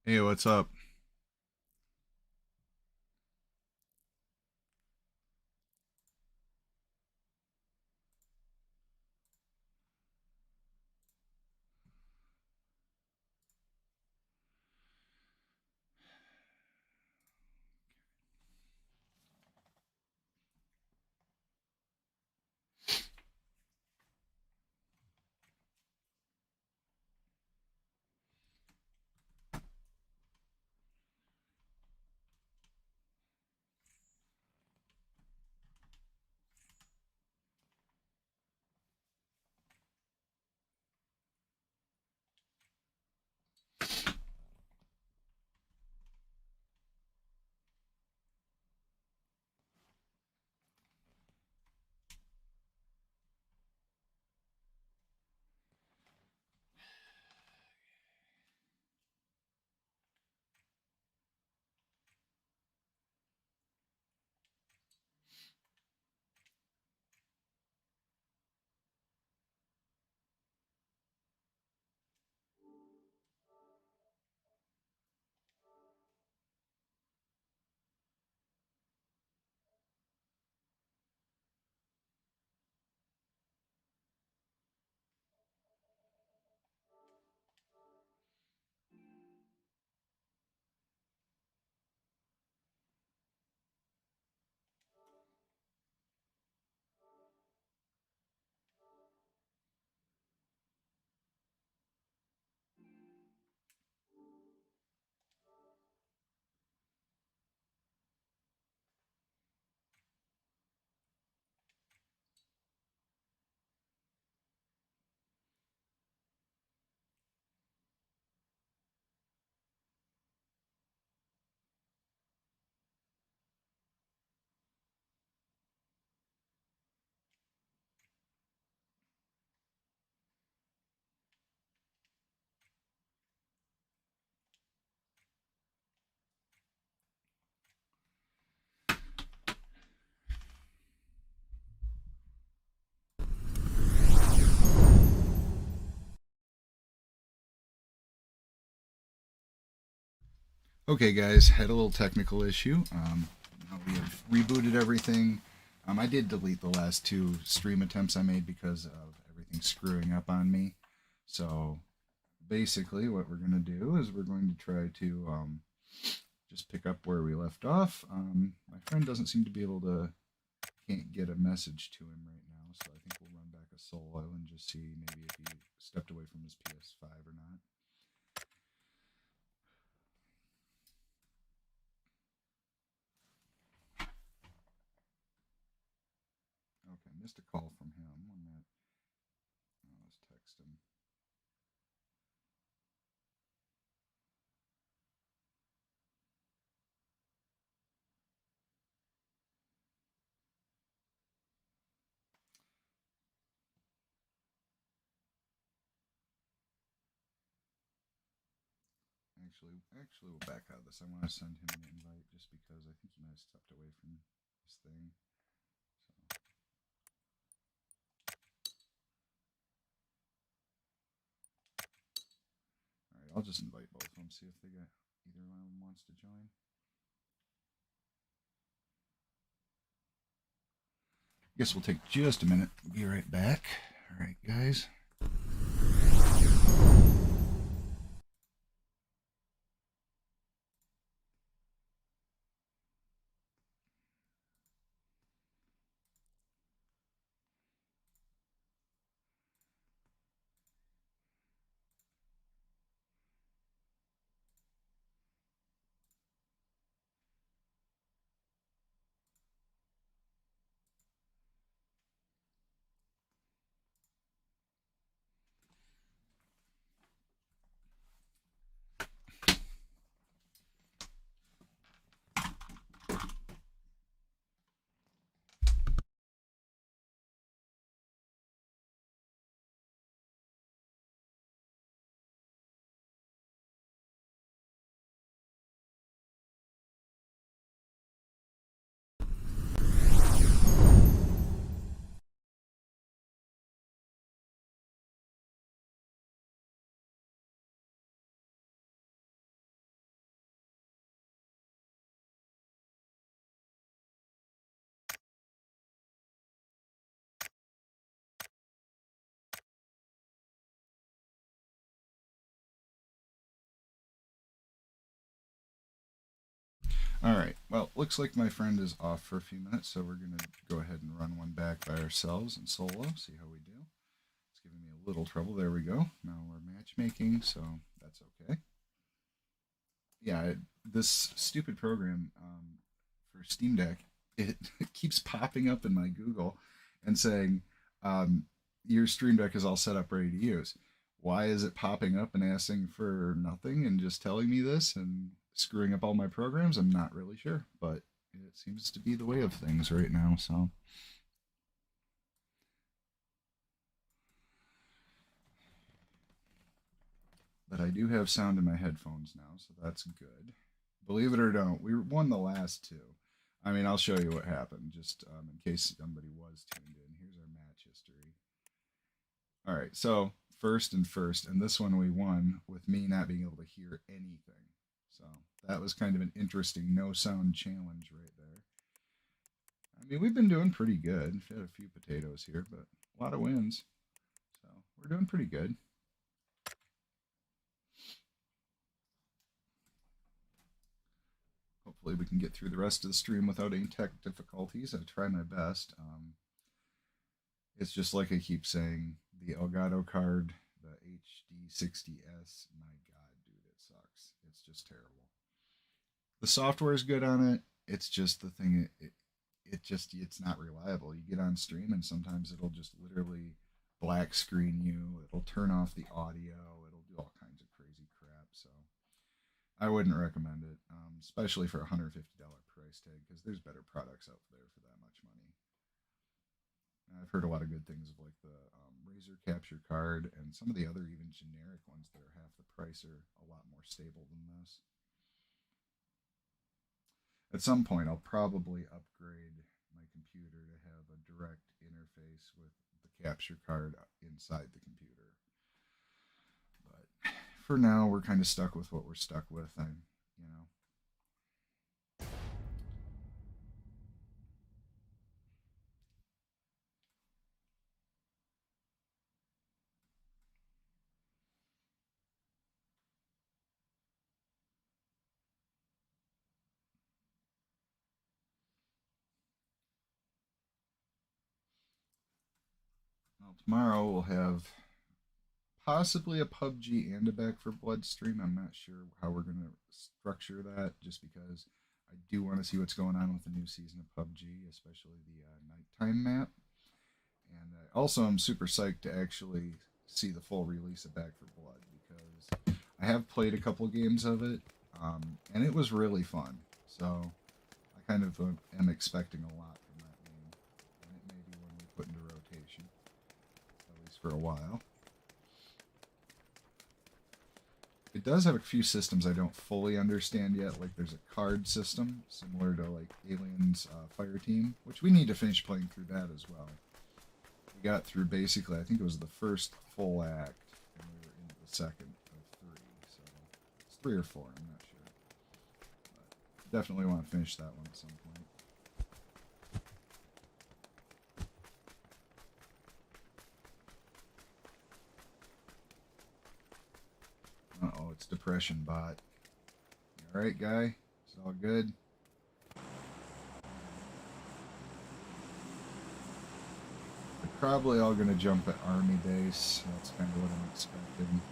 Hey, what's up? Okay, guys, had a little technical issue. Now we have rebooted everything. I did delete the last two stream attempts I made because of everything screwing up on me. So basically, what we're going to do is we're going to try to just pick up where we left off. My friend doesn't seem to be able to, can't get a message to him right now, so I think we'll run back a solo and just see maybe if he stepped away from his PS5 or not. Okay, missed a call from him. One minute. Let's text him. Actually, we'll back out of this. I want to send him an invite just because I think he might have stepped away from this thing. So, all right, I'll just invite both of them. See if they got either one of them wants to join. I guess we'll take just a minute. We'll be right back. All right, guys. All right. Well, looks like my friend is off for a few minutes, so we're going to go ahead and run one back by ourselves in solo, see how we do. It's giving me a little trouble. There we go. Now we're matchmaking, so that's okay. Yeah, this stupid program for Steam Deck, it keeps popping up in my Google and saying, your Stream Deck is all set up, ready to use. Why is it popping up and asking for nothing and just telling me this and screwing up all my programs? I'm not really sure, but it seems to be the way of things right now, so. But I do have sound in my headphones now, so that's good. Believe it or not, we won the last two. I mean, I'll show you what happened, just in case somebody was tuned in. Here's our match history. All right, so first, and this one we won with me not being able to hear anything. So that was kind of an interesting no sound challenge right there. I mean, we've been doing pretty good. We've had a few potatoes here, but a lot of wins. So we're doing pretty good. Hopefully we can get through the rest of the stream without any tech difficulties. I try my best. It's just like I keep saying, the Elgato card, the HD60S, my god, dude, it sucks. It's just terrible. The software is good on it. It's just the thing, it's not reliable. You get on stream and sometimes it'll just literally black screen you. It'll turn off the audio. It'll do all kinds of crazy crap. So I wouldn't recommend it, especially for a $150 price tag, because there's better products out there for that much money. I've heard a lot of good things of like the Razer capture card and some of the other even generic ones that are half the price are a lot more stable than this. At some point, I'll probably upgrade my computer to have a direct interface with the capture card inside the computer. But for now, we're kind of stuck with what we're stuck with. Well, tomorrow we'll have possibly a PUBG and a Back for Blood stream. I'm not sure how we're going to structure that, just because I do want to see what's going on with the new season of PUBG, especially the nighttime map. And I also am super psyched to actually see the full release of Back for Blood, because I have played a couple games of it, and it was really fun. So I kind of am expecting a lot from that game, and it may be one we put into rotation, at least for a while. It does have a few systems I don't fully understand yet. Like there's a card system similar to like Aliens Fireteam, which we need to finish playing through that as well. We got through basically, I think it was the first full act, and we were into the second of three. So it's 3 or 4, I'm not sure. But definitely want to finish that one at some point. Uh-oh, it's Depression Bot. You alright, guy? It's all good? They're probably all going to jump at Army Base. That's kind of what I'm expecting.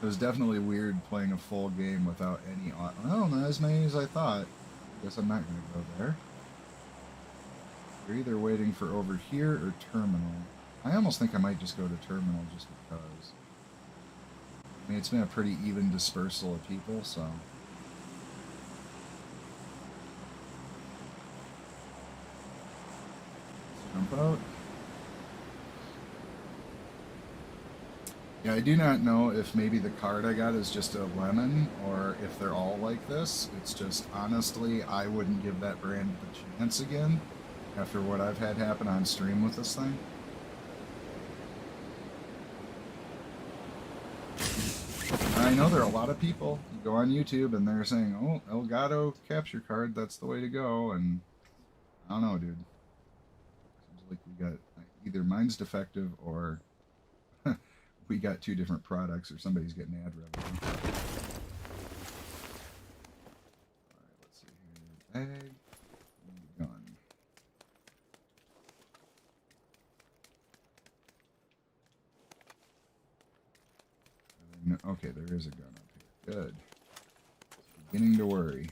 It was definitely weird playing a full game without any... Oh, not as many as I thought. Guess I'm not going to go there. They're either waiting for over here or Terminal. I almost think I might just go to Terminal just because. I mean, it's been a pretty even dispersal of people, so. Jump out. Yeah, I do not know if maybe the card I got is just a lemon, or if they're all like this. It's just, honestly, I wouldn't give that brand a chance again after what I've had happen on stream with this thing. I know there are a lot of people, you go on YouTube and they're saying, oh, Elgato capture card, that's the way to go, and I don't know, dude. Seems like we got either mine's defective or we got two different products or somebody's getting ad revenue. Alright, let's see here. Bag. And gun. Okay, there is a gun up here. Good. It's beginning to worry.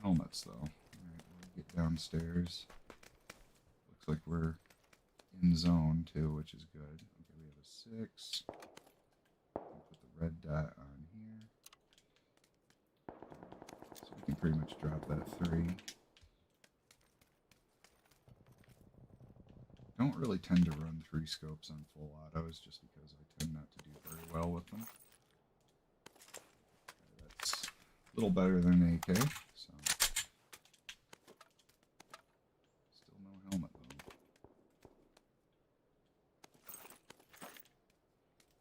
Helmets though. Alright, we'll get downstairs. Looks like we're in zone too, which is good. Okay, we have a 6. We'll put the red dot on here. So we can pretty much drop that 3. Don't really tend to run 3 scopes on full autos just because I tend not to do very well with them. Okay, that's a little better than an AK. So. Still no helmet though.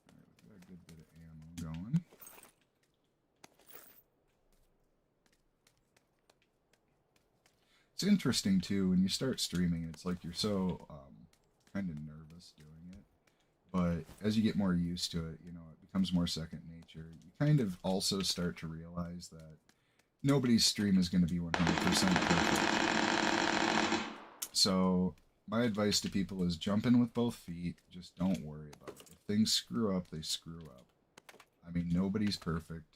Alright, we've got a good bit of ammo going. It's interesting too, when you start streaming, it's like you're so kind of nervous doing it. But as you get more used to it, you know, it becomes more second nature. You kind of also start to realize that nobody's stream is going to be 100% perfect. So my advice to people is jump in with both feet. Just don't worry about it. If things screw up, they screw up. I mean, nobody's perfect,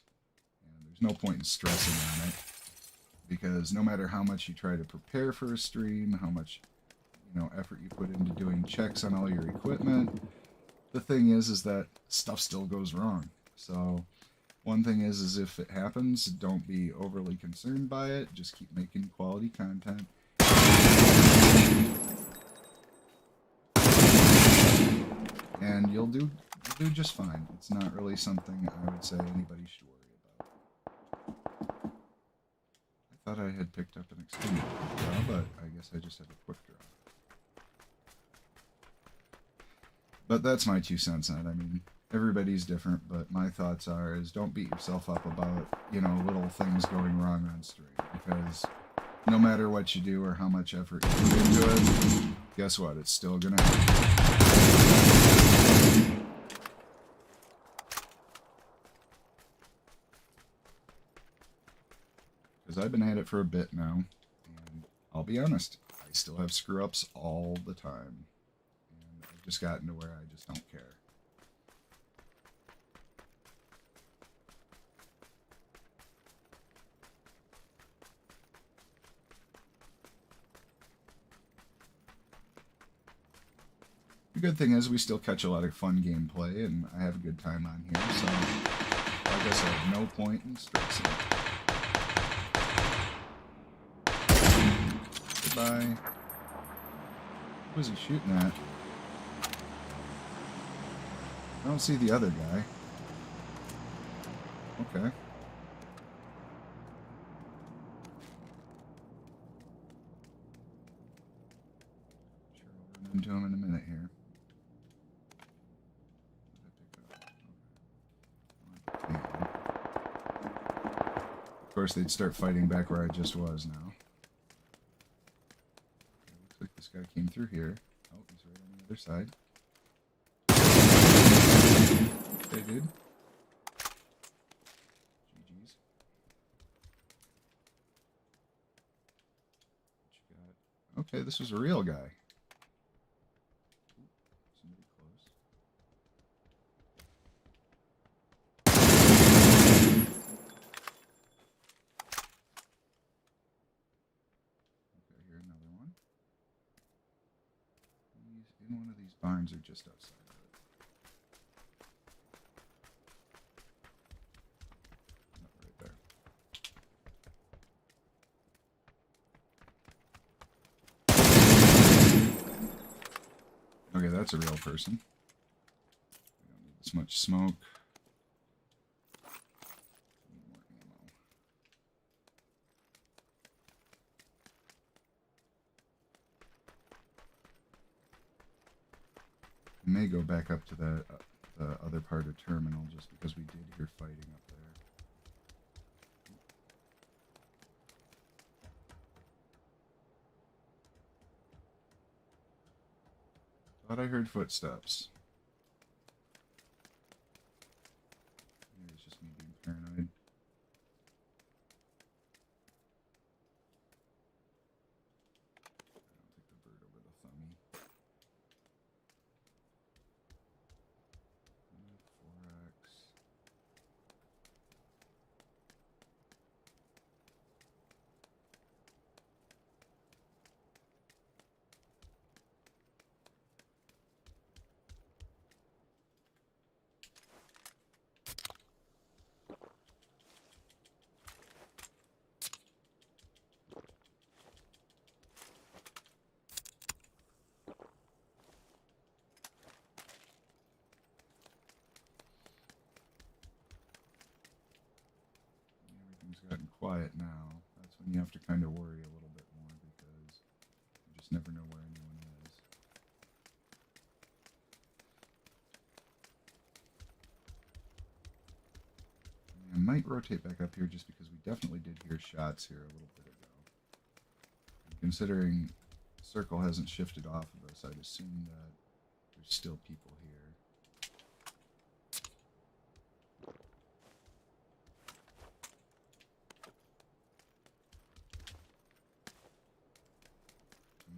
and there's no point in stressing on it, because no matter how much you try to prepare for a stream, how much, you know, effort you put into doing checks on all your equipment, the thing is that stuff still goes wrong. So one thing is if it happens, don't be overly concerned by it. Just keep making quality content. And you'll do just fine. It's not really something I would say anybody should worry about. I thought I had picked up an extended draw, but I guess I just have a quick draw. But that's my 2 cents on it. I mean, everybody's different, but my thoughts is don't beat yourself up about, you know, little things going wrong on stream, because no matter what you do or how much effort you put into it, guess what? It's still gonna happen. Because I've been at it for a bit now, and I'll be honest, I still have screw-ups all the time. And I've just gotten to where I just don't care. The good thing is we still catch a lot of fun gameplay, and I have a good time on here, so I guess I have no point in stressing. Goodbye. Who is he shooting at? I don't see the other guy. Okay. Sure, I'll run into him in a minute here. Of course, they'd start fighting back where I just was now. Okay, looks like this guy came through here. Oh, he's right on the other side. Hey, dude. GG's. What you got? Okay, this was a real guy. Ooh, somebody close. Okay, here another one. He's in one of these barns or just outside. Okay, that's a real person. We don't need this much smoke. Need more ammo. I may go back up to the other part of terminal just because we did hear fighting up there. Thought I heard footsteps. Maybe it's just me being paranoid. I'll take the bird over the thummy. 4x. Everything's gotten quiet now. That's when you have to kind of worry a little bit more because you just never know where anyone is. I might rotate back up here just because we definitely did hear shots here a little bit ago. And considering the circle hasn't shifted off of us, I'd assume that there's still people here.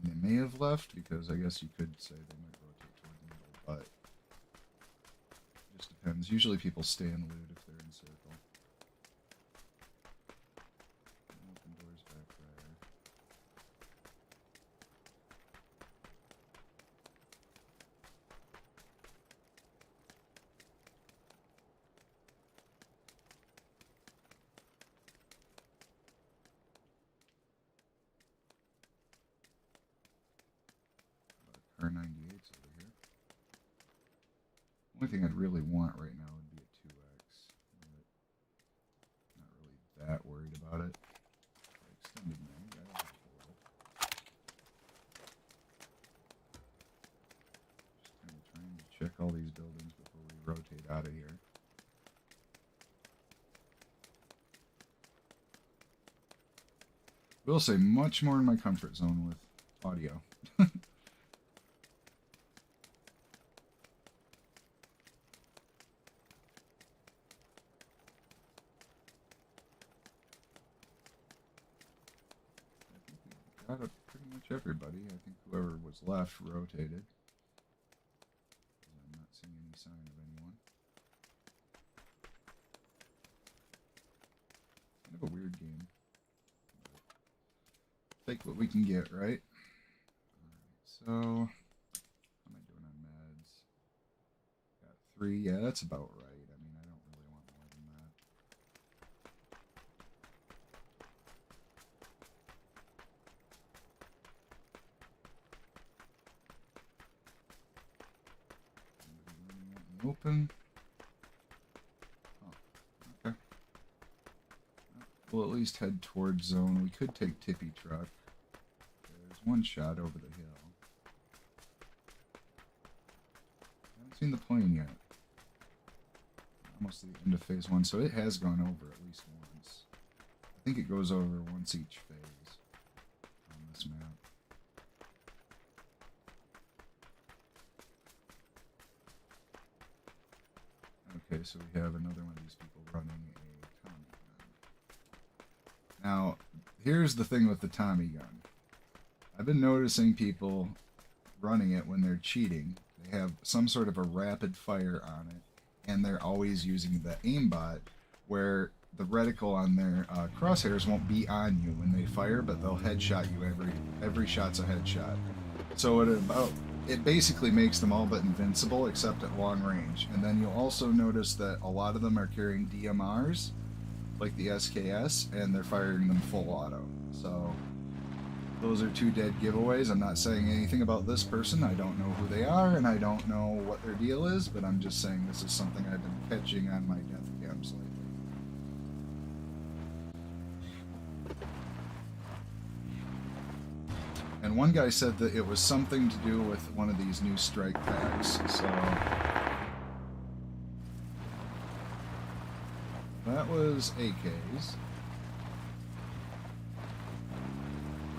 They may have left because I guess you could say they might rotate toward the middle, but it just depends. Usually people stay in loot if they're in circle. Open doors back there. R98's over here. Only thing I'd really want right now would be a 2x. But not really that worried about it. Extended mag, that'll have to work. Just kind of trying to check all these buildings before we rotate out of here. Will say much more in my comfort zone with audio. Got pretty much everybody. I think whoever was left rotated. I'm not seeing any sign of anyone. Kind of a weird game. Take what we can get, right? Alright, so how am I doing on meds? Got 3. Yeah, that's about right. I mean, I don't really want more than that. Open. Oh, okay. We'll at least head towards zone. We could take Tippy Truck. There's one shot over the hill. Haven't seen the plane yet. Almost to the end of phase 1, so it has gone over at least once. I think it goes over once each phase on this map. Okay, so we have another one of these people running a Tommy gun. Now, here's the thing with the Tommy gun. I've been noticing people running it when they're cheating. They have some sort of a rapid fire on it, and they're always using the aimbot where the reticle on their crosshairs won't be on you when they fire, but they'll headshot you every shot's a headshot. So it basically makes them all but invincible except at long range. And then you'll also notice that a lot of them are carrying DMRs, like the SKS, and they're firing them full auto. So those are 2 dead giveaways. I'm not saying anything about this person. I don't know who they are, and I don't know what their deal is, but I'm just saying this is something I've been catching on my death cams lately. And one guy said that it was something to do with one of these new strike packs, so... that was AKs.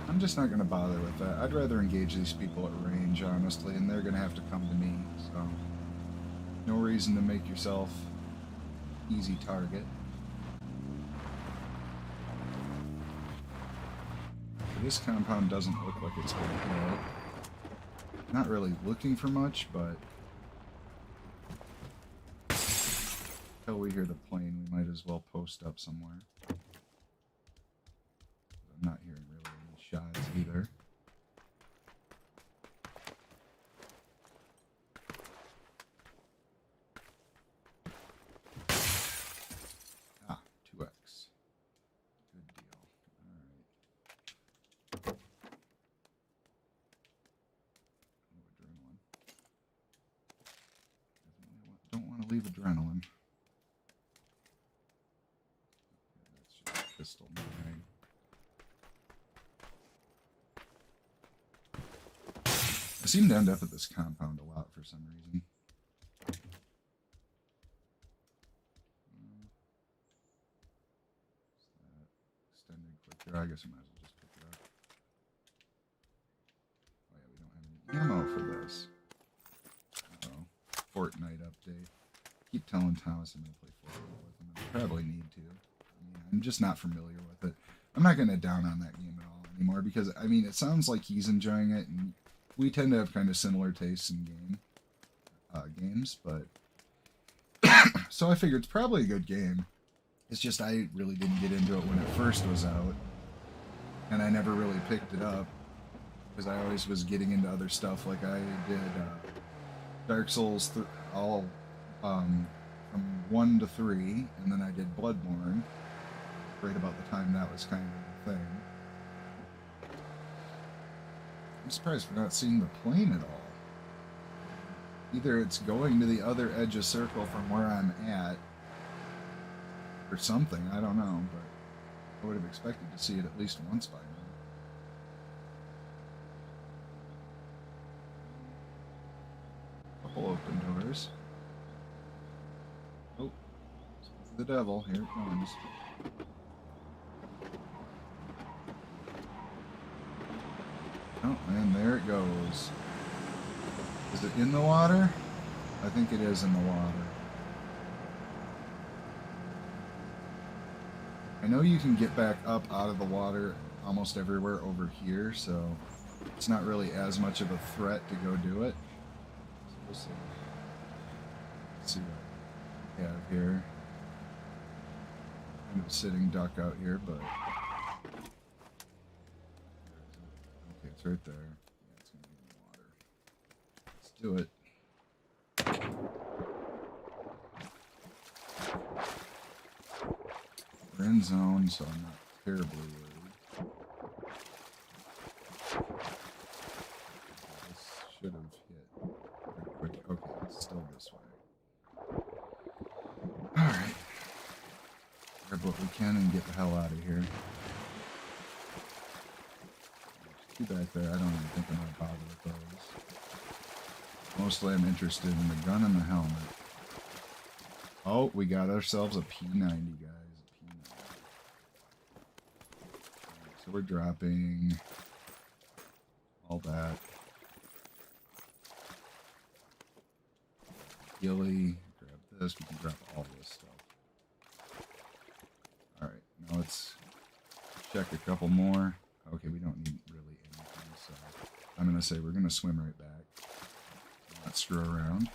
I'm just not going to bother with that. I'd rather engage these people at range, honestly, and they're going to have to come to me, so... no reason to make yourself easy target. This compound doesn't look like it's going to hit. Not really looking for much, but... until we hear the plane, we might as well post up somewhere. I'm not hearing really any shots either. Ah, 2x. Good deal. Alright. Adrenaline. Don't want to leave adrenaline. Pistol mag. I seem to end up at this compound a lot for some reason. Extended clicker. I guess I might as well just pick it up. Oh yeah, we don't have any ammo for this. Uh-oh. Fortnite update. Keep telling Thomas I'm going to play Fortnite with him. I probably need to. I'm just not familiar with it. I'm not going to down on that game at all anymore because, I mean, it sounds like he's enjoying it, and we tend to have kind of similar tastes in games, but... so I figured it's probably a good game. It's just I really didn't get into it when it first was out, and I never really picked it up because I always was getting into other stuff. Like I did Dark Souls all from 1 to 3, and then I did Bloodborne. Right about the time that was kind of the thing. I'm surprised we're not seeing the plane at all. Either it's going to the other edge of circle from where I'm at, or something, I don't know, but I would have expected to see it at least once by now. Couple open doors. Oh, the devil, here it comes. Oh, and there it goes. Is it in the water? I think it is in the water. I know you can get back up out of the water almost everywhere over here, so it's not really as much of a threat to go do it. So we'll see. Let's see what we have here. Kind of a sitting duck out here, but... it's right there. Yeah, it's going to be in the water. Let's do it. We're in zone, so I'm not terribly worried. This should have hit pretty quick. Okay, it's still this way. Alright. Grab what we can and get the hell out of here. Back there, I don't even think I'm going to bother with those. Mostly I'm interested in the gun and the helmet. Oh, we got ourselves a P90, guys. A P90. Right, so we're dropping all that. Gilly, grab this. We can grab all this stuff. Alright, now let's check a couple more. Okay, we don't need really anything, so I'm going to say we're going to swim right back. Not screw around.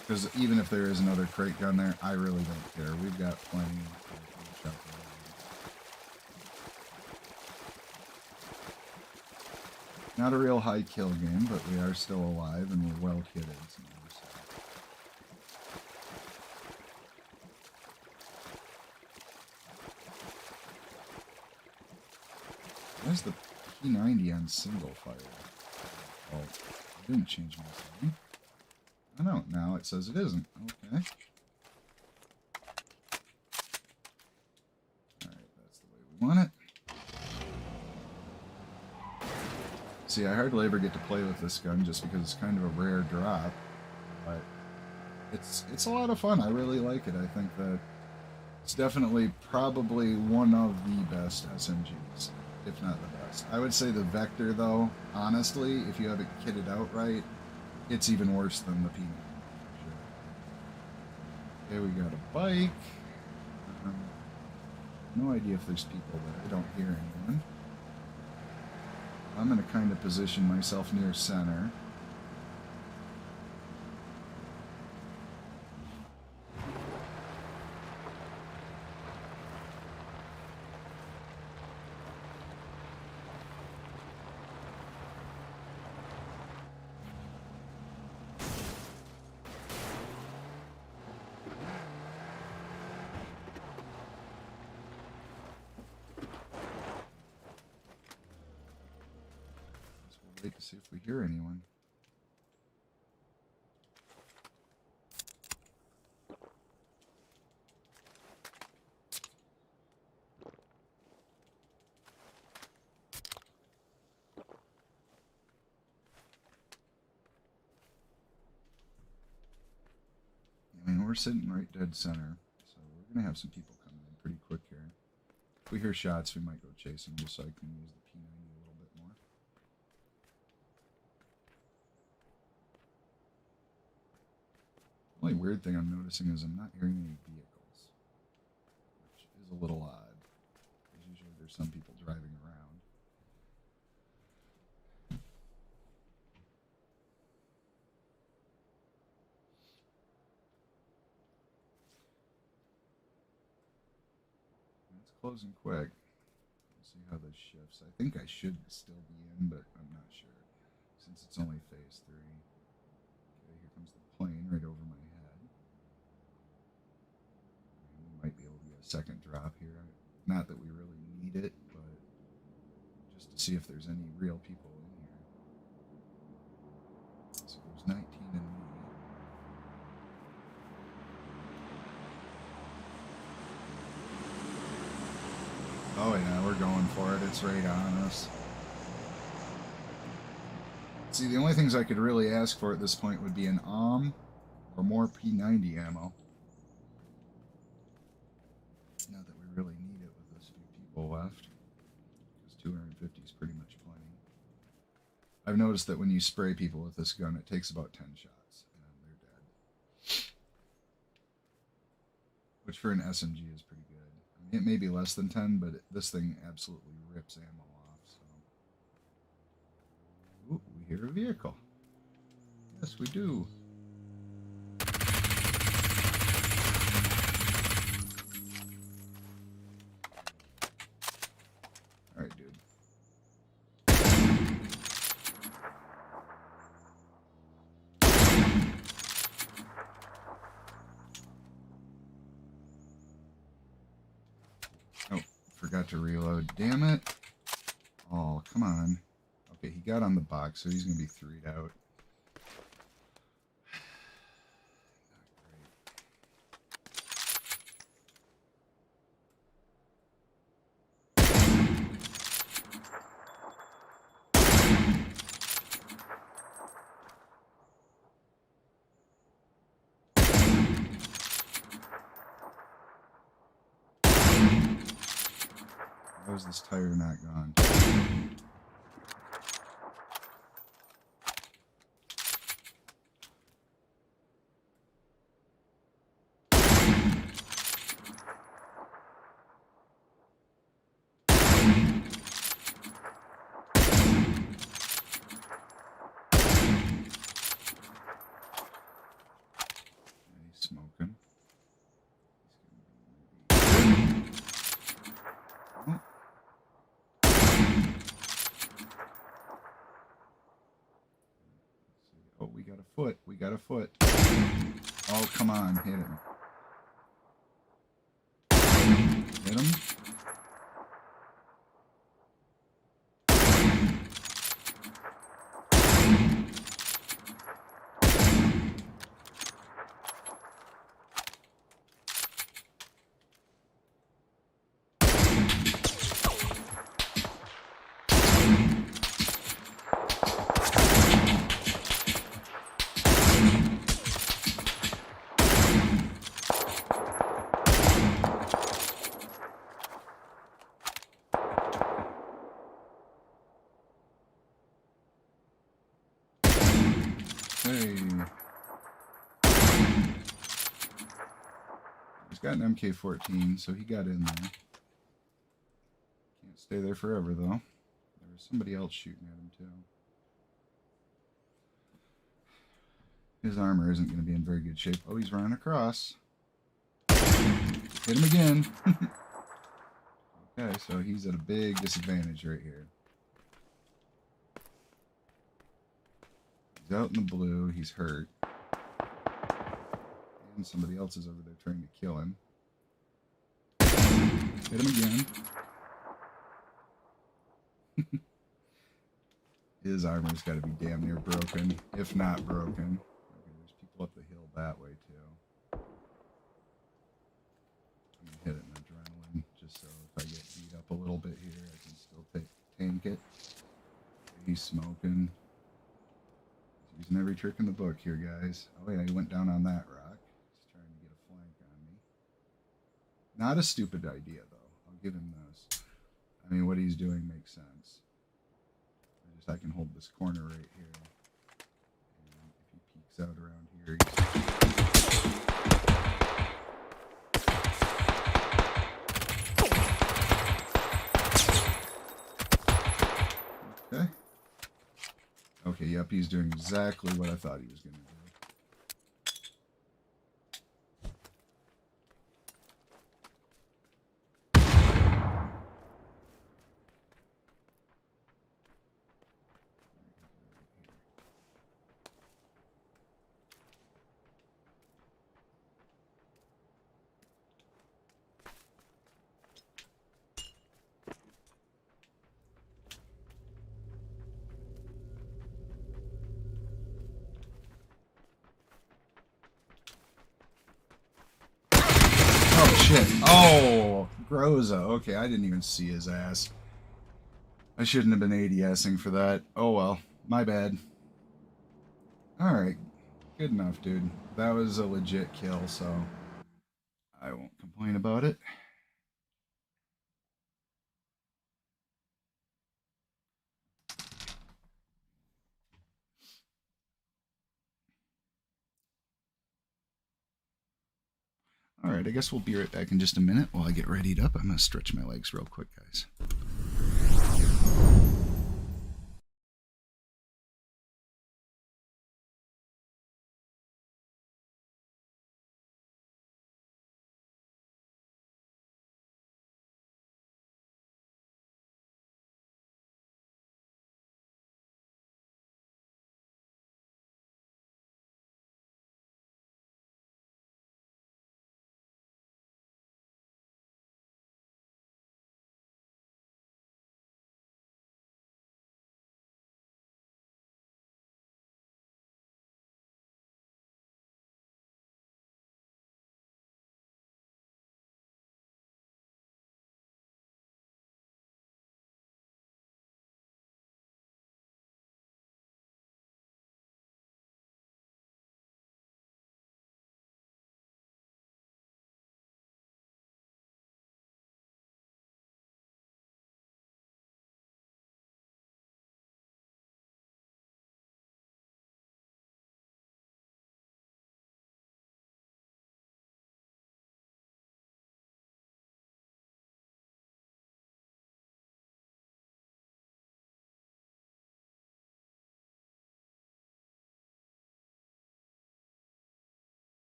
Because even if there is another crate gun there, I really don't care. We've got plenty of shot there. Not a real high kill game, but we are still alive and we're well kitted. So. is the P90 on single fire? Oh, I didn't change my setting. Oh no, now it says it isn't. Okay. Alright, that's the way we want it. See, I hardly ever get to play with this gun just because it's kind of a rare drop, but it's a lot of fun. I really like it. I think that it's definitely probably one of the best SMGs, if not the best. I would say the Vector, though, honestly, if you have it kitted out right, it's even worse than the P90. Okay, we got a bike. No idea if there's people there. I don't hear anyone. I'm going to kind of position myself near center. Wait to see if we hear anyone. I mean, we're sitting right dead center, so we're gonna have some people coming in pretty quick here. If we hear shots, we might go chase them just so I can use the P90 a little bit more. The only weird thing I'm noticing is I'm not hearing any vehicles, which is a little odd, because usually there's some people driving around. It's closing quick. We'll see how this shifts. I think I should still be in, but I'm not sure, since it's only phase 3. Okay, here comes the plane right over my head. We might be able to get a second drop here. Not that we really need it, but just to see if there's any real people in here. So there's 19 in me. Oh yeah, we're going for it. It's right on us. See, the only things I could really ask for at this point would be an or more P90 ammo. Not that we really need it with those few people left, because 250 is pretty much plenty. I've noticed that when you spray people with this gun, it takes about 10 shots, and they're dead. Which for an SMG is pretty good. I mean, it may be less than 10, but this thing absolutely rips ammo off, so... Ooh, we hear a vehicle. Yes, we do. Alright, dude. Oh, forgot to reload. Damn it. Oh, come on. Okay, he got on the box, so he's going to be 3'd out. How is this tire not gone? He's smoking. Oh, we got a foot. We got a foot. Oh, come on. Hit him. Hit him. Hey. He's got an MK-14, so he got in there. Can't stay there forever, though. There was somebody else shooting at him, too. His armor isn't going to be in very good shape. Oh, he's running across. Hit him again. Okay, so he's at a big disadvantage right here. He's out in the blue. He's hurt. And somebody else is over there trying to kill him. Hit him again. His armor's got to be damn near broken, if not broken. Okay, there's people up the hill that way, too. I'm going to hit it in adrenaline, just so if I get beat up a little bit here, I can still tank it. He's smoking. He's using every trick in the book here, guys. Oh, yeah, he went down on that rock. He's trying to get a flank on me. Not a stupid idea, though. I'll give him those. I mean, what he's doing makes sense. I can hold this corner right here. And if he peeks out around here, okay. Okay, yep, he's doing exactly what I thought he was going to do. Oh, shit. Oh, Groza. Okay, I didn't even see his ass. I shouldn't have been ADSing for that. Oh, well. My bad. Alright. Good enough, dude. That was a legit kill, so I won't complain about it. Alright, I guess we'll be right back in just a minute while I get readied up. I'm going to stretch my legs real quick, guys.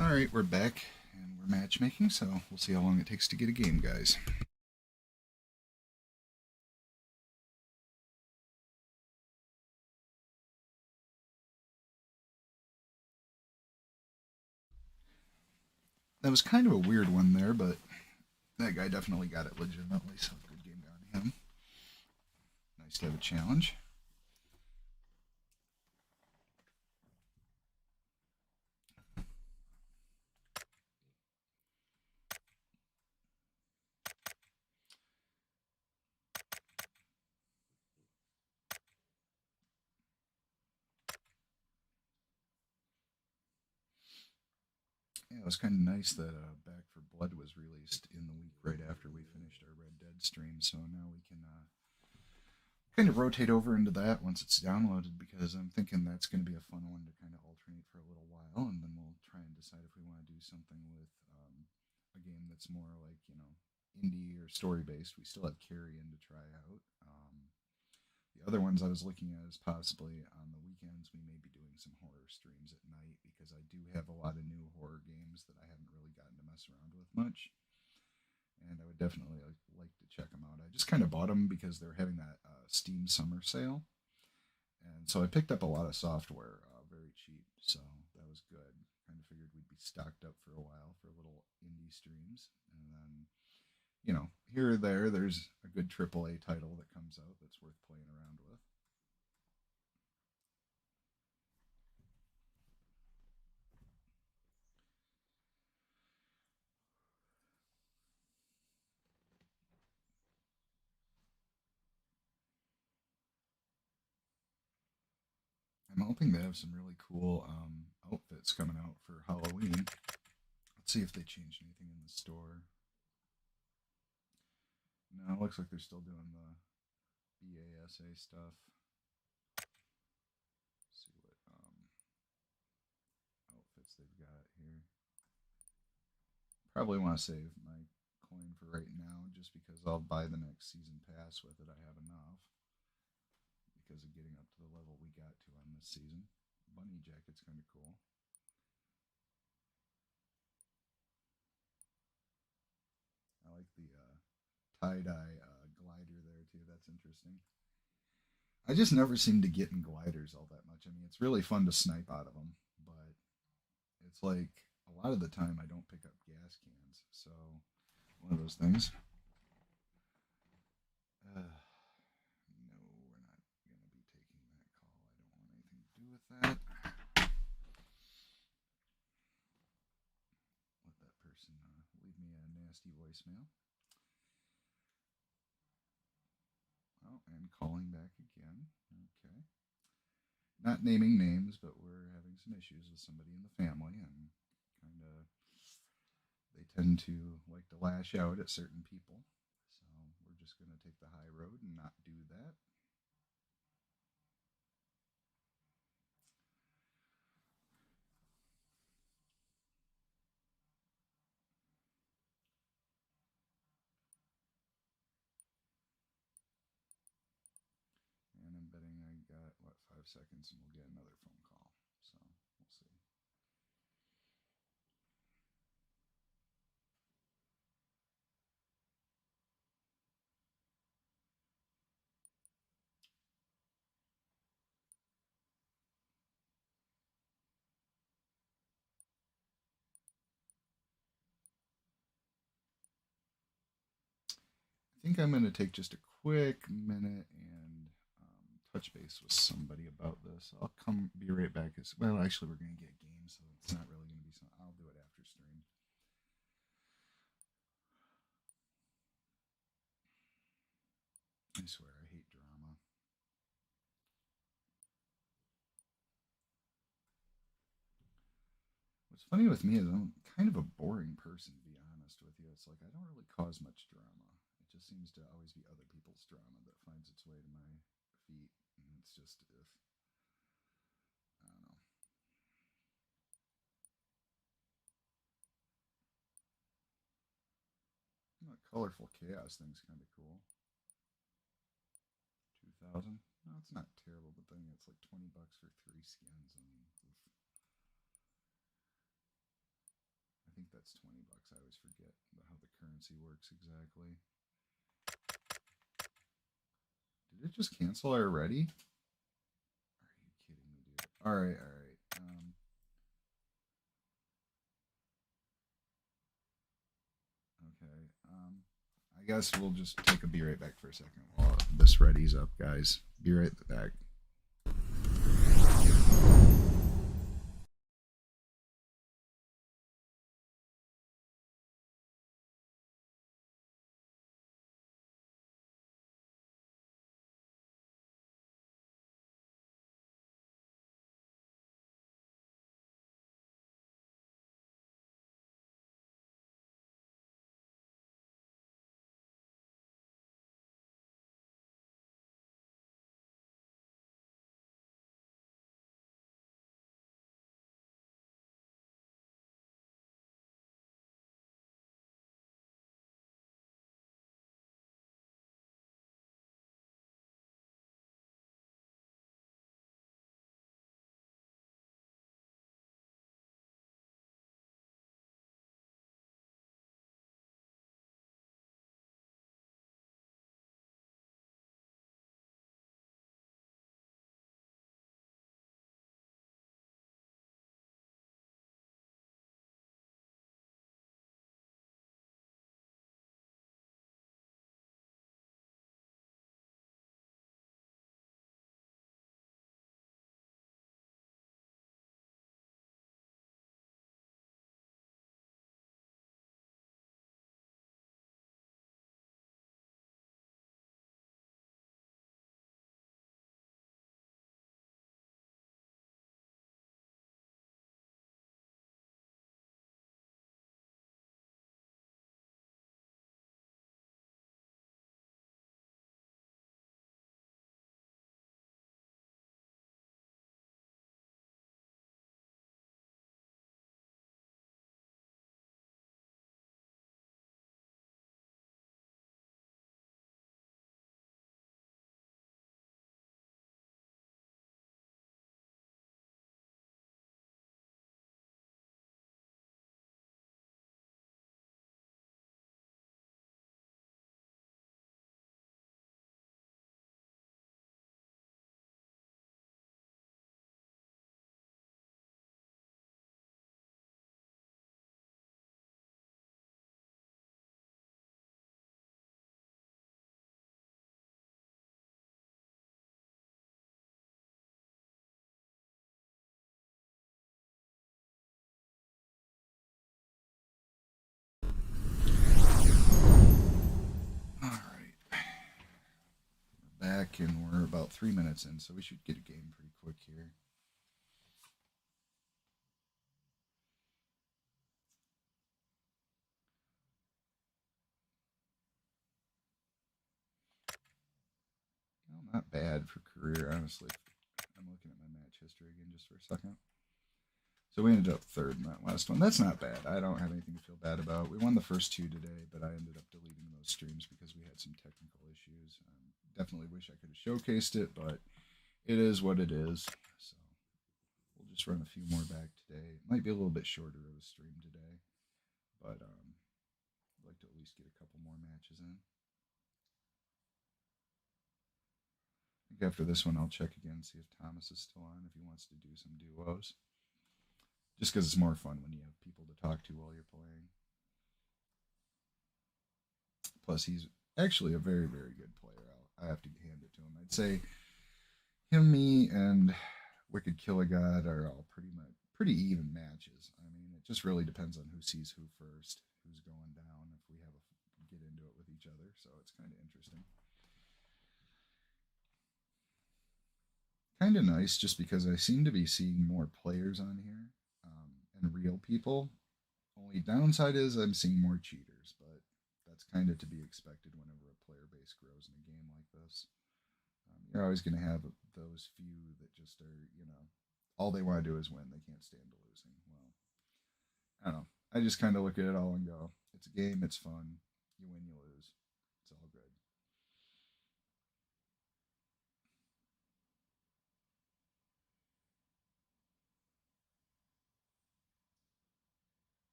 Alright, we're back, and we're matchmaking, so we'll see how long it takes to get a game, guys. That was kind of a weird one there, but that guy definitely got it legitimately, so good game on him. Nice to have a challenge. Yeah, it was kind of nice that Back for Blood was released in the week right after we finished our Red Dead stream, so now we can kind of rotate over into that once it's downloaded, because I'm thinking that's going to be a fun one to kind of alternate for a little while, and then we'll try and decide if we want to do something with a game that's more like, indie or story based. We still have Carrion to try out. The other ones I was looking at is possibly on the weekends we may be doing some horror streams at night, because I do have a lot of new horror games that I haven't really gotten to mess around with much, and I would definitely like to check them out. I just kind of bought them because they were having that Steam summer sale, and so I picked up a lot of software very cheap. So that was good. Kind of figured we'd be stocked up for a while for little indie streams, and then here or there's a good AAA title that comes out that's worth playing around with. I'm hoping they have some really cool outfits coming out for Halloween. Let's see if they changed anything in the store. No, it looks like they're still doing the BASA stuff. Let's see what outfits they've got here. Probably want to save my coin for right now, just because I'll buy the next season pass with it. I have enough because of getting up to the level we got to on this season. Bunny jacket's kind of cool. I like the tie-dye glider there too. That's interesting. I just never seem to get in gliders all that much. I mean, it's really fun to snipe out of them, but it's like a lot of the time I don't pick up gas cans. So one of those things. No, we're not going to be taking that call. I don't want anything to do with that. Let that person leave me a nasty voicemail. Oh, and calling back again. Okay. Not naming names, but we're having some issues with somebody in the family, and kind of they tend to like to lash out at certain people. So we're just going to take the high road and not do that. And I'm betting I got, 5 seconds, and we'll get another phone call. So we'll see. I think I'm going to take just a quick minute and touch base with somebody about this. I'll be right back. Well, actually, we're going to get a game, so it's not really going to be something. I'll do it after stream. I swear, I hate drama. What's funny with me is I'm kind of a boring person, to be honest with you. It's like I don't really cause much drama. It just seems to always be other people's drama that finds its way to my feet, and it's just if I don't know. That colorful chaos thing's kind of cool. 2,000. No, it's not terrible, but then it's like $20 for 3 skins. I mean, I think that's $20. I always forget how the currency works exactly. Did it just cancel already? Are you kidding me, dude? All right, all right. Okay. I guess we'll just take a be right back for a second while this readies up, guys. Be right back. All right. We're back, and we're about 3 minutes in, so we should get a game pretty quick here. Well, not bad for career, honestly. I'm looking at my match history again just for a second. So we ended up third in that last one. That's not bad. I don't have anything to feel bad about. We won the first two today, but I ended up deleting those streams because we had some technical issues. Definitely wish I could have showcased it, but it is what it is. So we'll just run a few more back today. It might be a little bit shorter of a stream today, but I'd like to at least get a couple more matches in. I think after this one, I'll check again, see if Thomas is still on, if he wants to do some duos. Just because it's more fun when you have people to talk to while you're playing. Plus, he's actually a very, very good player. I have to hand it to him. I'd say him, me, and Wicked Killer God are all pretty even matches. I mean, it just really depends on who sees who first, who's going down, if we have get into it with each other. So it's kind of interesting. Kind of nice, just because I seem to be seeing more players on here and real people. Only downside is I'm seeing more cheaters, but that's kind of to be expected whenever a player base grows in a game like this. You're always going to have those few that just are, all they want to do is win. They can't stand losing. Well, I don't know. I just kind of look at it all and go, it's a game. It's fun. You win, you lose. It's all good.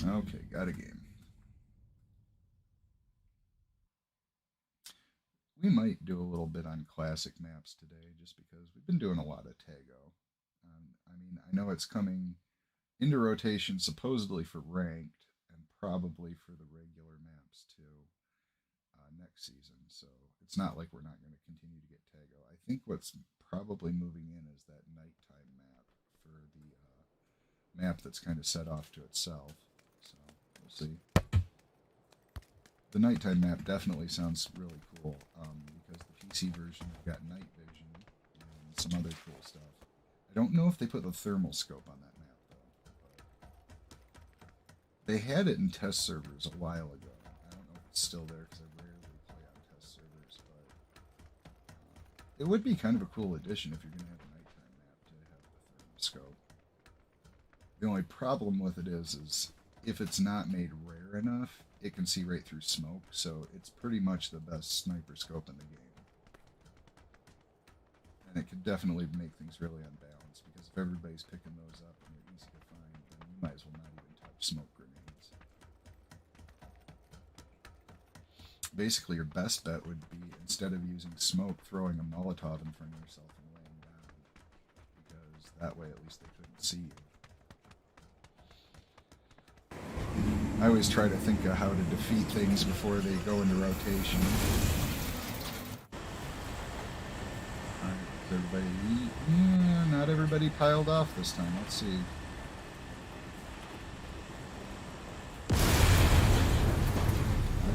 Okay, got a game. We might do a little bit on classic maps today, just because we've been doing a lot of Tago. I mean, I know it's coming into rotation supposedly for ranked and probably for the regular maps too next season. So it's not like we're not going to continue to get Tago. I think what's probably moving in is that nighttime map for the map that's kind of set off to itself. So we'll see. The nighttime map definitely sounds really cool because the PC version has got night vision and some other cool stuff. I don't know if they put the thermal scope on that map though. But they had it in test servers a while ago. I don't know if it's still there because I rarely play on test servers, but it would be kind of a cool addition if you're going to have a nighttime map to have the thermal scope. The only problem with it is if it's not made rare enough, it can see right through smoke, so it's pretty much the best sniper scope in the game. And it could definitely make things really unbalanced, because if everybody's picking those up and they're easy to find, then you might as well not even touch smoke grenades. Basically, your best bet would be, instead of using smoke, throwing a Molotov in front of yourself and laying down, because that way at least they couldn't see you. I always try to think of how to defeat things before they go into rotation. Alright, is everybody... Yeah, not everybody piled off this time. Let's see. I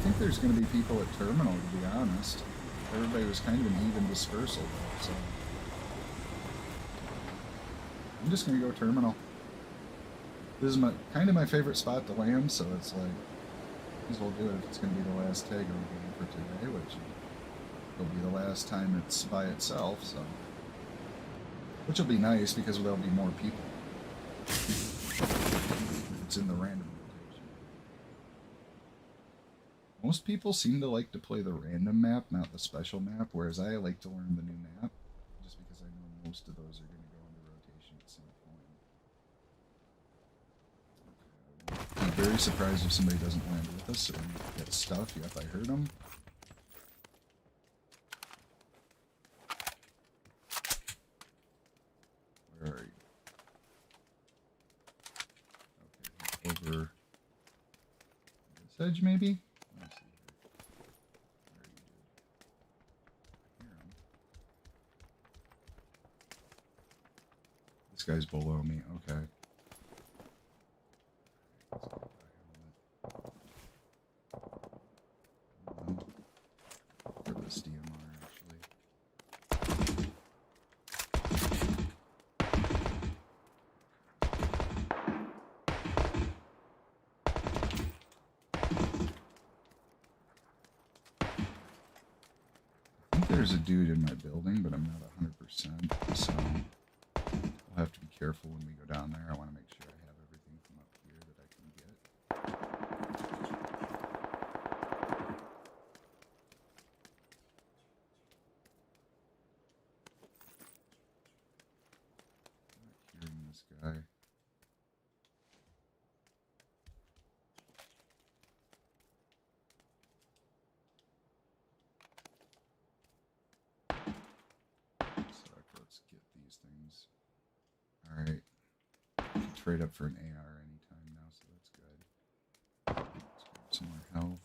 think there's going to be people at Terminal, to be honest. Everybody was kind of an even dispersal, though, so... I'm just going to go Terminal. This is kind of my favorite spot to land, so it's like, might as well do it if it's going to be the last Tago game for today, which will be the last time it's by itself, so. Which will be nice, because there'll be more people. It's in the random rotation. Most people seem to like to play the random map, not the special map, whereas I like to learn the new map, just because I know most of those are going to go into rotation at some point. I'm very surprised if somebody doesn't land with us or get stuff. Yep, I heard them. Where are you? Okay, over this edge maybe? Let's see here. There you did. I hear him. This guy's below me. Okay. For this DMR, actually. I think there's a dude in my building, but I'm not 100%, so I'll have to be careful when we go down there. I want to make sure I have everything from up here that I can get. I'm not hearing this guy. Let's get these things. Alright. Trade up for an AR anytime now, so that's good. Let's grab some more health.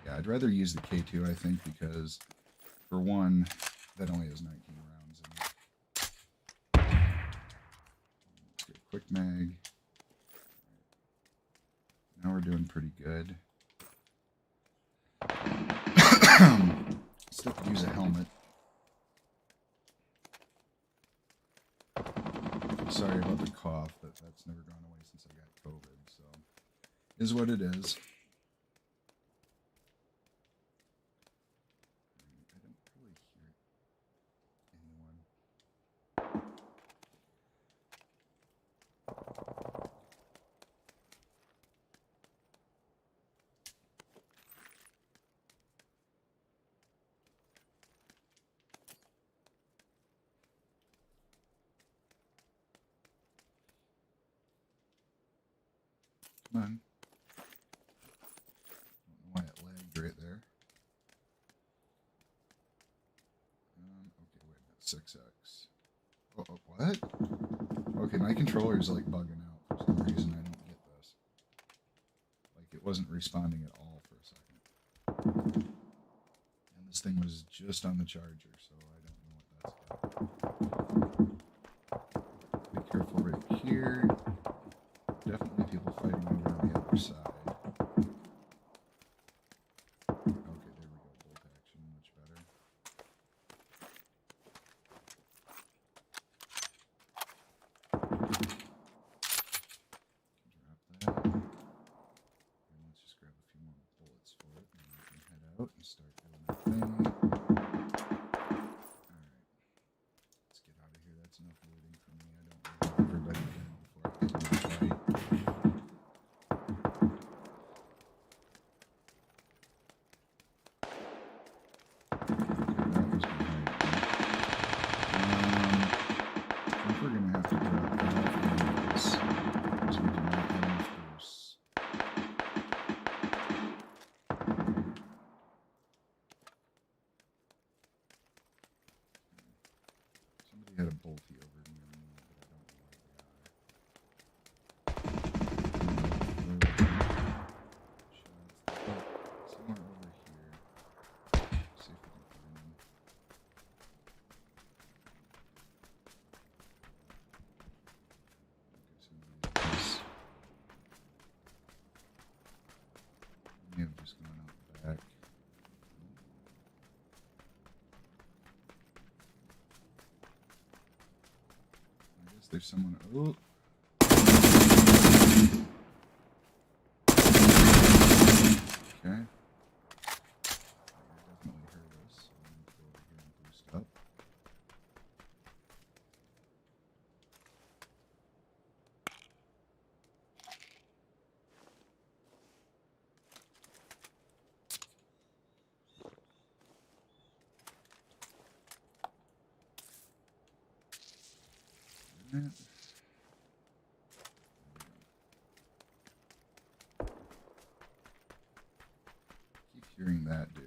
Yeah, I'd rather use the K2, I think, because, for one, that only has 19 rounds in it. Let's get a quick mag. Now we're doing pretty good. Still could use a helmet. Sorry about the cough, but that's never gone away since I got COVID, so is what it is. I don't really hear anyone. Come on. Don't know why it lagged right there. Okay, wait a minute. 6x. Oh, what? Okay, my controller is like bugging out for some reason. I don't get this. Like it wasn't responding at all for a second. And this thing was just on the charger, so I don't know what that's about. Be careful right here. Definitely people fighting over on the other side. Okay, there we go. Bolt action, much better. Drop that. And let's just grab a few more bullets for it, and we can head out and start doing our thing. Alright. Let's get out of here. That's enough looting for me. I don't want everybody dead before I get into the fight. Had a bolty over near me, but I don't know where they are. Shots. Somewhere over here. See if we can find them. Okay, somebody else. May have just gone out the back. There's someone. Oh. Okay. Definitely heard us. So I'm going to go over here and boost up. Keep hearing that, dude.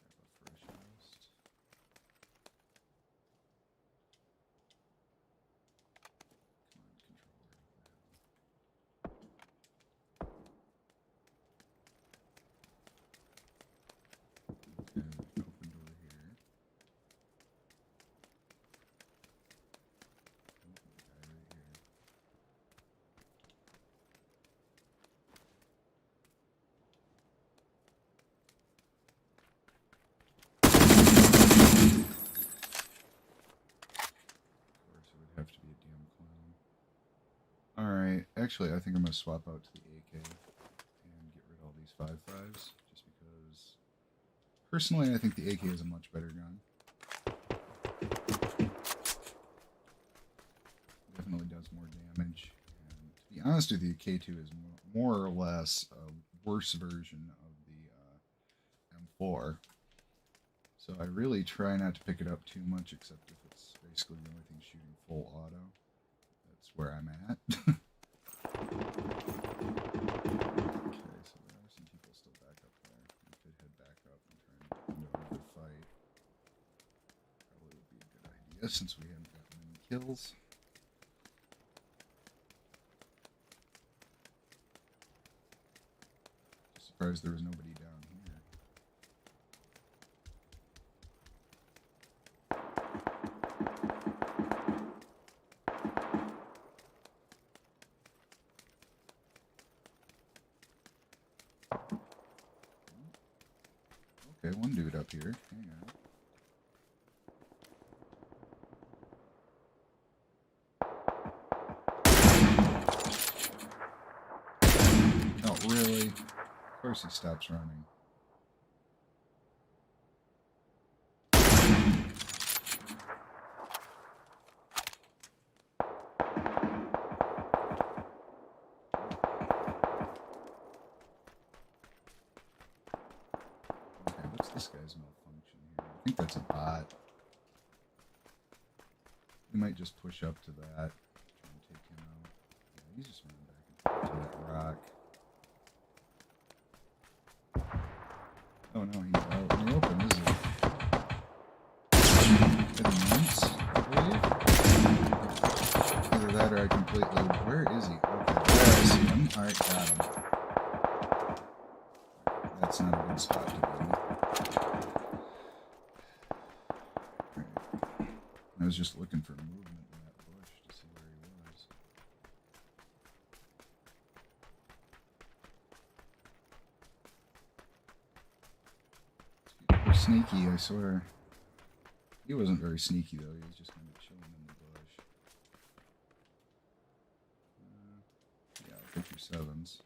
Grab a fresh host. Come on, controller. Okay, open door here. Guy right here. Of course, it would have to be a damn clown. Alright, actually, I think I'm going to swap out to the AK and get rid of all these 5.5s, just because, personally, I think the AK is a much better gun. Definitely does more damage, and to be honest with you, K2 is more or less a worse version of the M4. So I really try not to pick it up too much, except if it's basically the only thing shooting full auto. That's where I'm at. Okay, so there are some people still back up there. We could head back up and try and get into another fight. Probably would be a good idea since we haven't gotten any kills. Just surprised there was nobody down here. Okay, one dude up here. Hang on. Oh, really? Of course he stops running. This guy's malfunction here. I think that's a bot. We might just push up to that and take him out. Yeah, he's just running back and forth to that rock. Oh no, he's out in the open, is he? Getting months, I believe. Either that or I completely... Where is he? Okay, there I see him. Alright, got him. That's not a good spot to be. Right. I was just looking for movement in that bush to see where he was. These people are sneaky, I swear. He wasn't very sneaky though, he was just kind of chilling in the bush. Yeah, I'll take your sevens.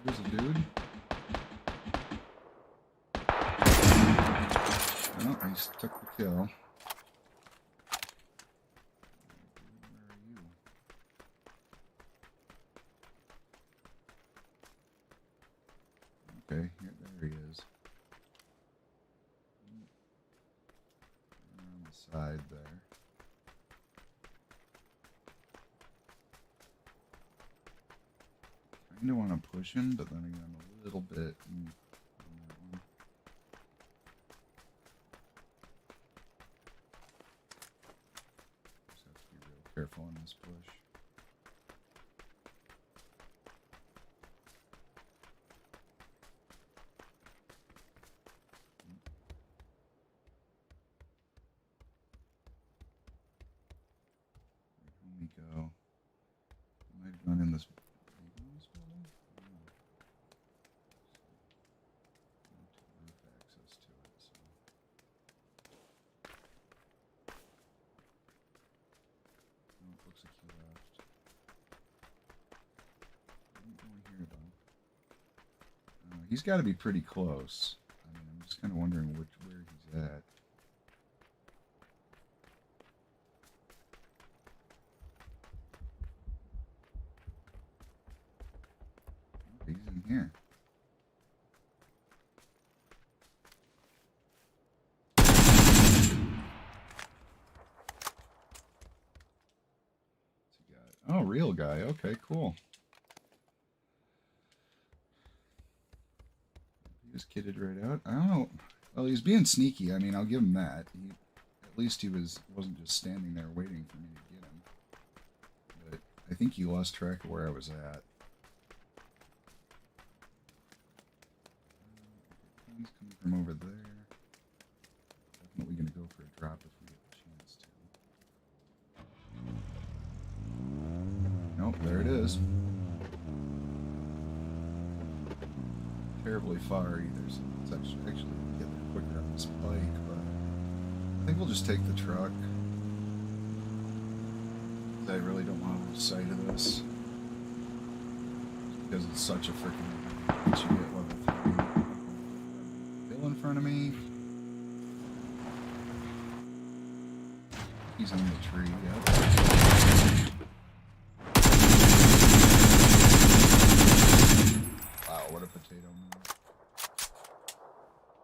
There's a dude. Oh, he took the kill. Where are you? Okay, there he is. On the side there. I kind of want to push him, but then again, I'm a little bit on that one. Just have to be real careful in this push. Where'd homie go? He might have gone in this. Looks like he left. Going here though. He's got to be pretty close. I mean, I'm just kind of wondering where he's at. Oh, he's in here. Oh, real guy. Okay, cool. He just kitted right out. I don't know. Well, he's being sneaky. I mean, I'll give him that. At least he wasn't just standing there waiting for me to get him. But I think he lost track of where I was at. He's coming from over there. Definitely going to go for a drop if we get the chance to. Nope, there it is. Terribly far either, so it's actually get there quicker on this bike, but I think we'll just take the truck. I really don't want to lose sight of this. Because it's such a freaking once you get level 3. Bill in front of me. He's on the tree, yep. What a potato move.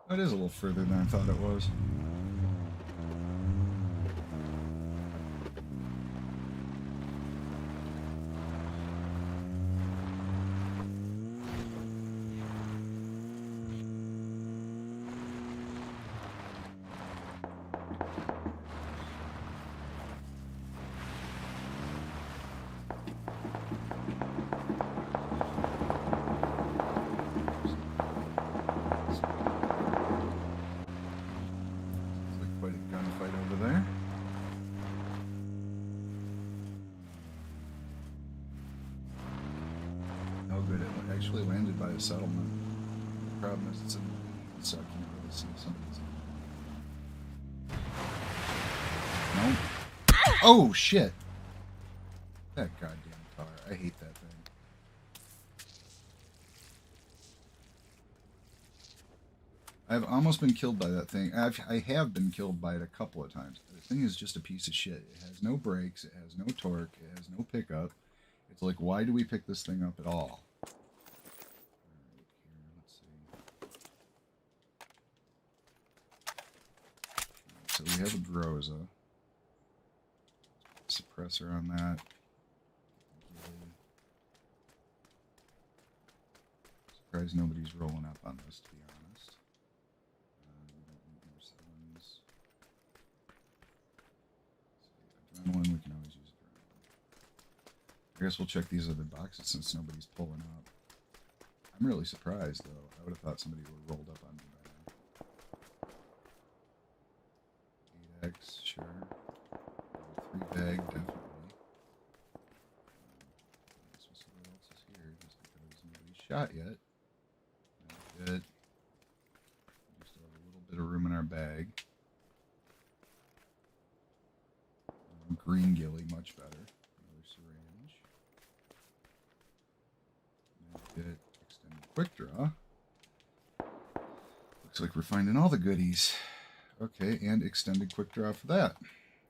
That is a little further than I thought it was. Actually landed by a settlement. The problem is it's in the lead, so I can't really see if somebody's in. Nope. Oh shit! That goddamn car. I hate that thing. I've almost been killed by that thing. I have been killed by it a couple of times. The thing is just a piece of shit. It has no brakes, it has no torque, it has no pickup. It's like, why do we pick this thing up at all? Alright, here, let's see. So we have a Groza. Suppressor on that. Surprised nobody's rolling up on this, to be honest. We don't need more sevens. Adrenaline, we can always use adrenaline. I guess we'll check these other boxes since nobody's pulling up. I'm really surprised, though. I would have thought somebody would have rolled up on me by now. 8x, sure. 3 bag, definitely. I guess we'll see what else is here, just because nobody's shot yet. Good. We still have a little bit of room in our bag. Green ghillie, much better. Another syringe. Good. Extended quick draw. Looks like we're finding all the goodies. Okay, and extended quick draw for that.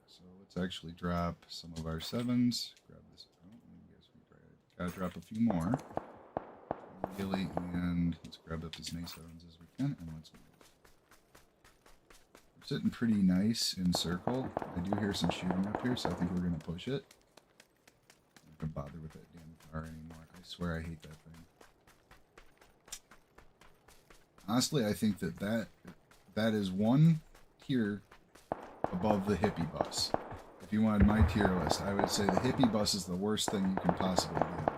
So let's actually drop some of our sevens. Grab this. Oh, I guess we gotta drop a few more. Ghillie, and let's grab up as many sevens as we can, and let's move. We're sitting pretty nice in circle. I do hear some shooting up here, so I think we're gonna push it. I'm not gonna bother with that damn car anymore. I swear I hate that thing. Honestly, I think that is one tier above the hippie bus. If you wanted my tier list, I would say the hippie bus is the worst thing you can possibly get.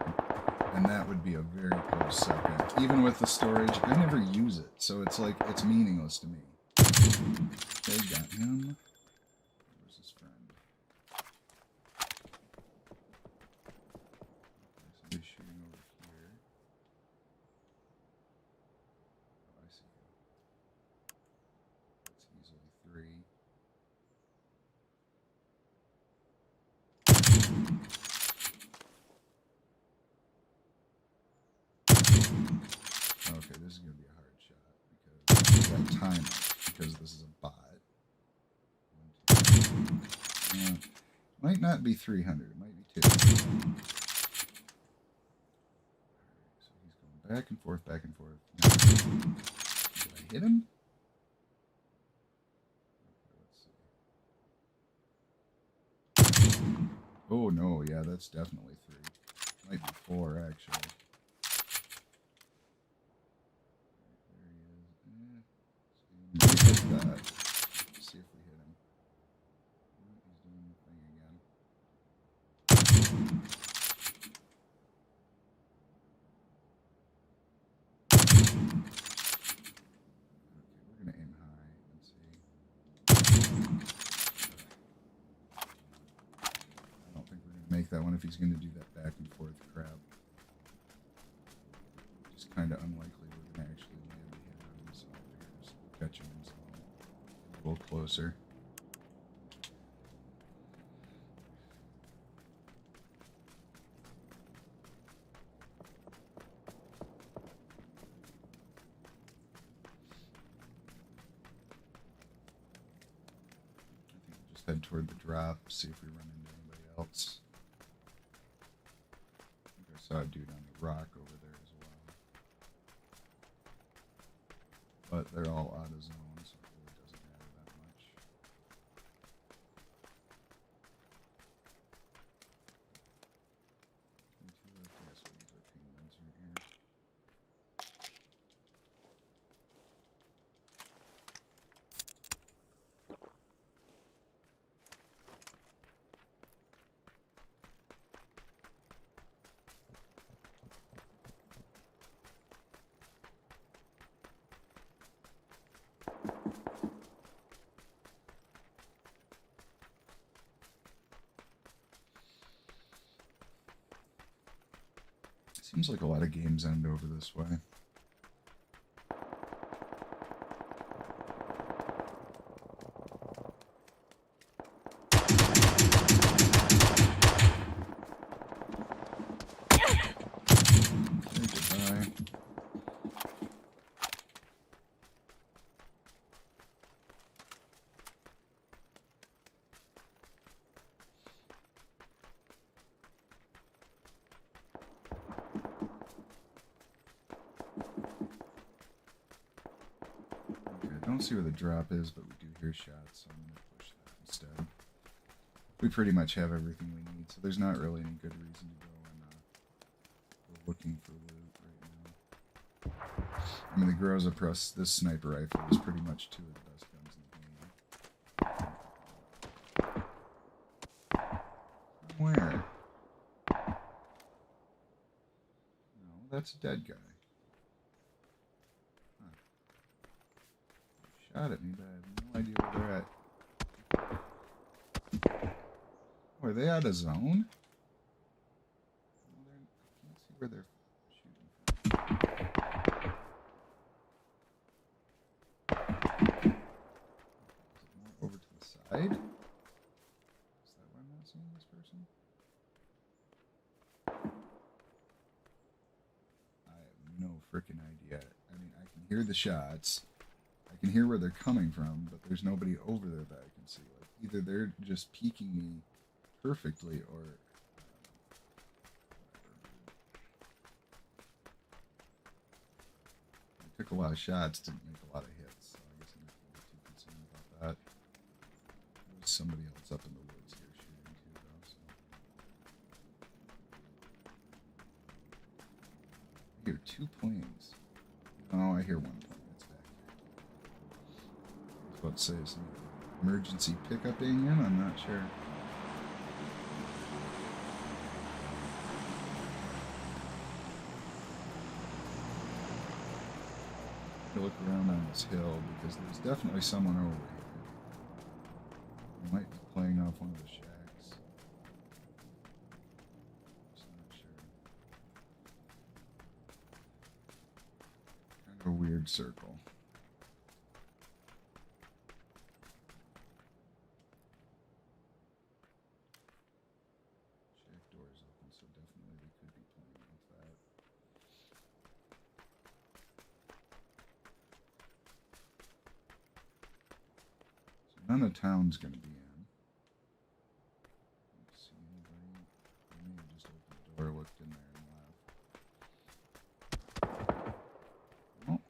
And that would be a very close second. Even with the storage, I never use it, so it's like, it's meaningless to me. Okay, got him. Where's his friend? Okay, somebody's shooting over here. Oh, I see him. That's easily 3. Okay, this is going to be a hard shot because we got time because this is a bot. 1, 2, 3. Might not be 300, it might be 2. Alright, so he's going back and forth, back and forth. Did I hit him? Okay, let's see. Oh no, yeah, that's definitely 3. Might be 4 actually. There he is. Hit that. Let's see if we hit him. He's doing the thing again. Okay, we're gonna aim high and see. I don't think we're gonna make that one if he's gonna do that back and forth crap. Just kind of unlikely we're gonna actually land a hit on him, so I figure just catch him in zone. A little closer. Head toward the drop, see if we run into anybody else. I think I saw a dude on the rock over there as well. But they're all out of zone, so it really doesn't matter that much. Yes, we use our penguins right here. Seems like a lot of games end over this way. Goodbye. don't see where the drop is, but we do hear shots, so I'm going to push that instead. We pretty much have everything we need, so there's not really any good reason to go and go looking for loot right now. I mean, the Groza Plus, this sniper rifle is pretty much two of the best guns in the game. Where? No, that's a dead guy. Huh. Shot at me, but I have no idea where they're at. Oh, are they out of zone? I can't see where they're shooting from. More over to the side? Is that why I'm not seeing this person? I have no freaking idea. I mean, I can hear the shots. I can hear where they're coming from, but there's nobody over there that I can see. Like, either they're just peeking me perfectly, or I took a lot of shots, didn't make a lot of hits, so I guess I'm not going to be too concerned about that. There's somebody else up in the woods here shooting too, though. So. I hear two planes. Oh, I hear one plane. It's back here. I was about to say, is some emergency pickup being in? I'm not sure. Look around on this hill because there's definitely someone over here. They might be playing off one of the shacks. Just not sure. Kind of a weird circle. Shack door's open, so definitely they could be playing with that. None of town's going to be in. Don't see anybody. I may have just opened the door, looked in there, and left. Oh.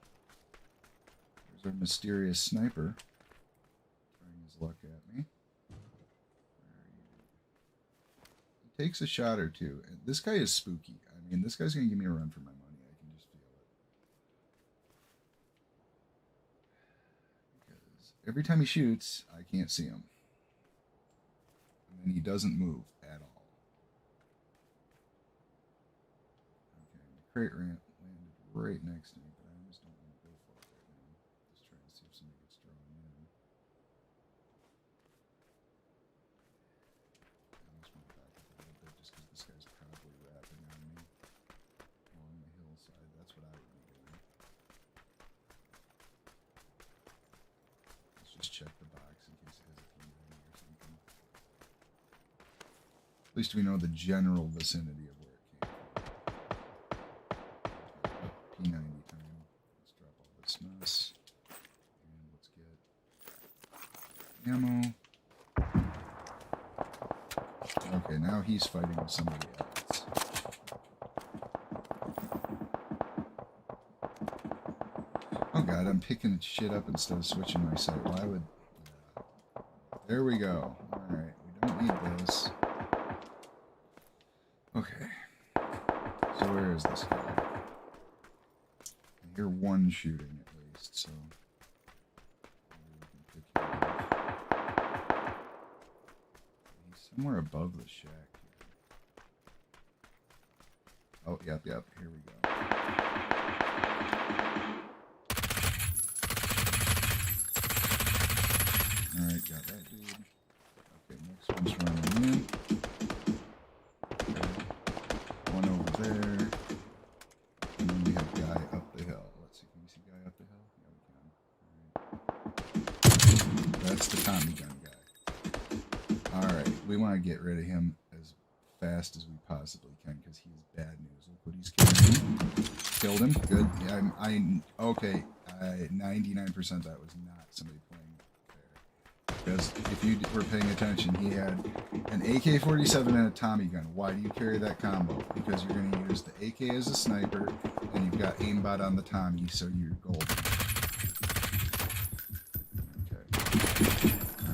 There's our mysterious sniper. Trying his luck at me. Where are you? He takes a shot or two. And this guy is spooky. I mean, this guy's going to give me a run for my money. I can just feel it. Every time he shoots, I can't see him. And then he doesn't move at all. Okay, the crate landed right next to me, but I just don't want to go for it right now. Just trying to see if somebody gets drawn in. I almost want to back up a little bit just because this guy's probably rapping on me along the hillside. That's what I would be doing. Just check the box in case it has a P90 or something. At least we know the general vicinity of where it came from. P90 time. Let's drop all this mess. And let's get ammo. Okay, now he's fighting with somebody else. Oh god, I'm picking shit up instead of switching my sight. Why would... There we go. Alright, we don't need this. Okay. So where is this guy? I hear one shooting at least, so... maybe we can pick him up. He's somewhere above the shack here. Oh, yep, here we go. Alright, got that dude. Okay, next one's running in. Okay. One over there. And then we have guy up the hill. Let's see, can we see guy up the hill? Yeah, we can. Alright. That's the Tommy gun guy. Alright, we want to get rid of him as fast as we possibly can because he's bad news. Look what he's killing. Killed him. Good. Yeah, okay. 99% that was not somebody playing. Because if you were paying attention, he had an AK-47 and a Tommy gun. Why do you carry that combo? Because you're going to use the AK as a sniper, and you've got aimbot on the Tommy, so you're golden.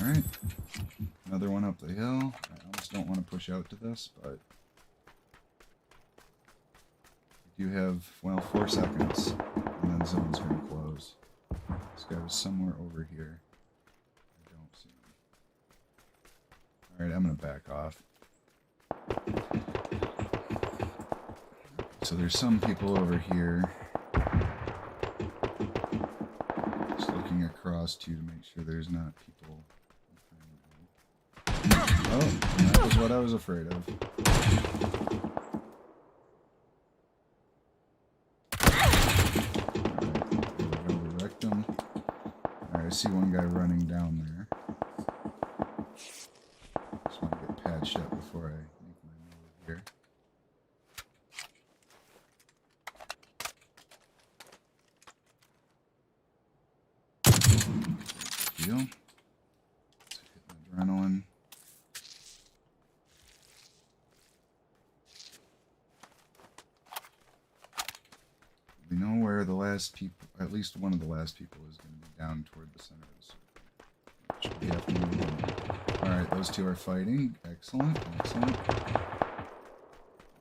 Alright. Another one up the hill. I almost don't want to push out to this, but we do have, well, 4 seconds, and then zone's going to close. This guy was somewhere over here. I don't see him. Alright, I'm going to back off. So there's some people over here. Just looking across too to make sure there's not people in front of me. Oh, that was what I was afraid of. Alright, there we go, we wrecked him. Alright, I see one guy running down there. Just want to get patched up before I make my move here. Deal. Let's hit an adrenaline. We know where the last people, at least one of the last people, is going to be down toward the center of the circle. Should we have to move on? Alright, those two are fighting. Excellent, excellent.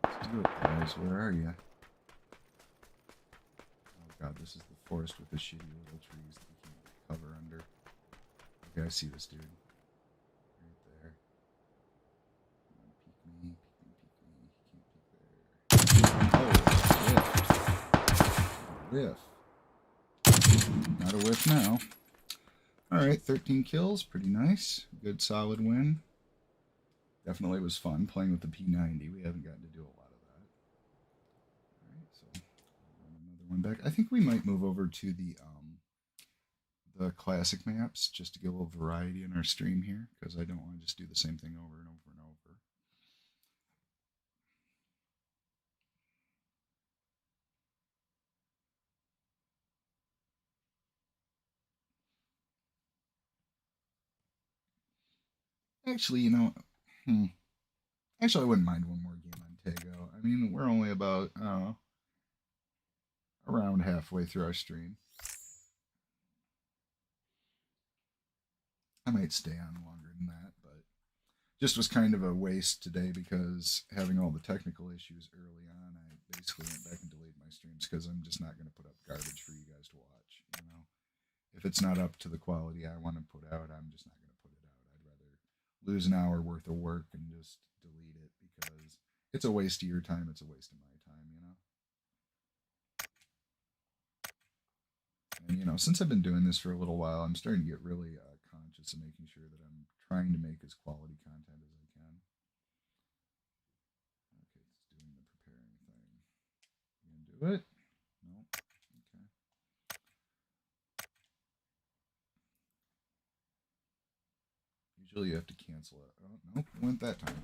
Let's do it, guys. Where are you? Oh god, this is the forest with the shitty little trees that we can't cover under. Okay, I see this dude. Right there. Come on, peek me, peek me, peek me. He can't peek there. Oh, whiff. Not a whiff now. Alright, 13 kills. Pretty nice. Good solid win. Definitely was fun playing with the P90. We haven't gotten to do a lot of that. Alright, so run another one back. I think we might move over to the classic maps just to get a little variety in our stream here, because I don't want to just do the same thing over and over and over. Actually, you know, actually I wouldn't mind one more game on Tego. I mean, we're only about, around halfway through our stream. I might stay on longer than that, but just was kind of a waste today because having all the technical issues early on, I basically went back and deleted my streams because I'm just not going to put up garbage for you guys to watch. You know, if it's not up to the quality I want to put out, I'm just not going to put it out. I'd rather lose an hour worth of work and just delete it because it's a waste of your time. It's a waste of my time, you know. And, you know, since I've been doing this for a little while, I'm starting to get really conscious of making sure that I'm trying to make as quality content as I can. Okay, it's doing the preparing thing. You gonna do it? No. Okay. Usually you have to cancel it. Oh, nope, it went that time.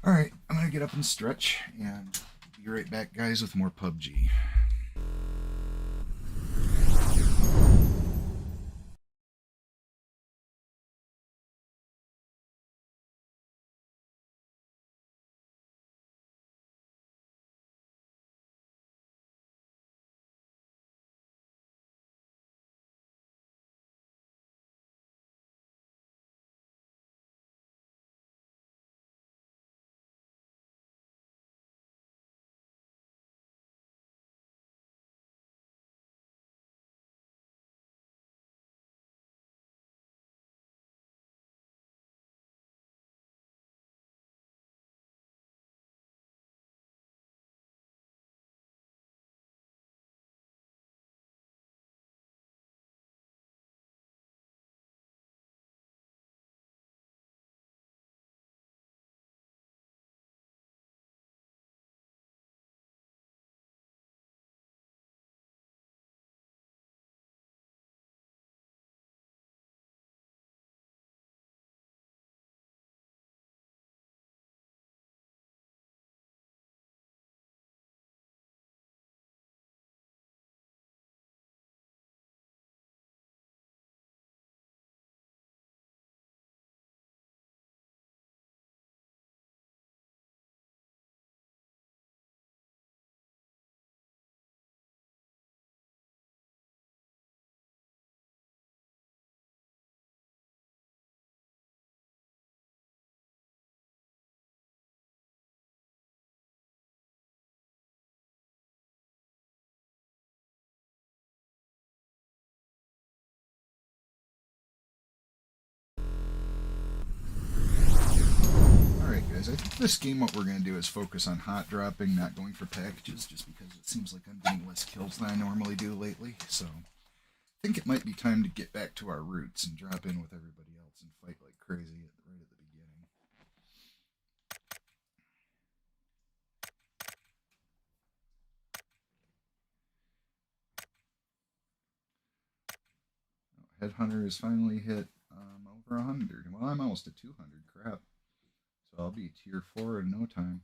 Alright, I'm gonna get up and stretch, and be right back, guys, with more PUBG. This game, what we're going to do is focus on hot dropping, not going for packages, just because it seems like I'm getting less kills than I normally do lately. So I think it might be time to get back to our roots and drop in with everybody else and fight like crazy right at the beginning. Oh, Headhunter has finally hit over 100. Well, I'm almost at 200. Crap. So I'll be tier 4 in no time.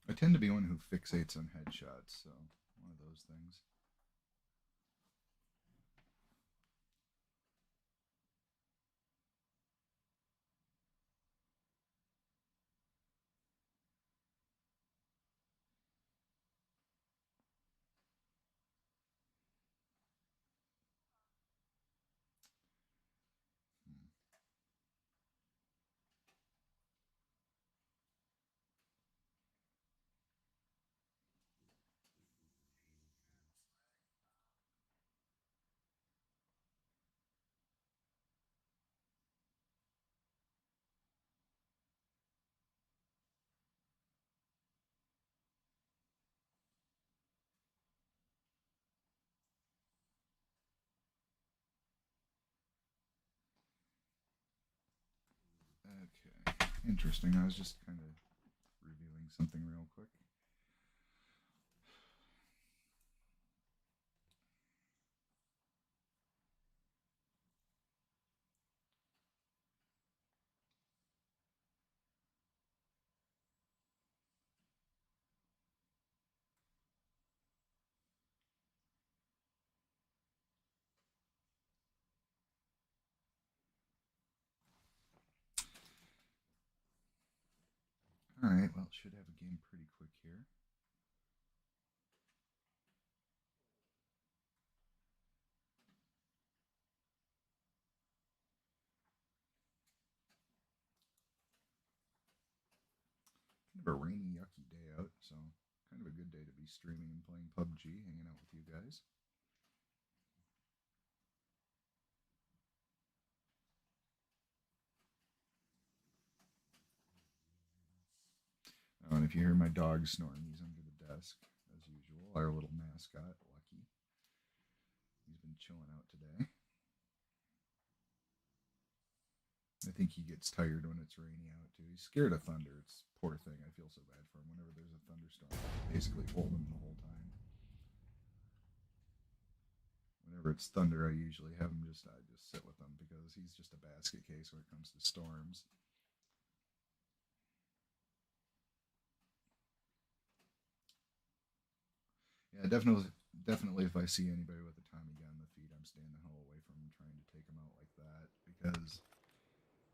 I tend to be one who fixates on headshots, so one of those things. Okay, interesting. I was just kind of reviewing something real quick. Alright, well, should have a game pretty quick here. Kind of a rainy, yucky day out, so kind of a good day to be streaming and playing PUBG, hanging out with you guys. Oh, and if you hear my dog snoring, he's under the desk, as usual. Our little mascot, Lucky. He's been chilling out today. I think he gets tired when it's rainy out, too. He's scared of thunder. It's a poor thing. I feel so bad for him. Whenever there's a thunderstorm, I basically hold him the whole time. Whenever it's thunder, I usually have him just sit with him because he's just a basket case when it comes to storms. Yeah, definitely. If I see anybody with a Tommy gun in the feet, I'm staying the hell away from them, trying to take them out like that. Because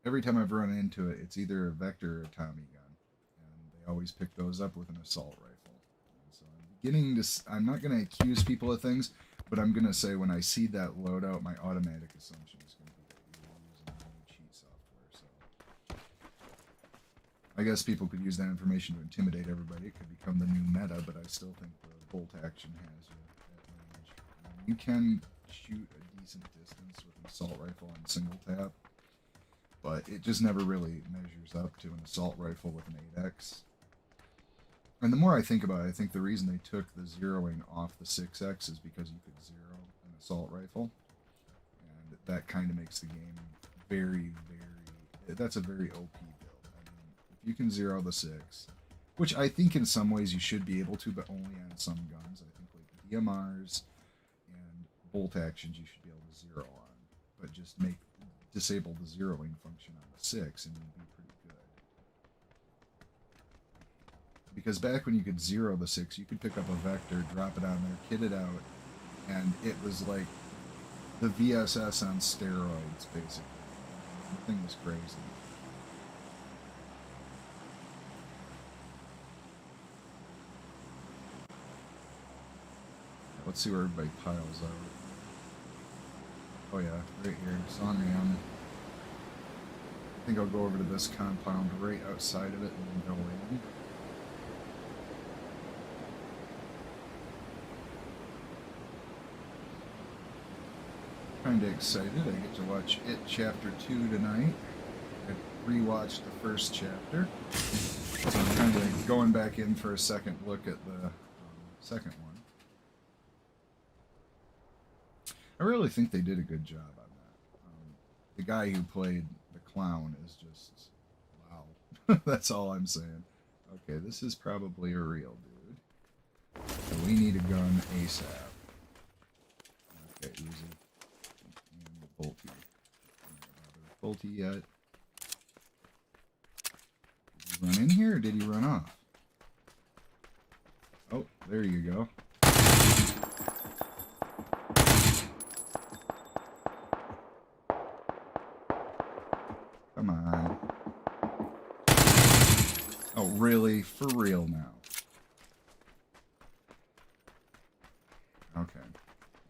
every time I've run into it, it's either a Vector or a Tommy gun, and they always pick those up with an assault rifle. And so I'm beginning to. I'm not going to accuse people of things, but I'm going to say when I see that loadout, my automatic assumption is going to be that you're using new cheat software. So I guess people could use that information to intimidate everybody. It could become the new meta, but I still think the bolt action has you at range. You can shoot a decent distance with an assault rifle on single tap, but it just never really measures up to an assault rifle with an 8x. And the more I think about it, I think the reason they took the zeroing off the 6x is because you could zero an assault rifle, and that kind of makes the game very, very. That's a very OP build. I mean, if you can zero the 6, which I think in some ways you should be able to, but only on some guns. I think like DMRs and bolt actions you should be able to zero on, but just disable the zeroing function on the 6 and you'd be pretty good. Because back when you could zero the 6, you could pick up a Vector, drop it on there, kit it out, and it was like the VSS on steroids, basically. The thing was crazy. Let's see where everybody piles out. Oh yeah, right here. Song Ram. I think I'll go over to this compound right outside of it and then go in. kind of excited. I get to watch It Chapter 2 tonight. I rewatched the first chapter. So I'm kind of going back in for a second look at the second one. I really think they did a good job on that. The guy who played the clown is just, wow. That's all I'm saying. Okay, this is probably a real dude. So we need a gun ASAP. Okay, easy. And Bolty. Bolty yet? Did he run in here or did he run off? Oh, there you go. Come on. Oh, really? For real now? Okay.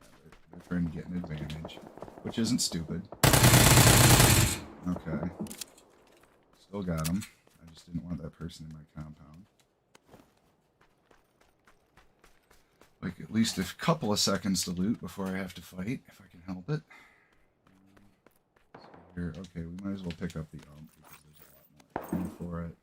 Yeah, they're trying to get an advantage, which isn't stupid. Okay. Still got him. I just didn't want that person in my compound. Like, at least a couple of seconds to loot before I have to fight, if I can help it. Here, okay, we might as well pick up the ump because there's a lot more room for it.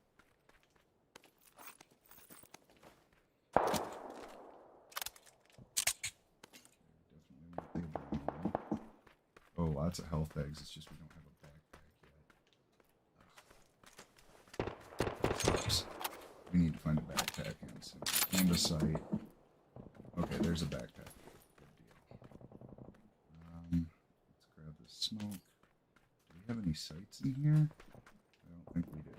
Oh, lots of health bags. It's just we don't have a backpack yet. Oops. We need to find a backpack and a sight. Okay, there's a backpack. Good deal. Let's grab the smoke. Do we have any sights in here? I don't think we do.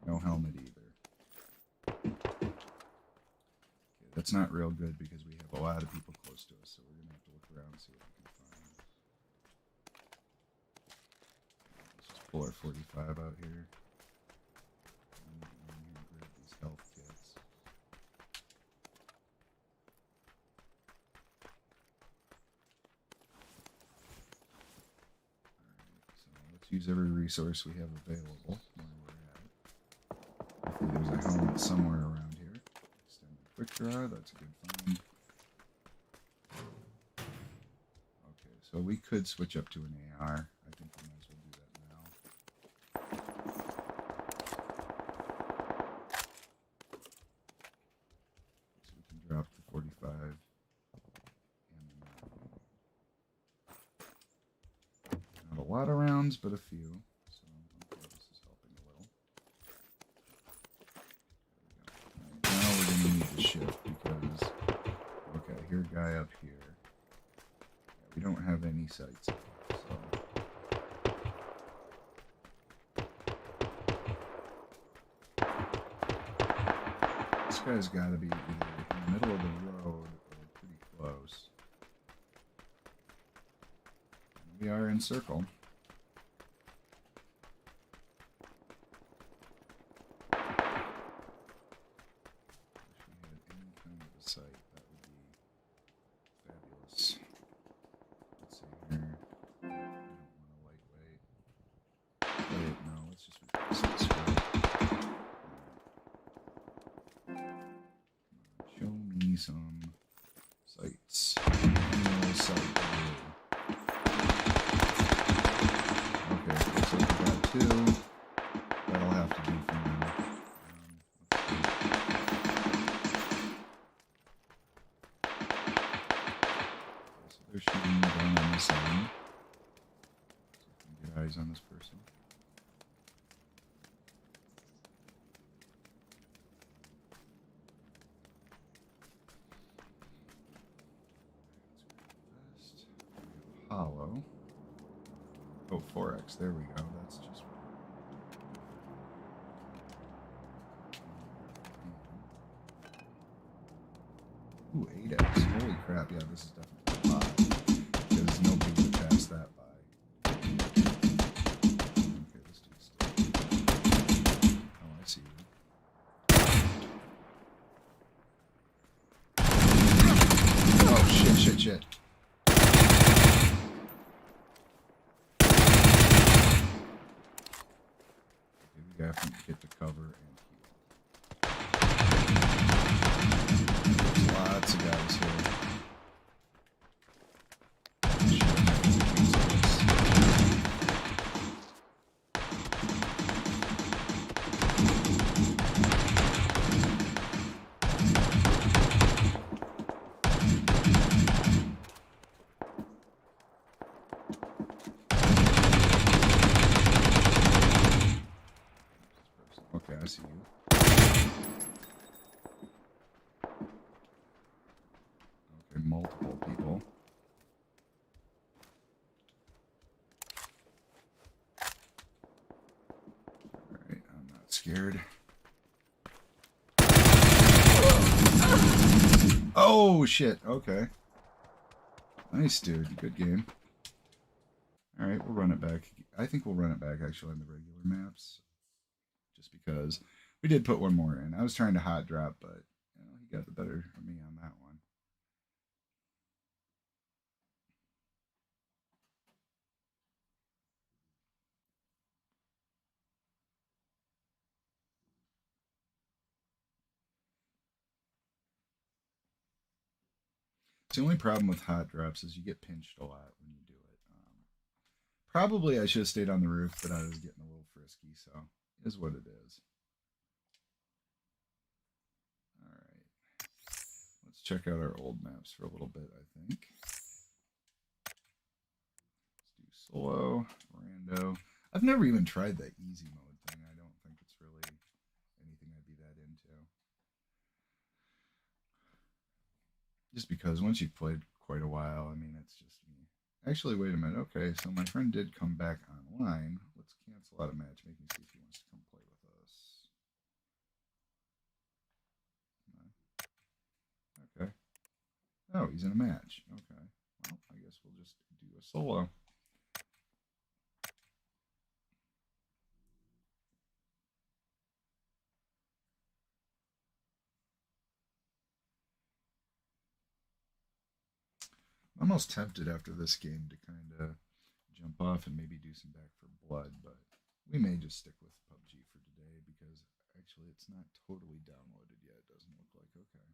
No helmet either. Okay, that's not real good because we have a lot of people close to us, so we're gonna have to look around and see what we can find. Let's just pull our 45 out here. And grab these health kits. Use every resource we have available where we're at. Hopefully there's a helmet somewhere around here. Extended quick draw, that's a good find. Okay, so we could switch up to an AR. I think we might as well do that now. So we can drop the 45. A lot of rounds, but a few. So okay, this is helping a little. There we go. Now we're gonna need to shift because okay, here, guy up here. Yeah, we don't have any sights, so this guy's got to be either in the middle of the road or pretty close. We are in circle. Site, that would be fabulous. Let's see here. I don't want a lightweight. Wait, no, let's just replace this way. Show me some sights. Okay, looks like we got two. That'll have to do for now. They're shooting down on this end. So we can get eyes on this person. Let's grab the vest. Hollow. Oh, 4x. There we go. That's just. Ooh, 8x. Holy crap. Yeah, this is definitely a lot. Because nobody would have passed that by. Okay, this dude's still. Oh, I see you. Oh, shit. Okay, we have to get to cover and heal. There's lots of guys here. see you. Okay, multiple people. Alright, I'm not scared. Oh, shit. Okay. Nice, dude. Good game. Alright, we'll run it back. I think we'll run it back, actually, on the regular maps. Just because we did put one more in. I was trying to hot drop, but you know, he got the better of me on that one. The only problem with hot drops is you get pinched a lot when you do it. Probably I should have stayed on the roof, but I was getting a little frisky, so it is what it is. All right. Let's check out our old maps for a little bit, I think. Let's do solo, rando. I've never even tried that easy mode thing. I don't think it's really anything I'd be that into. Just because once you've played quite a while, I mean, it's just me. Actually, wait a minute. Okay, so my friend did come back online. Let's cancel out a match. Make me see if he wants to come play with us. No. Okay. Oh, he's in a match. Okay. Well, I guess we'll just do a solo. I'm almost tempted after this game to kind of jump off and maybe do some Back for Blood, but we may just stick with PUBG for today because actually it's not totally downloaded yet. It doesn't look like. Okay.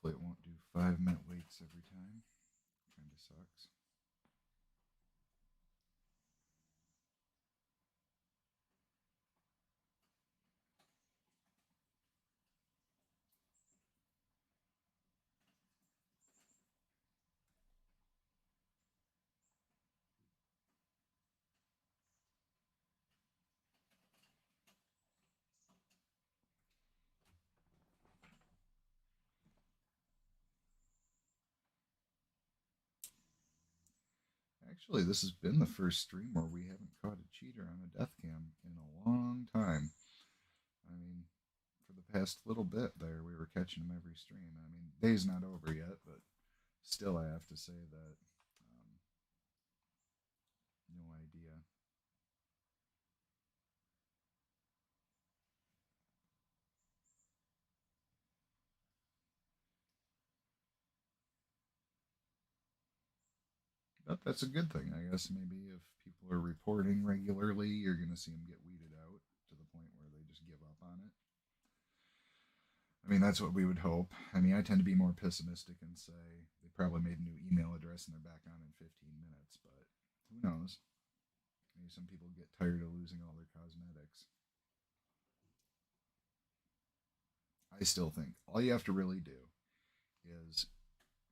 Hopefully it won't do 5-minute waits every time. Kind of sucks. Actually, this has been the first stream where we haven't caught a cheater on a death cam in a long time. I mean, for the past little bit there, we were catching them every stream. I mean, day's not over yet, but still, I have to say that no idea. But that's a good thing, I guess. Maybe if people are reporting regularly, you're going to see them get weeded out to the point where they just give up on it. I mean, that's what we would hope. I mean, I tend to be more pessimistic and say they probably made a new email address and they're back on in 15 minutes, but who knows? Maybe some people get tired of losing all their cosmetics. I still think all you have to really do is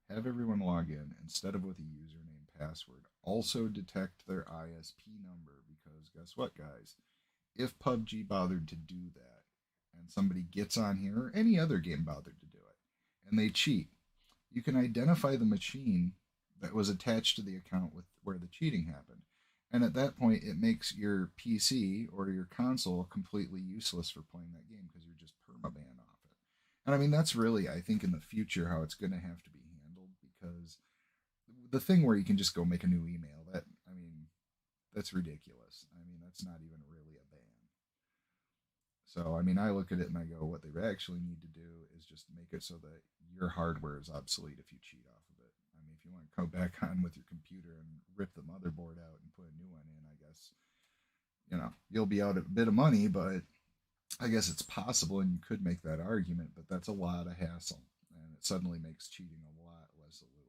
have everyone log in instead of with a username password. Also detect their ISP number because guess what, guys? If PUBG bothered to do that and somebody gets on here or any other game bothered to do it and they cheat, you can identify the machine that was attached to the account with where the cheating happened. And at that point, it makes your PC or your console completely useless for playing that game because you're just permaban off it. And I mean, that's really, I think, in the future how it's going to have to be handled because the thing where you can just go make a new email, that, I mean, that's ridiculous. I mean, that's not even really a ban. So, I mean, I look at it and I go, what they actually need to do is just make it so that your hardware is obsolete if you cheat off of it. I mean, if you want to go back on with your computer and rip the motherboard out and put a new one in, I guess, you know, you'll be out a bit of money, but I guess it's possible and you could make that argument, but that's a lot of hassle and it suddenly makes cheating a lot less alluring.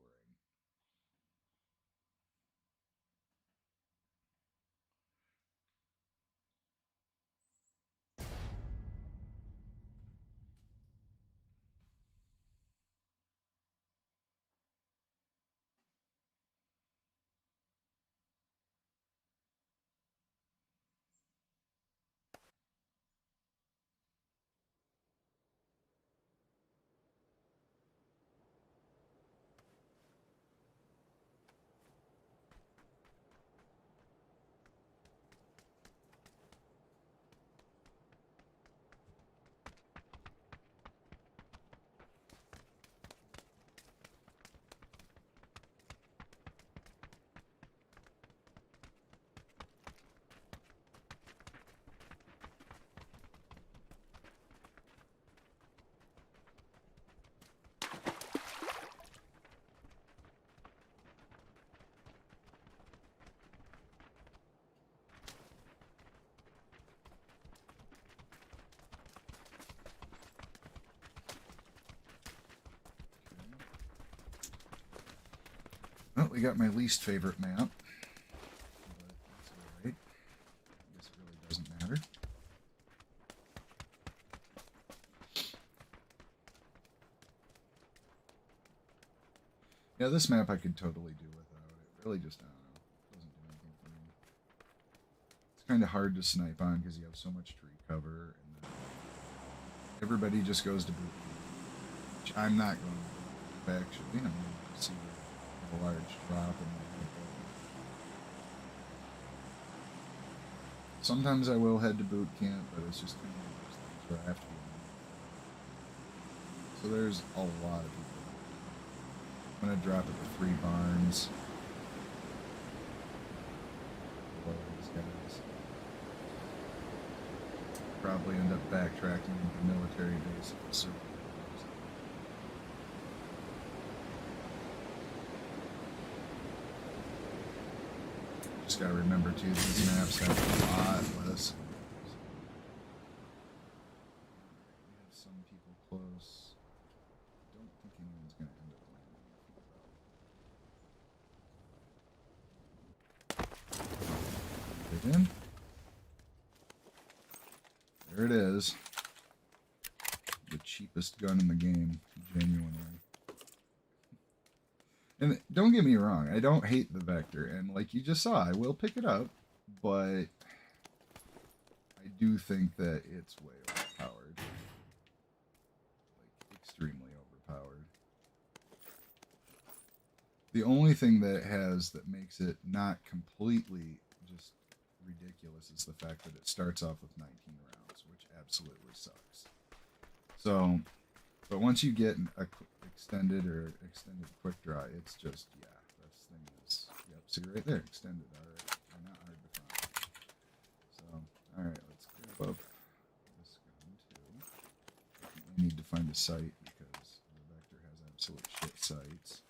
Well, we got my least favorite map, but that's alright. I guess it really doesn't matter. Yeah, this map I could totally do without. It really just, I don't know, doesn't do anything for me. It's kind of hard to snipe on because you have so much tree cover, and then everybody just goes to boot camp, which I'm not going to do, actually. I'm going to see a large drop in my Sometimes I will head to boot camp, but it's just kind of one of those things where I have to be in. So there's a lot of people. I'm going to drop at the 3 barns. Below these guys. Probably end up backtracking into the military base if the circle goes. Just gotta remember too, these maps have a lot less. We have some people close. Don't think anyone's gonna end up landing. Get in. There it is. The cheapest gun in the game, genuinely. And don't get me wrong, I don't hate the Vector, and like you just saw, I will pick it up, but I do think that it's way overpowered. Like, extremely overpowered. The only thing that it has that makes it not completely just ridiculous is the fact that it starts off with 19 rounds, which absolutely sucks. So, but once you get a extended quick draw, it's just, yeah, this thing is, yep, see right there, extended, alright, they're not hard to find. So, alright, let's grab up this gun too. We need to find a site because the Vector has absolute shit sites.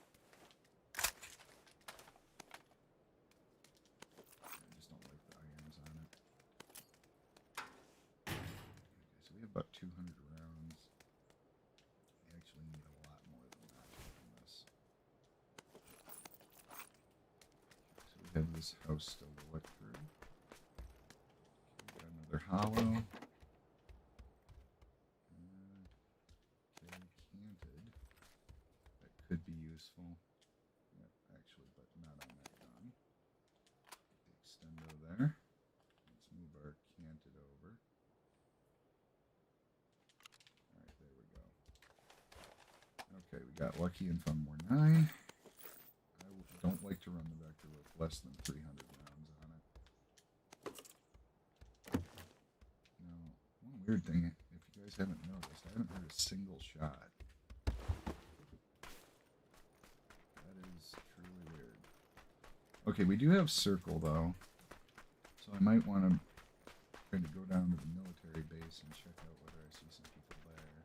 200 rounds. We actually need a lot more than that in this. So we have this house still to look through. Okay, got another hollow. Okay, canted. That could be useful. Yep, actually, but not on that gun. Get the extendo there. Let's move our canted over. Alright, there we go. Okay, we got lucky and found more 9. I don't like to run the Vector with less than 300 rounds on it. Now, one weird thing, if you guys haven't noticed, I haven't heard a single shot. That is truly weird. Okay, we do have circle though, so I might want to kind of go down to the military base and check out whether I see some people there.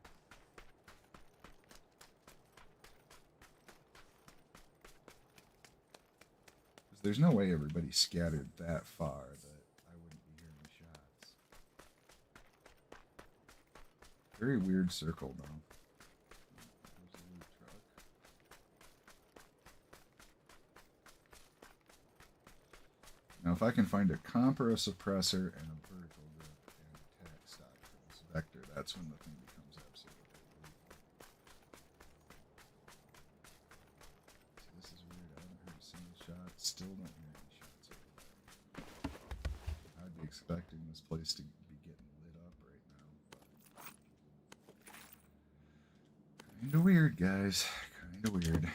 Because there's no way everybody's scattered that far that I wouldn't be hearing shots. Very weird circle though. There's a loot truck. Now if I can find a comp or a suppressor and a vertical grip and attack stock for this Vector, that's when the thing becomes absolutely lethal. See, this is weird. I haven't heard a single shot. Still don't hear any shots over there. I'd be expecting this place to be getting lit up right now. Kinda weird, guys. Kinda weird.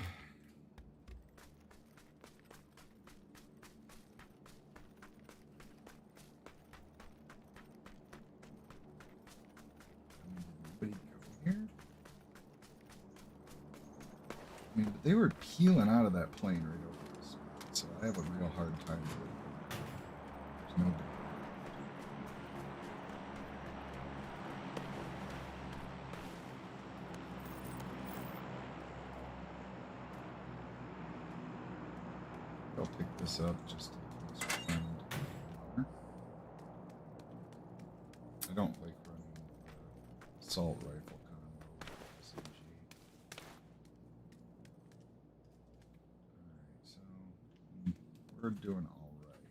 I mean, but they were peeling out of that plane right over this spot, so I have a real hard time with it. There's no. I'll pick this up just in case we find more. I don't like running the assault rifle combo with SMG. We're doing all right.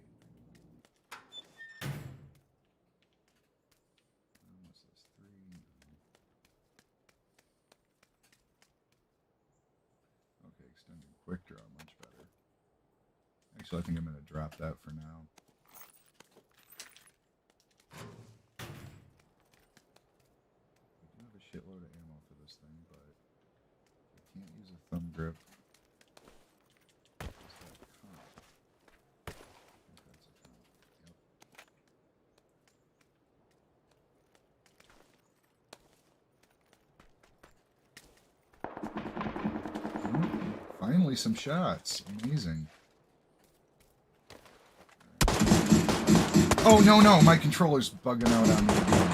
What's this? 3? No. Okay, extended quick draw, much better. Actually, I think I'm going to drop that for now. We do have a shitload of ammo for this thing, but I can't use a thumb grip. Finally, some shots. Amazing. Oh, no, no. My controller's bugging out on me again.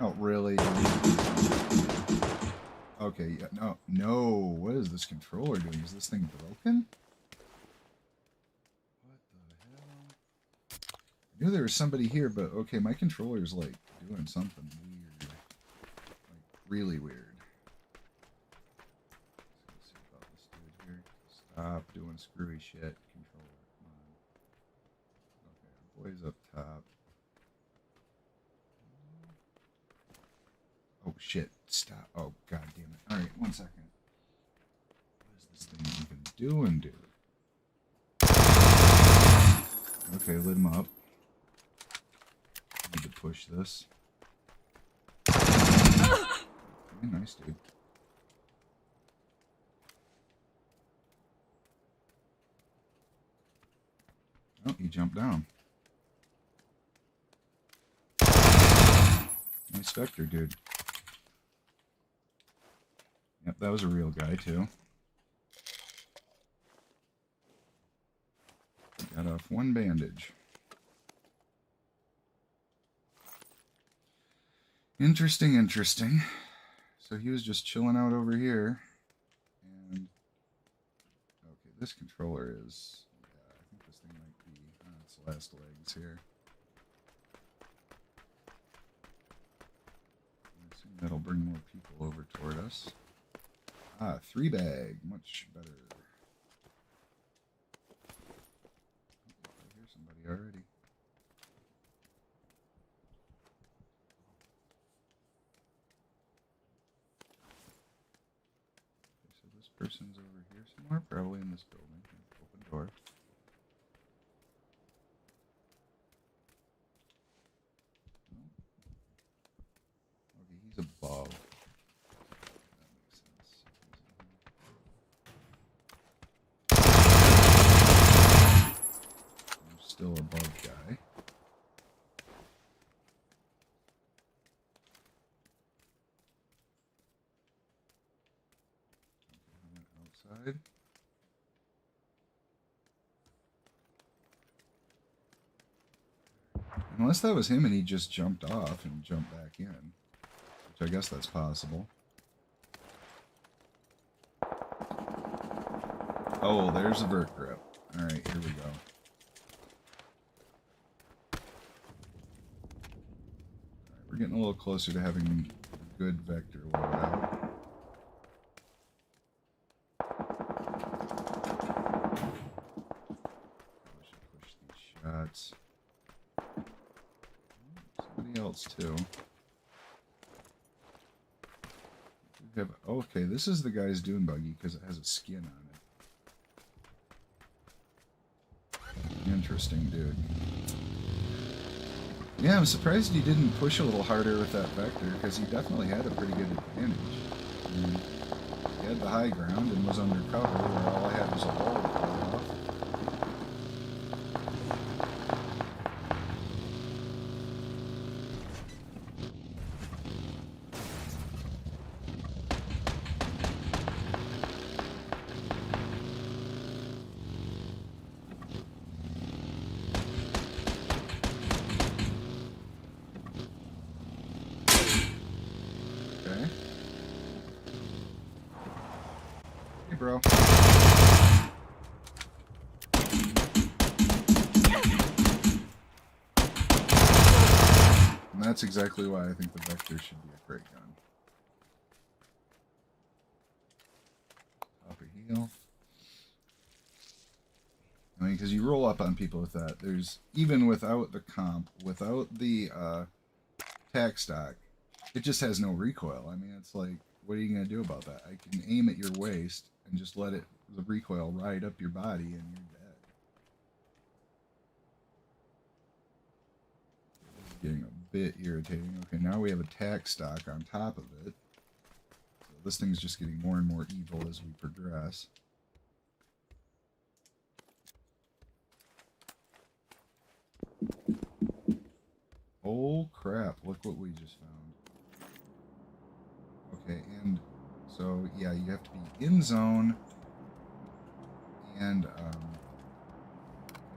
Oh, really? Okay, yeah, no. No. What is this controller doing? Is this thing broken? What the hell? I knew there was somebody here, but okay, my controller's, like, doing something weird. Like, really weird. Stop doing screwy shit, controller. Come on. Okay, our boy's up top. Oh shit, stop. Oh god damn it. Alright, 1 second. What is this thing even doing, dude? Okay, lit him up. Need to push this. Okay, nice, dude. Oh, he jumped down. Nice Vector, dude. Yep, that was a real guy, too. Got off 1 bandage. Interesting, interesting. So he was just chilling out over here. And... okay, this controller is... yeah, I think this thing might be on its last legs here. That'll bring more people over toward us. Ah, 3-bag. Much better. I hear somebody already. Okay, so this person's over here somewhere, probably in this building. Open door. Okay, he's above. That makes sense. There's still above guy. Outside. Unless that was him and he just jumped off and jumped back in. Which I guess that's possible. Oh, there's a vert grip. Alright, here we go. Alright, we're getting a little closer to having a good vector load out. I should push these shots. Somebody else too. We have, okay, this is the guy's dune buggy because it has a skin on it. Interesting, dude. Yeah, I'm surprised he didn't push a little harder with that vector because he definitely had a pretty good advantage. I mean, he had the high ground and was undercover where all I had was a wall to fire off. Bro. And that's exactly why I think the vector should be a great gun. Top of heel. I mean, because you roll up on people with that. There's, even without the comp, without the tack stock, it just has no recoil. I mean, it's like, what are you going to do about that? I can aim at your waist and just let it, the recoil ride up your body and you're dead. It's getting a bit irritating. Okay, now we have a tack stock on top of it. So this thing's just getting more and more evil as we progress. Oh crap, look what we just found. Okay, and so yeah, you have to be in zone, and it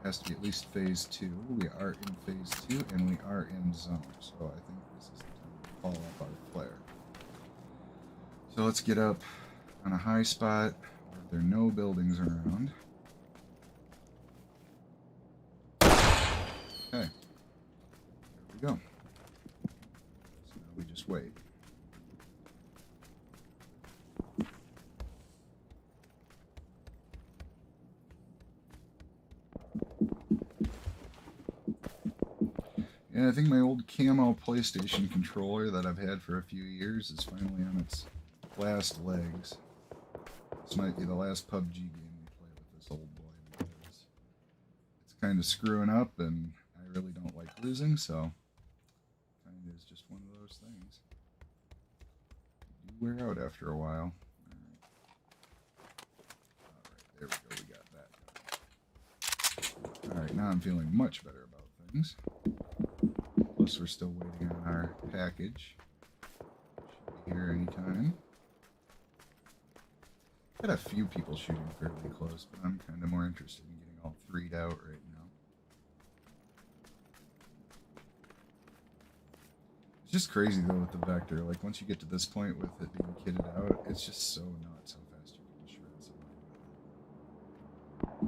has to be at least phase 2. We are in phase 2, and we are in zone, so I think this is the time to follow up our flare. So let's get up on a high spot where there are no buildings around. Okay, there we go. So now we just wait. And I think my old camo PlayStation controller that I've had for a few years is finally on its last legs. This might be the last PUBG game we play with this old boy because it's kind of screwing up and I really don't like losing, so kind of is just one of those things. You wear out after a while. Alright, there we go, we got that. Alright, now I'm feeling much better about things. Plus, we're still waiting on our package. Should be here anytime. Got a few people shooting fairly close, but I'm kind of more interested in getting all 3'd out right now. It's just crazy though with the vector. Like once you get to this point with it being kitted out, it's just so nuts how fast you can shred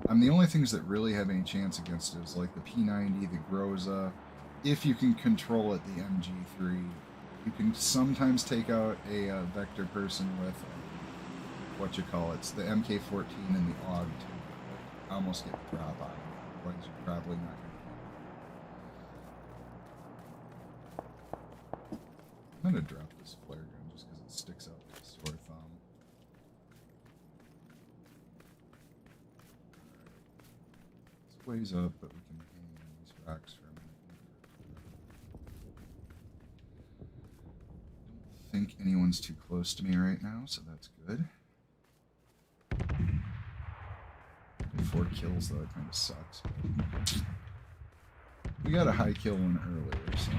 somebody. The only things that really have any chance against it is like the P90, the Groza. If you can control it, the MG3, You can sometimes take out a vector person with what you call it. It's the MK14 and the AUG too. Almost get the drop on it. Otherwise, you're probably not going to get it. I'm going to drop this flare gun just because it sticks out like a sore thumb. It's ways up, but we can hang on these rocks for a minute. I don't think anyone's too close to me right now, so that's good. 4 kills though, it kind of sucks. We got a high kill one earlier, so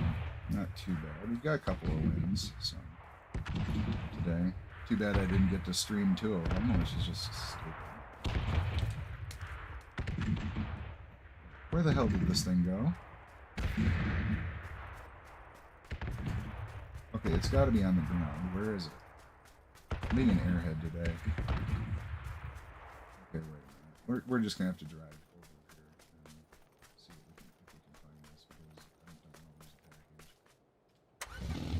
not too bad. We've got a couple of wins, so today. Too bad I didn't get to stream 2 of them, which is just stupid. Where the hell did this thing go? Okay, it's got to be on the ground. Where is it? I'm being an airhead today. Okay, wait a minute. We're just gonna have to drive over here and see if we can find this because I don't know there's a package.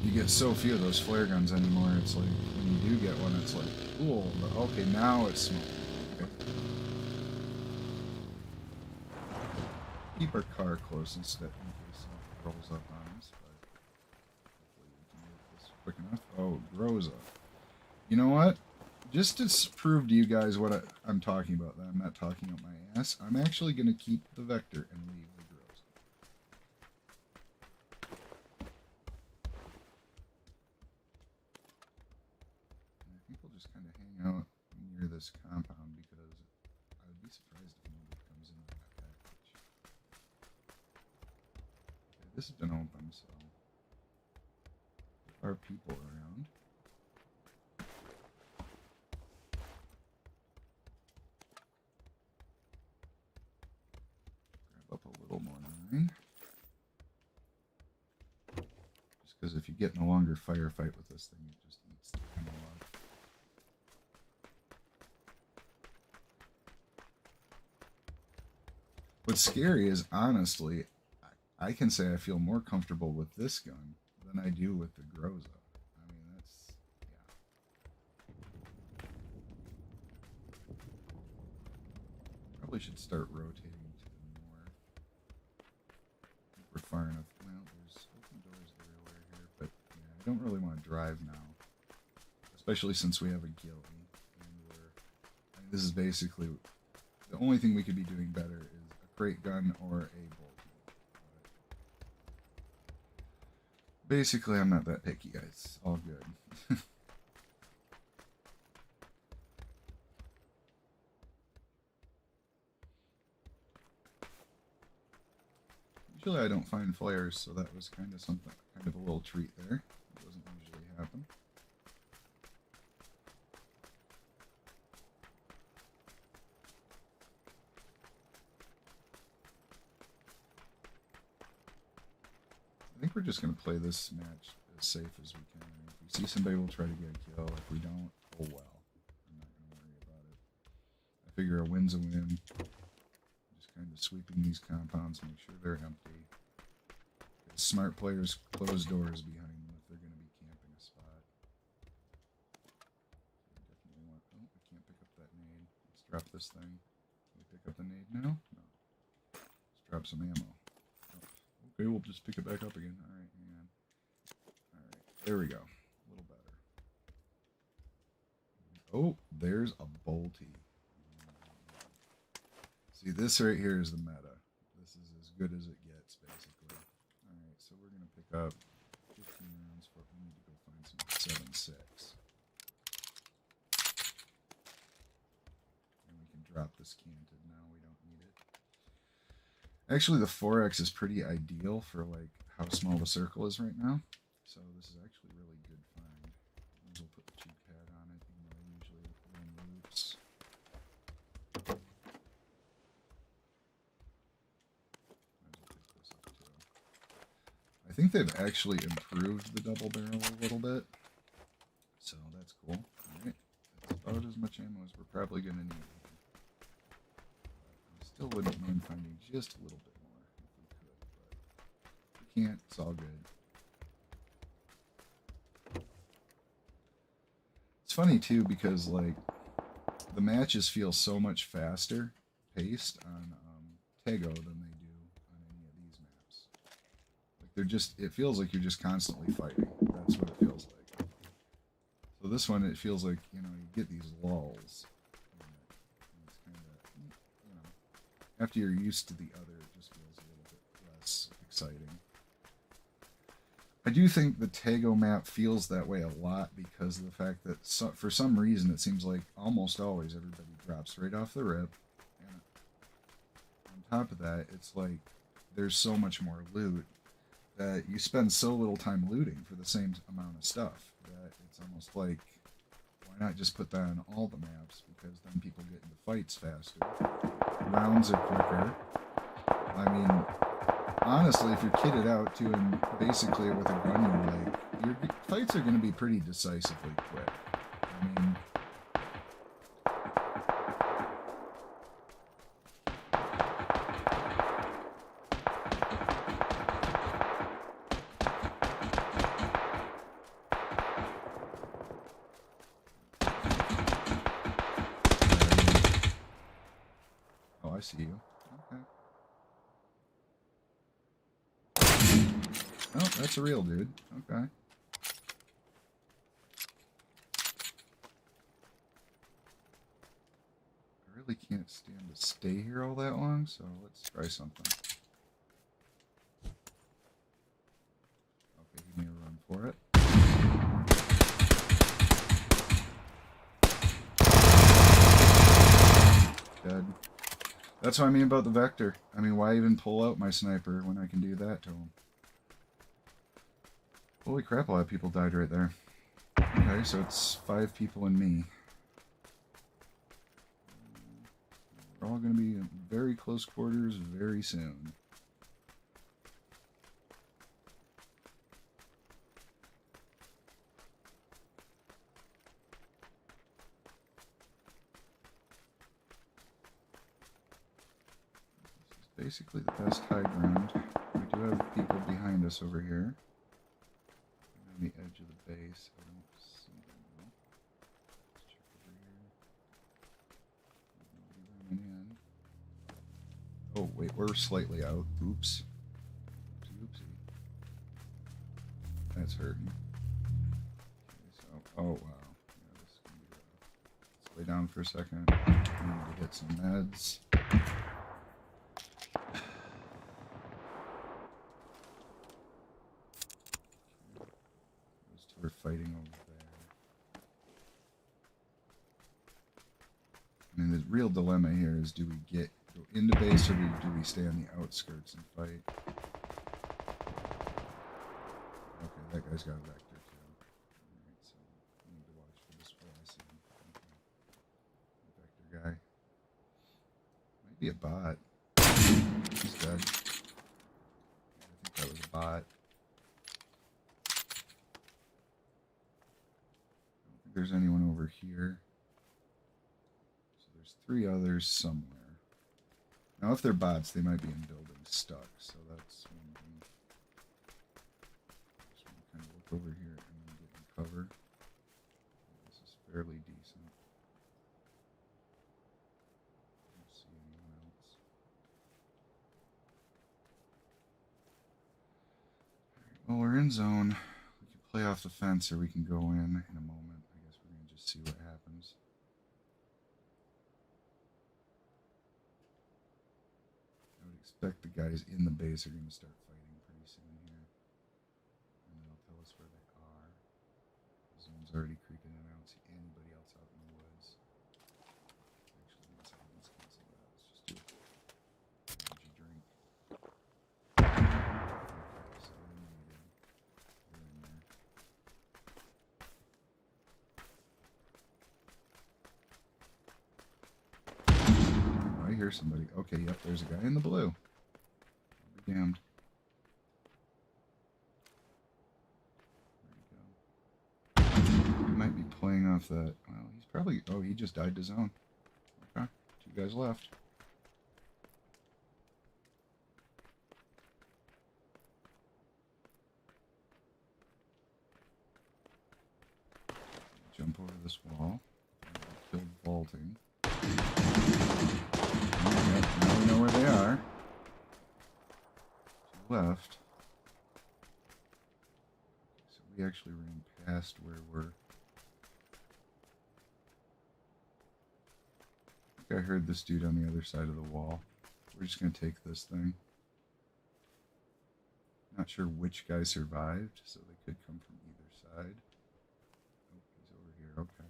You get so few of those flare guns anymore. It's like when you do get one, it's like cool. But okay, now it's smoking. Okay. Keep our car close instead in case it rolls up on us. But hopefully we can get this quick enough. Oh, grows up. You know what? Just to prove to you guys what I'm talking about, that I'm not talking out my ass, I'm actually going to keep the vector and leave the grows. And I think we'll just kind of hang out near this compound because I would be surprised if nobody comes in with that package. Okay, this has been open, so there are people around. Up a little more 9. Just because if you get in a longer firefight with this thing, it just eats the ammo up. What's scary is, honestly, I can say I feel more comfortable with this gun than I do with the Groza. I mean, that's, yeah. Probably should start rotating. We're far enough. Well, there's open doors everywhere here, but yeah, I don't really want to drive now, especially since we have a ghillie, and I mean, this is basically the only thing we could be doing better is a crate gun or a bolt. Basically, I'm not that picky, guys. It's all good. Usually I don't find flares, so that was kind of something, kind of a little treat there. It doesn't usually happen. I think we're just going to play this match as safe as we can. If we see somebody, we'll try to get a kill. If we don't, oh well. I'm not going to worry about it. I figure a win's a win. Kind of sweeping these compounds, make sure they're empty. Smart players close doors behind them if they're going to be camping a spot. Definitely want. Oh, I can't pick up that nade. Let's drop this thing. Can we pick up the nade now? No. Let's drop some ammo. Oh, okay, we'll just pick it back up again. All right, hang on. All right, there we go. A little better. Oh, there's a bolty. See, this right here is the meta. This is as good as it gets, basically. Alright, so we're going to pick up 15 rounds for we need to go find some 7.6. And we can drop this canted now. We don't need it. Actually, the 4X is pretty ideal for, like, how small the circle is right now. So this is actually really good find. We'll put the cheek pad on it, even though I usually run loops. I think they've actually improved the double barrel a little bit, so that's cool. Alright, that's about as much ammo as we're probably going to need. I still wouldn't mind finding just a little bit more if we could, but if we can't, it's all good. It's funny too because like the matches feel so much faster paced on Tego than they do on any of these maps. Like they're just, it feels like you're just constantly fighting. That's what it feels like. So this one, it feels like, you know, you get these lulls. And it's kind of, you know, after you're used to the other, it just feels a little bit less exciting. I do think the Tego map feels that way a lot because of the fact that for some reason it seems like almost always everybody drops right off the rip. And on top of that, it's like there's so much more loot that you spend so little time looting for the same amount of stuff that it's almost like, why not just put that on all the maps, because then people get into fights faster, rounds are quicker. I mean, honestly, if you're kitted out to and basically with a gun you like, your fights are going to be pretty decisively quick. I mean, oh, I see you. Okay. Oh, that's a real dude. Okay. I really can't stand to stay here all that long, so let's try something. Okay, he made a run for it. Dead. That's what I mean about the Vector. I mean, why even pull out my sniper when I can do that to him? Holy crap, a lot of people died right there. Okay, so it's 5 people and me. We're all going to be in very close quarters very soon. This is basically the best high ground. We do have people behind us over here. On the edge of the base. I don't see them. Let's check over here. Nobody running in. Oh, wait, we're slightly out. Oops. Oopsie. That's hurting. Okay, so, oh, wow. Yeah, this is going to be rough. Let's lay down for a second. I need to get some meds. Those two are fighting over there. I mean, the real dilemma here is, do we go into base or do we stay on the outskirts and fight? Okay, that guy's got a Vector too. Alright, so I need to watch for this. Oh, I see him. Okay. Vector guy. Might be a bot. He's dead. I think that was a bot. I don't think there's anyone over here. So there's 3 others somewhere. Now, if they're bots, they might be in buildings stuck, so that's one thing. Just want to kind of look over here and then get in cover. This is fairly decent. I don't see anyone else. Alright, well, we're in zone. We can play off the fence or we can go in a moment. I guess we're going to just see what happens. I would expect the guys in the base are going to start fighting pretty soon here. And they'll tell us where they are. The zone's already creeping in. I don't see anybody else out in the woods. Actually, let's cancel that. Let's just do an energy drink. Okay, so they made it. They're in there. Oh, I hear somebody. Okay, yep, there's a guy in the blue. I'll be damned. He might be playing off that. Well, he's probably. Oh, he just died to zone. Okay, 2 guys left. Jump over this wall. Killed vaulting. Alright, now we know where they are. To the left. So we actually ran past where we're... I think I heard this dude on the other side of the wall. We're just going to take this thing. Not sure which guy survived, so they could come from either side. Oh, he's over here. Okay.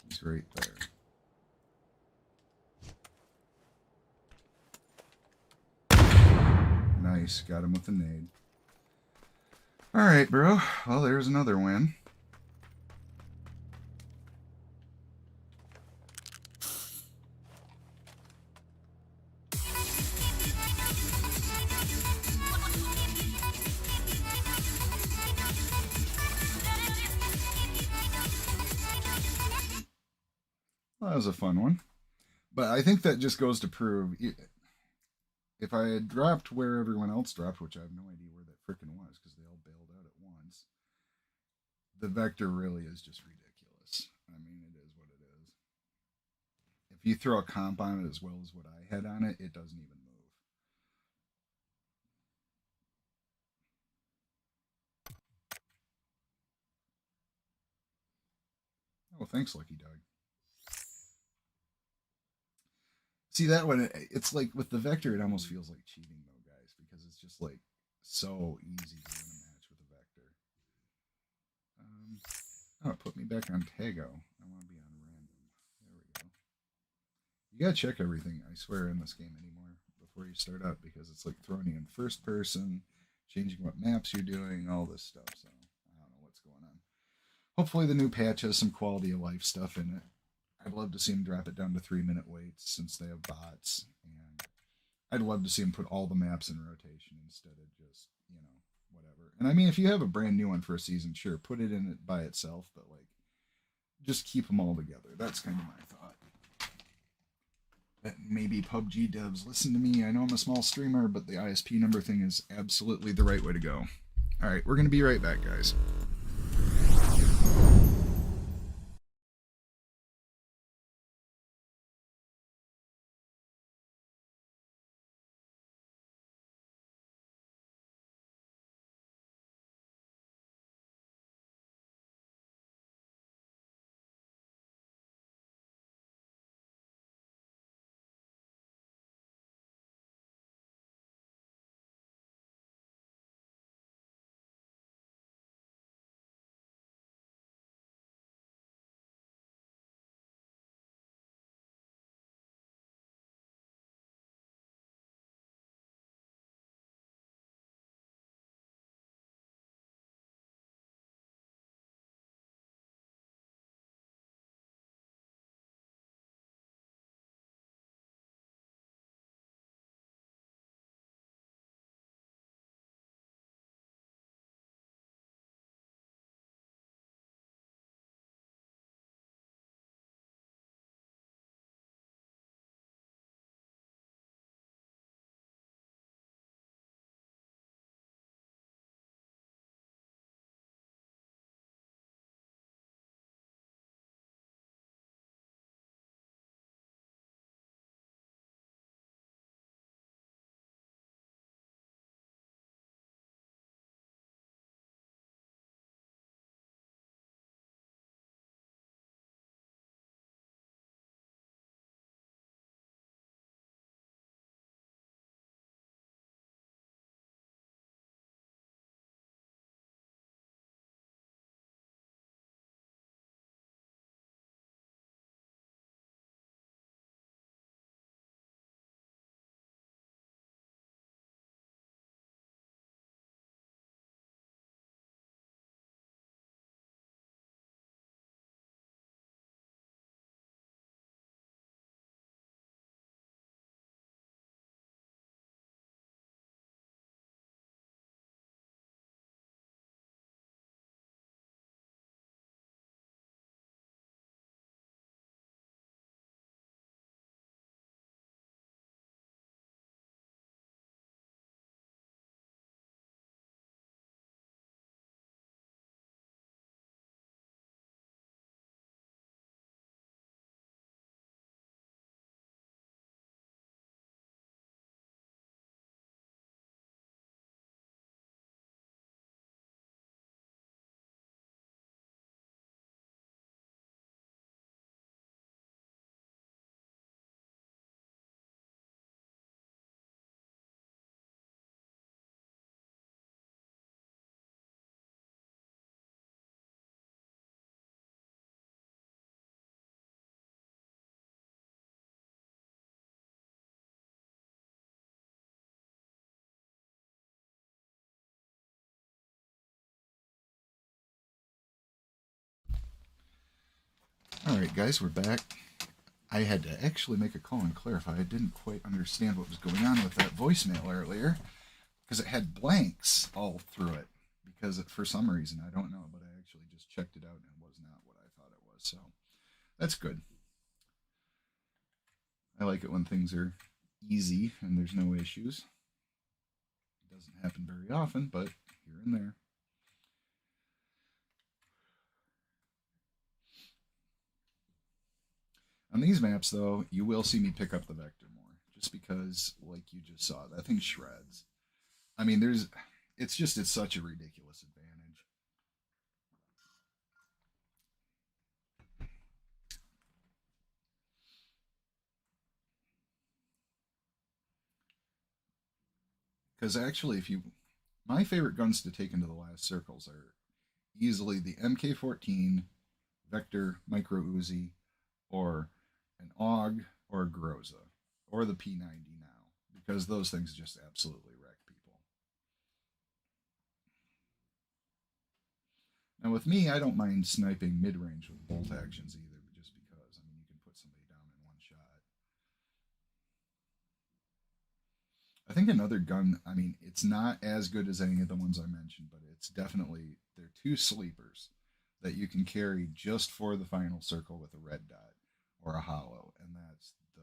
He's right there. Nice. Got him with a nade. Alright, bro. Well, there's another win. Well, that was a fun one. But I think that just goes to prove, if I had dropped where everyone else dropped, which I have no idea where that frickin' was because they all bailed out at once, the vector really is just ridiculous. I mean, it is what it is. If you throw a comp on it as well as what I had on it, it doesn't even move. Oh, thanks, Lucky Dog. See, that one, it's like with the vector, it almost feels like cheating, though, guys, because it's just like so easy to win a match with a vector. Oh, it put me back on Tago. I want to be on random. There we go. You gotta check everything, I swear, in this game anymore before you start up, because it's like throwing you in first person, changing what maps you're doing, all this stuff. So I don't know what's going on. Hopefully the new patch has some quality of life stuff in it. I'd love to see them drop it down to 3-minute waits since they have bots, and I'd love to see them put all the maps in rotation instead of just, whatever. And I mean, if you have a brand new one for a season, sure, put it in it by itself, but like, just keep them all together. That's kind of my thought. That maybe PUBG devs listen to me. I know I'm a small streamer, but the ISP number thing is absolutely the right way to go. All right, we're going to be right back, guys. Alright guys, we're back. I had to actually make a call and clarify. I didn't quite understand what was going on with that voicemail earlier, because it had blanks all through it. Because for some reason, I don't know, but I actually just checked it out and it was not what I thought it was. So that's good. I like it when things are easy and there's no issues. It doesn't happen very often, but here and there. On these maps, though, you will see me pick up the vector more, just because, like you just saw, that thing shreds. I mean, it's such a ridiculous advantage. Because actually, my favorite guns to take into the last circles are easily the MK14, Vector, Micro Uzi, or an AUG or a Groza, or the P90 now, because those things just absolutely wreck people. Now with me, I don't mind sniping mid-range with bolt actions either, just because, I mean, you can put somebody down in one shot. I think another gun, I mean, it's not as good as any of the ones I mentioned, but it's definitely, they're two sleepers that you can carry just for the final circle with a red dot or a hollow, and that's the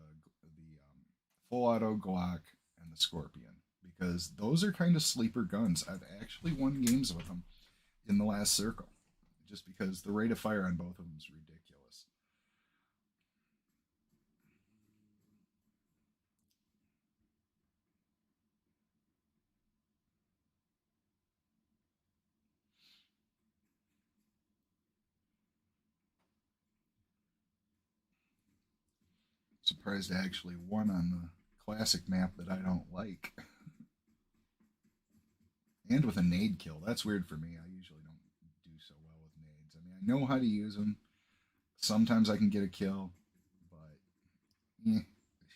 full auto Glock and the Scorpion, because those are kind of sleeper guns. I've actually won games with them in the last circle, just because the rate of fire on both of them is ridiculous. Surprised I actually won on the classic map that I don't like. And with a nade kill. That's weird for me. I usually don't do so well with nades. I mean, I know how to use them. Sometimes I can get a kill, but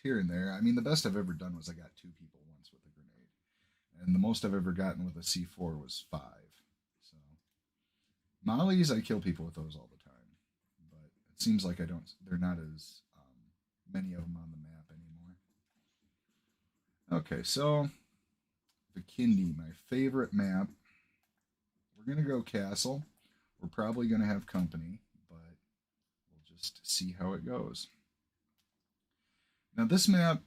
here and there. I mean, the best I've ever done was I got 2 people once with a grenade. And the most I've ever gotten with a C4 was 5. So, mollies, I kill people with those all the time. But it seems like they're not as many of them on the map anymore. Okay, so Vikindi, my favorite map. We're going to go castle. We're probably going to have company, but we'll just see how it goes. Now this map,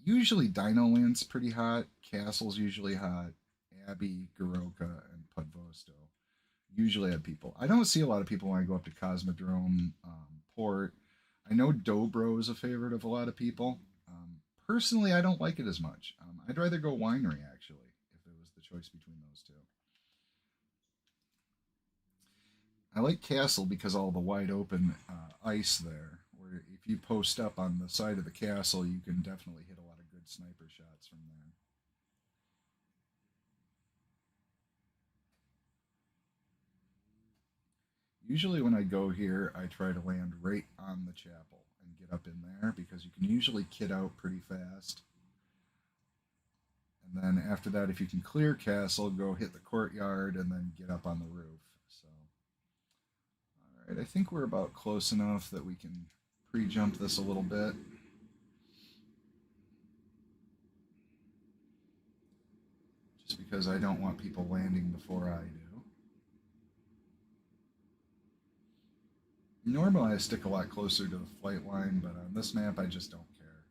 usually Dino Land's pretty hot, Castle's usually hot, Abbey, Garoka, and Pudvosto usually have people. I don't see a lot of people when I go up to Cosmodrome, Port. I know Dobro is a favorite of a lot of people. Personally, I don't like it as much. I'd rather go Winery, actually, if it was the choice between those two. I like Castle because all the wide open ice there, where if you post up on the side of the castle, you can definitely hit a lot of good sniper shots from there. Usually when I go here, I try to land right on the chapel and get up in there, because you can usually kit out pretty fast. And then after that, if you can clear castle, go hit the courtyard and then get up on the roof. So, all right, I think we're about close enough that we can pre-jump this a little bit. Just because I don't want people landing before I do. Normally I stick a lot closer to the flight line, but on this map I just don't care.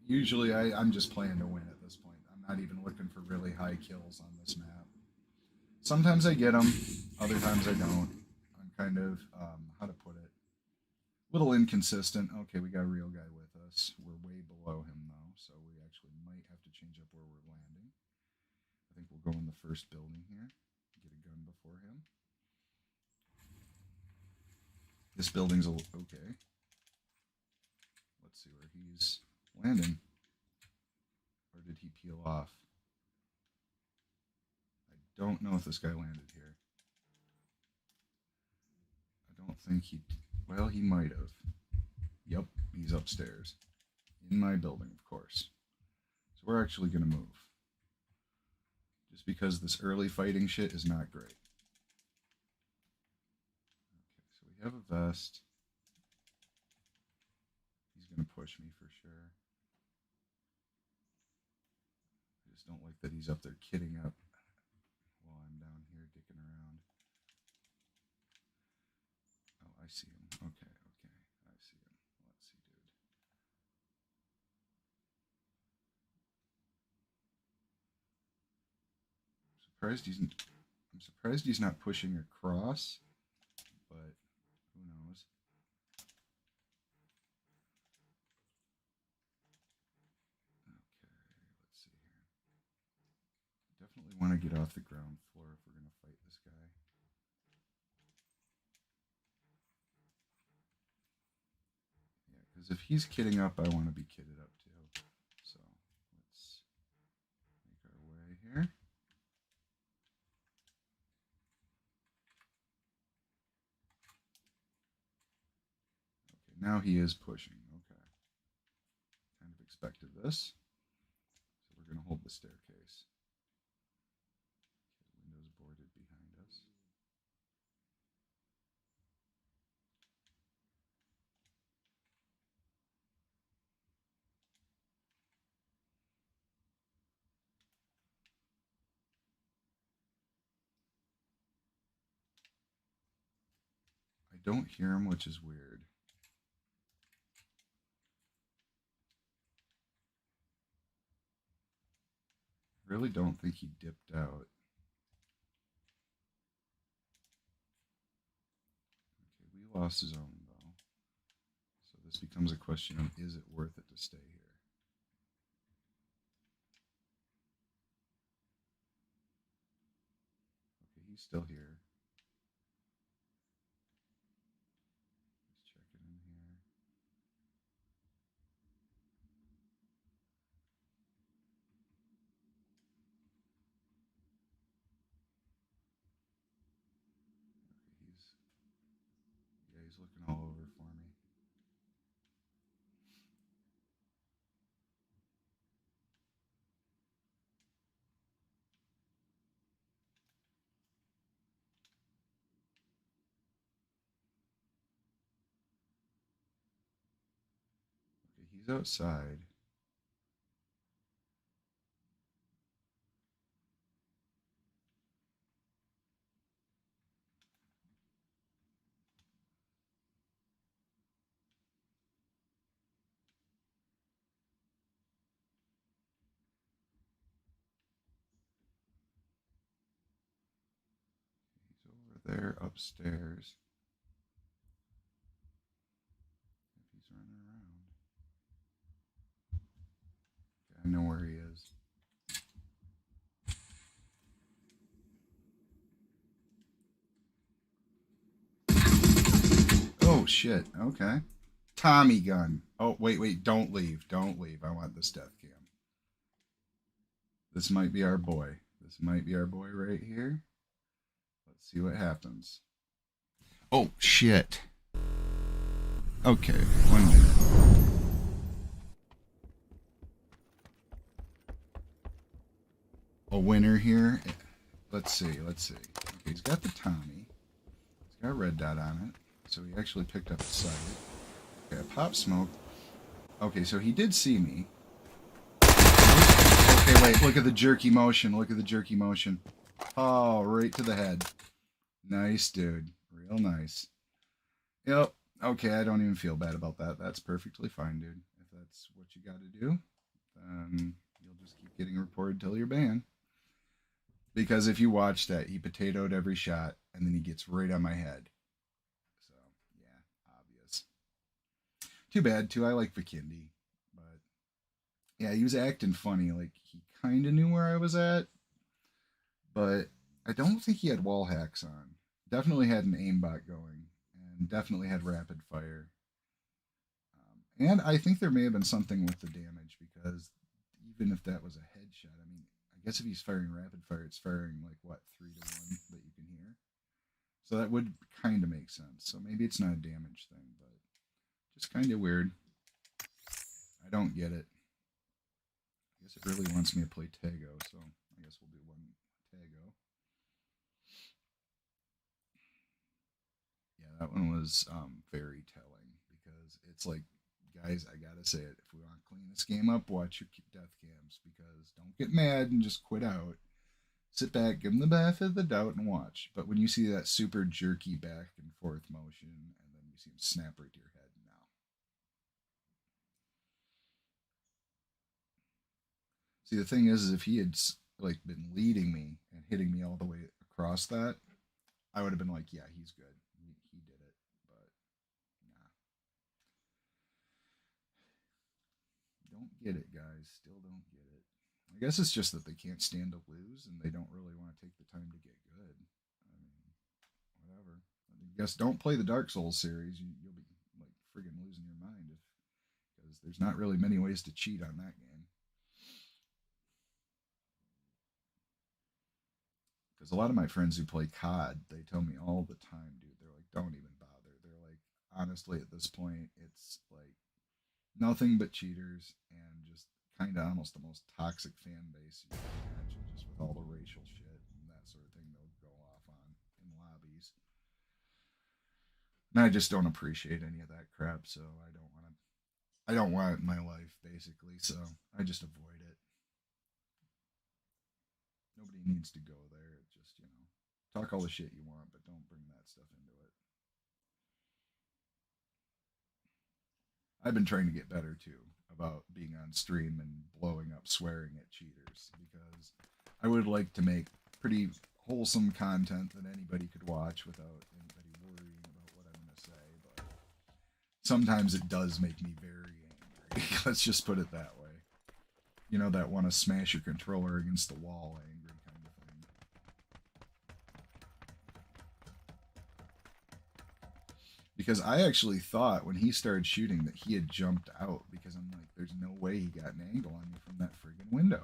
Usually I'm just playing to win at this point. I'm not even looking for really high kills on this map. Sometimes I get them, other times I don't. I'm kind of, how to put it, a little inconsistent. Okay, we got a real guy with us. We're way below him though, so we actually might have to change up where we're landing. I think we'll go in the first building here, get a gun before him. This building's okay. Let's see where he's landing. Or did he peel off? I don't know if this guy landed here. I don't think he... Well, he might have. Yep, he's upstairs. In my building, of course. So we're actually going to move. Just because this early fighting shit is not great. Okay, so we We have a vest. He's going to push me for sure. I just don't like that he's up there kidding up while I'm down here dicking around. Oh, I see him. Okay, okay. I see him. Let's see, dude. I'm surprised he's not pushing across, but who knows? Okay, let's see here. Definitely want to get off the ground floor if we're going to fight this guy. Yeah, because if he's kidding up, I want to be kidded up too. So let's make our way here. Okay, now he is pushing. Okay. Kind of expected this. So we're going to hold the staircase. Okay, the window's boarded behind us. I don't hear him, which is weird. I really don't think he dipped out. Okay, we lost his own though. So this becomes a question of, is it worth it to stay here? Okay, he's still here. Let's check it in here. Okay, he's looking all over for me. Okay, he's outside. He's over there upstairs. If he's running around. Okay, I know where he is. Oh shit. Okay. Tommy gun. Oh wait, don't leave. Don't leave. I want this death cam. This might be our boy. This might be our boy right here. Let's see what happens. Oh shit. Okay, 1 minute. A winner here. Let's see. Okay, he's got the Tommy. He's got a red dot on it. So he actually picked up the sight. Okay, a pop smoke. Okay, so he did see me. Okay, wait, look at the jerky motion. Look at the jerky motion. Oh, right to the head. Nice, dude. Real nice. Yep. Okay, I don't even feel bad about that. That's perfectly fine, dude. If that's what you got to do, then you'll just keep getting reported till you're banned. Because if you watch that, he potatoed every shot, and then he gets right on my head. So, yeah, obvious. Too bad, too. I like Vikindi. But, yeah, he was acting funny. Like, he kind of knew where I was at. But I don't think he had wall hacks on. Definitely had an aimbot going. And definitely had rapid fire. And I think there may have been something with the damage. Because even if that was a headshot, I mean, I guess if he's firing rapid fire, it's firing like what, 3 to 1 that you can hear. So that would kind of make sense. So maybe it's not a damage thing, but just kind of weird. I don't get it. I guess it really wants me to play Tago, so I guess we'll do one Tago. Yeah, That one was very telling because it's like, guys, I gotta say it. If we want to clean this game up, watch your death cams because don't get mad and just quit out. Sit back, give them the benefit of the doubt, and watch. But when you see that super jerky back and forth motion, and then you see him snap right to your head, now. See, the thing is if he had like been leading me and hitting me all the way across that, I would have been like, yeah, he's good. He did it. But nah, don't get it, guys. Still don't get it. I guess it's just that they can't stand to lose and they don't really want to take the time to get good. I mean, whatever. I guess don't play the Dark Souls series. You'll be like friggin' losing your mind because there's not really many ways to cheat on that game. Because a lot of my friends who play COD, they tell me all the time, dude. They're like, don't even bother. They're like, honestly, at this point, it's like nothing but cheaters and just kind of almost the most toxic fan base you can imagine, just with all the racial shit and that sort of thing they'll go off on in lobbies. And I just don't appreciate any of that crap, so I don't want to. I don't want it in my life, basically, so I just avoid it. Nobody needs to go there. It just, talk all the shit you want, but don't bring that stuff into it. I've been trying to get better too about being on stream and blowing up swearing at cheaters because I would like to make pretty wholesome content that anybody could watch without anybody worrying about what I'm going to say. But sometimes it does make me very angry. Let's just put it that way. You know, that want to smash your controller against the wall angry kind of thing. Because I actually thought when he started shooting that he had jumped out because I'm like, there's no way he got an angle on me from that friggin' window.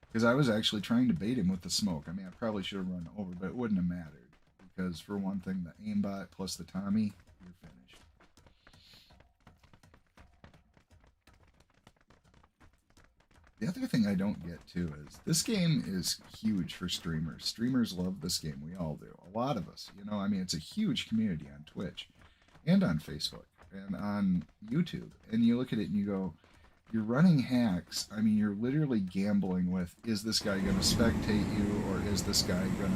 Because I was actually trying to bait him with the smoke. I mean, I probably should have run over, but it wouldn't have mattered. Because for one thing, the aimbot plus the Tommy, you're finished. The other thing I don't get too is this game is huge for streamers. Streamers love this game. We all do. A lot of us. I mean, it's a huge community on Twitch and on Facebook and on YouTube. And you look at it and you go, you're running hacks. I mean, you're literally gambling with, is this guy going to spectate you or is this guy going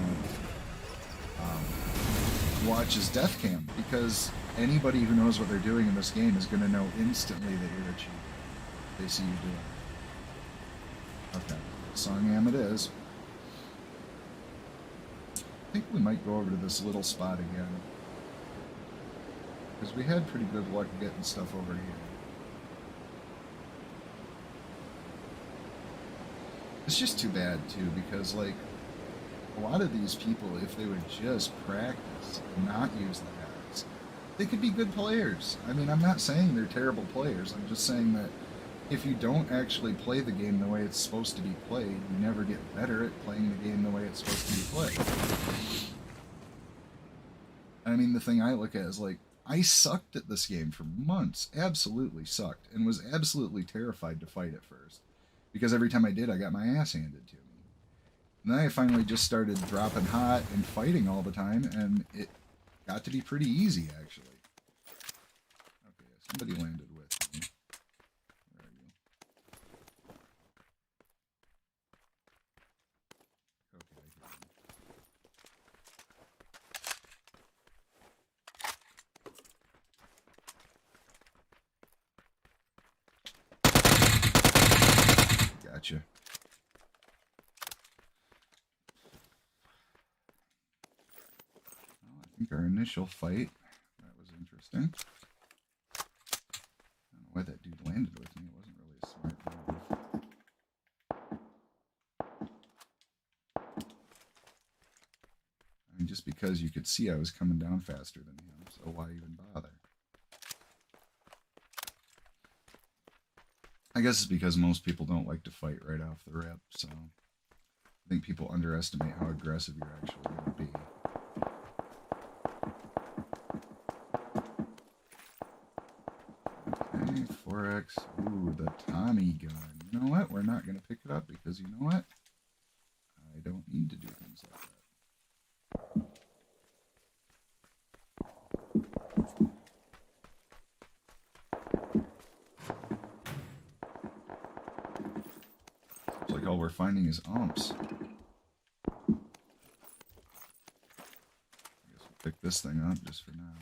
to watch his death cam? Because anybody who knows what they're doing in this game is going to know instantly that you're a cheater. They see you doing it. Okay, song am it is. I think we might go over to this little spot again. Because we had pretty good luck getting stuff over here. It's just too bad, too, because, like, a lot of these people, if they would just practice and not use the hacks, they could be good players. I mean, I'm not saying they're terrible players. I'm just saying that if you don't actually play the game the way it's supposed to be played, you never get better at playing the game the way it's supposed to be played. I mean, the thing I look at is like, I sucked at this game for months, absolutely sucked, and was absolutely terrified to fight at first. Because every time I did, I got my ass handed to me. And then I finally just started dropping hot and fighting all the time, and it got to be pretty easy, actually. Okay, somebody landed with me. Gotcha. Well, I think our initial fight, that was interesting. I don't know why that dude landed with me. It wasn't really a smart move. I mean, just because you could see I was coming down faster than him, so why even bother? I guess it's because most people don't like to fight right off the rip, so I think people underestimate how aggressive you're actually going to be. Okay, 4X. Ooh, the Tommy gun. You know what? We're not going to pick it up because you know what? I don't need to do things like that. all we're finding is umps. I guess we'll pick this thing up just for now.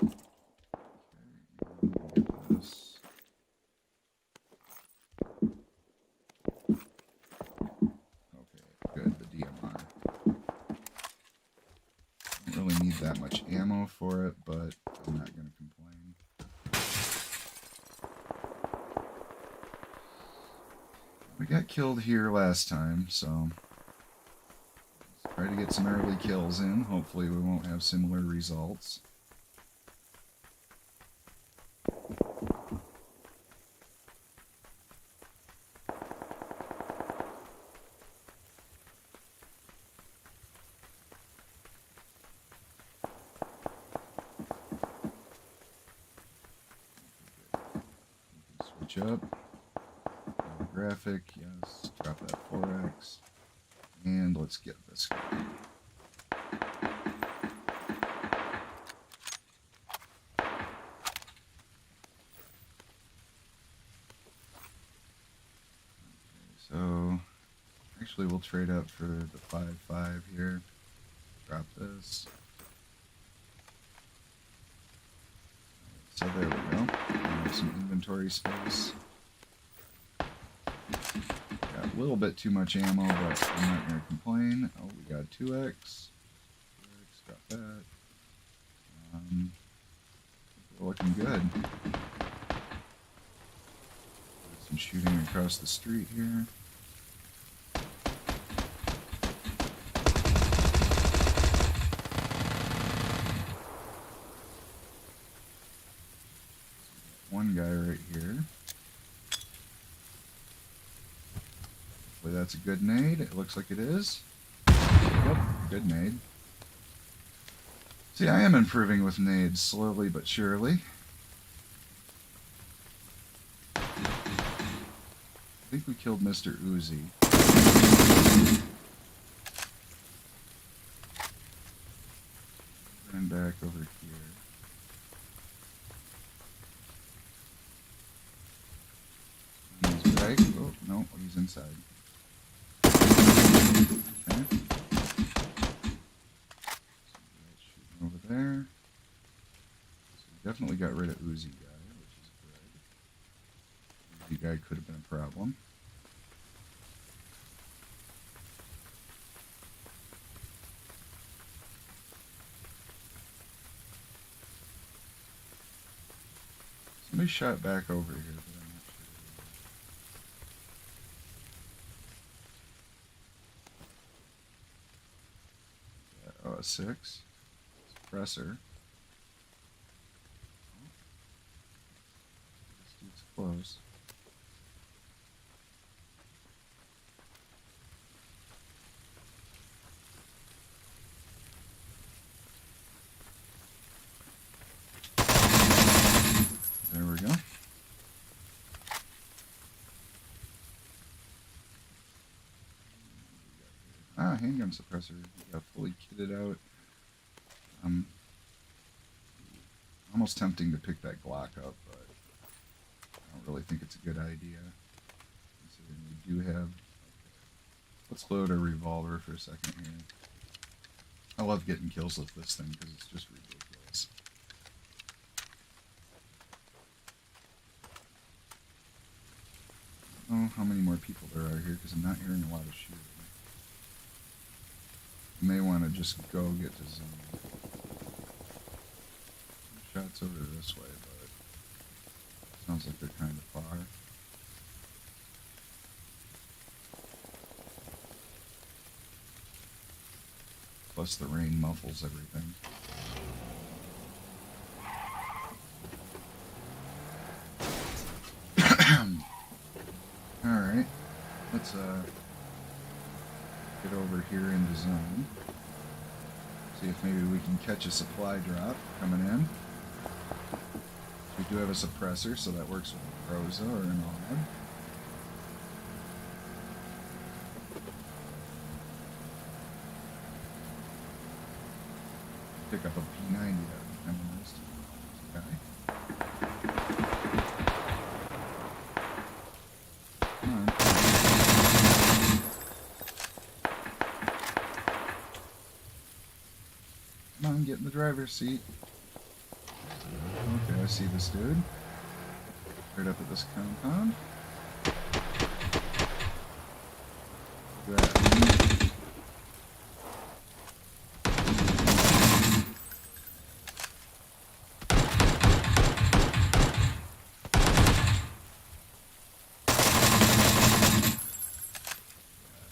Okay, get this. Okay, good, the DMR. Don't really need that much ammo for it, but I'm not going to complain. We got killed here last time, so let's try to get some early kills in. Hopefully we won't have similar results. Switch up. Graphic, yes. Drop that 4x. And let's get this guy. So, actually we'll trade up for the 5.5 here. Drop this. So there we go. We have some inventory space. Got a little bit too much ammo, but I'm not going to complain. Oh, we got 2x. 2x, got that. We're looking good. Some shooting across the street here. One guy right here. Hopefully that's a good nade. It looks like it is. Yep, good nade. See, I am improving with nades, slowly but surely. I think we killed Mr. Uzi. Turn back over here. He's back. Oh, no, he's inside. Okay. Shooting over there. So we definitely got rid of Uzi guy, which is good. Uzi guy could have been a problem. Somebody shot back over here, but I'm not sure. Oh, a 6. Suppressor. This dude's close. There we go. Ah, handgun suppressor. Got fully kitted out. Almost tempting to pick that Glock up, but I don't really think it's a good idea. Considering we do have... Okay. Let's load a revolver for a second here. I love getting kills with this thing because it's just ridiculous. I don't know how many more people there are here because I'm not hearing a lot of shooting. You may want to just go get to zone. Shots over this way, but sounds like they're kind of far. Plus the rain muffles everything. Alright, let's get over here into zone. See if maybe we can catch a supply drop coming in. We do have a suppressor, so that works with a Rosa or an AUG. Pick up a P90, that would be kind of nice. Guy. get in the driver's seat. Okay, I see this dude. Right up at this compound. Look at that.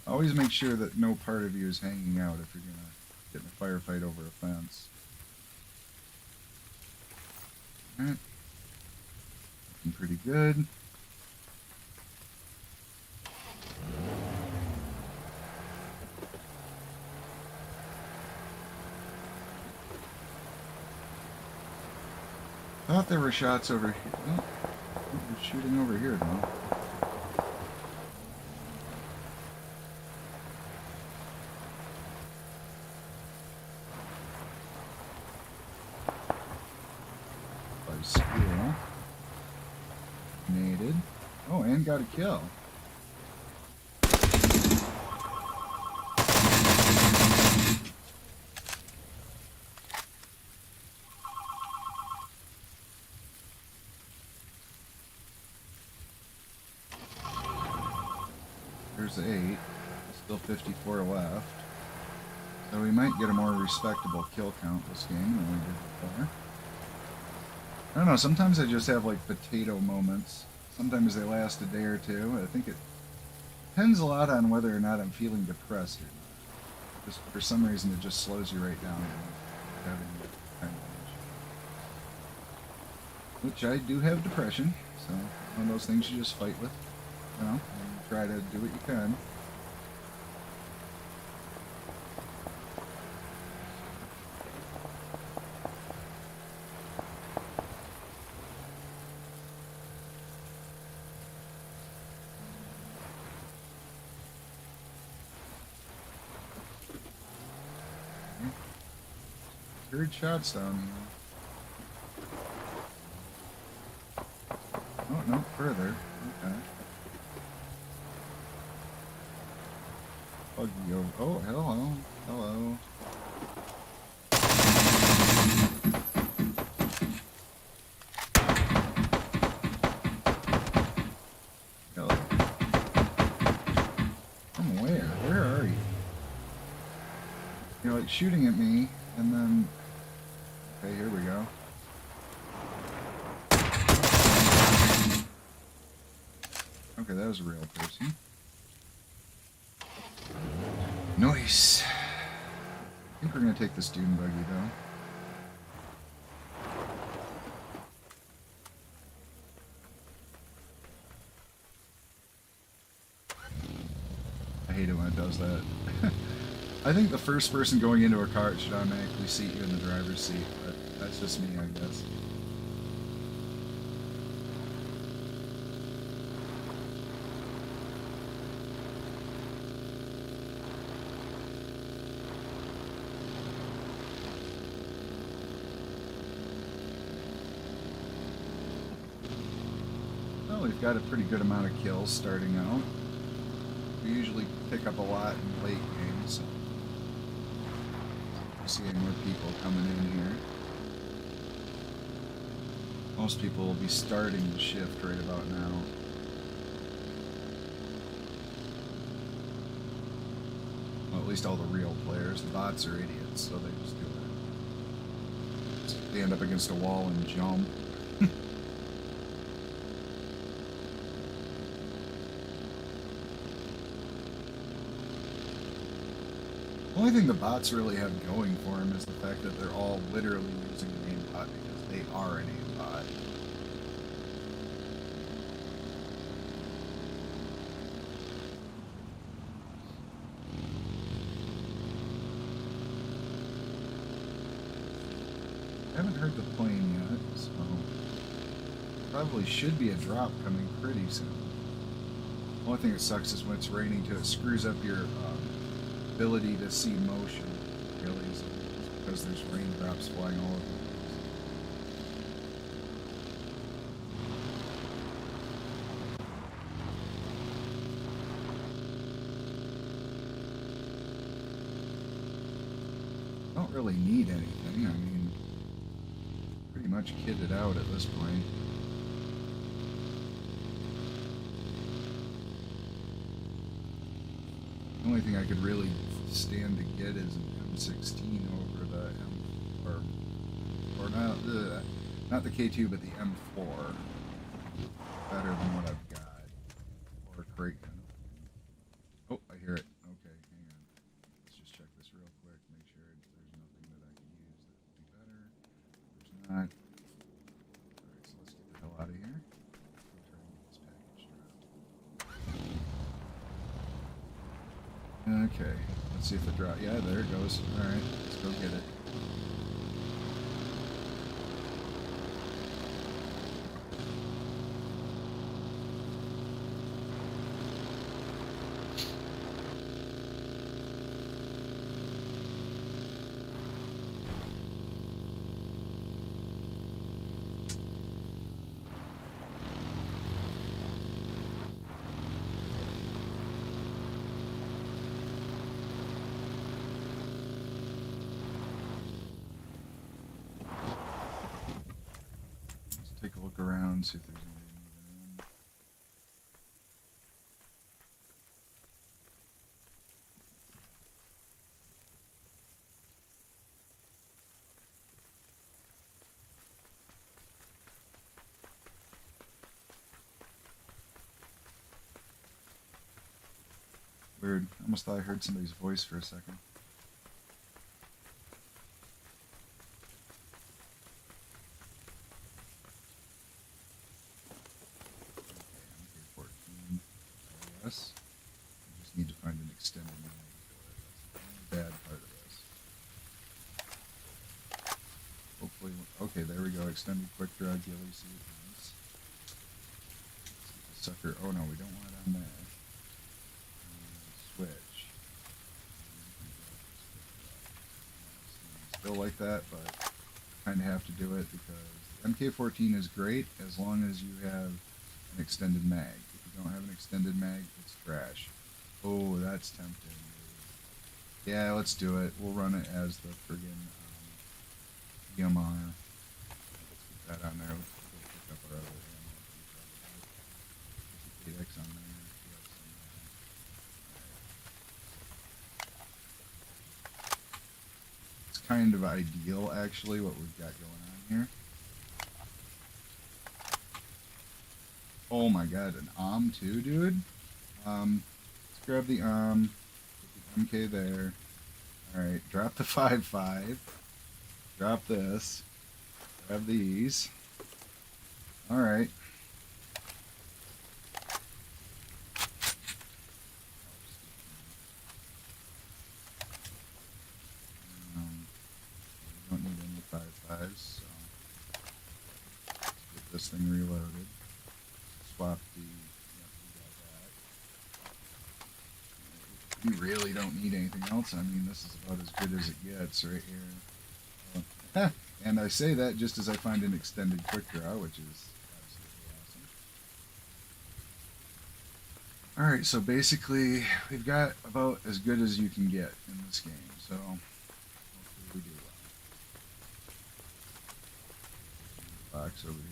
Always make sure that no part of you is hanging out if you're going to get in a firefight over a fence. Alright. Looking pretty good. Thought there were shots over here. Oh, they're shooting over here now. School. Naded. Oh, and got a kill. There's 8. Still 54 left. So we might get a more respectable kill count this game than we did before. I don't know, sometimes I just have like potato moments. Sometimes they last a day or two. I think it depends a lot on whether or not I'm feeling depressed or not. Just for some reason it just slows you right down. Having kind of which I do have depression, so one of those things you just fight with, you know, and try to do what you can. Heard shots down here. Oh, no, further. Okay. Buggy over. Oh, hello. Hello. Hello. From where? Where are you? You're like shooting at me, and then... Okay, here we go. Okay, that was a real person. Nice. I think we're gonna take this dune buggy though. I hate it when it does that. I think the first person going into a car should automatically seat you in the driver's seat, but that's just me, I guess. Well, we've got a pretty good amount of kills starting out. We usually pick up a lot in late games. So. Seeing more people coming in here. Most people will be starting the shift right about now. Well, at least all the real players. The bots are idiots, so they just do that. They end up against a wall and jump. The only thing the bots really have going for them is the fact that they're all literally using an aimbot because they are an aimbot. I haven't heard the plane yet, so probably should be a drop coming pretty soon. The only thing that sucks is when it's raining too, it screws up your ability to see motion really easily because there's raindrops flying all over the place. Don't really need anything. everything. I mean, pretty much kitted out at this point. The only thing I could really stand to get is an M16 over the or not the K2, but the M4. Better than what I've got. Or a crate gun. Oh, I hear it. Okay, hang on. Let's just check this real quick. Make sure there's nothing that I can use that would be better. There's not. Alright, so let's get the hell out of here. I'll try and get this package dropped. Okay, let's see if it drops. Yeah, there it goes. Alright, let's go get it. Take a look around, see if there's anything moving in. Weird. I almost thought I heard somebody's voice for a second. Yes. I just need to find an extended mag for it. That's the only bad part of this. Hopefully, okay, there we go. Extended quick draw LEC points. Sucker. Oh no, we don't want it on there. Switch. Still like that, but kind of have to do it because the MK14 is great as long as you have an extended mag. Don't have an extended mag, it's trash. Oh, that's tempting. Yeah, let's do it. We'll run it as the friggin' EMR. Let's get that on there. Let's pick up our other ammo. Put the KX on there. It's kind of ideal, actually, what we've got going on here. Oh my god, an AUM too, dude? Let's grab the AUM, put the MK there. Alright, drop the 5.5. Drop this. Grab these. Alright. We don't need any 5.5s, so let's get this thing reloaded. Swap the, we really don't need anything else. I mean, this is about as good as it gets right here. And I say that just as I find an extended quick draw, which is absolutely awesome. Alright, so basically, we've got about as good as you can get in this game, so hopefully we do well. Box over here.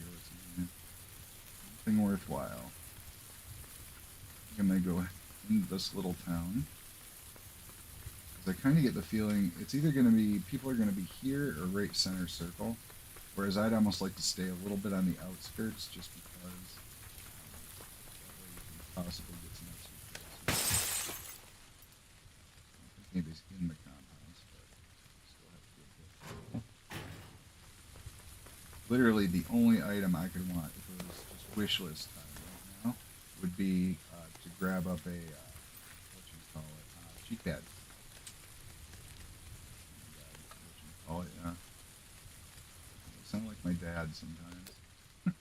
Nothing worthwhile. I'm gonna go into this little town. Because I kind of get the feeling it's either going to be, people are going to be here or right center circle. Whereas I'd almost like to stay a little bit on the outskirts just because that way you can possibly get some extra kills. I don't think anybody's in the compounds, but still have to get hit. Literally the only item I could want if it was just wish list time right now would be to grab up a what you call it, cheat pad. What you call it, yeah. I sound like my dad sometimes. We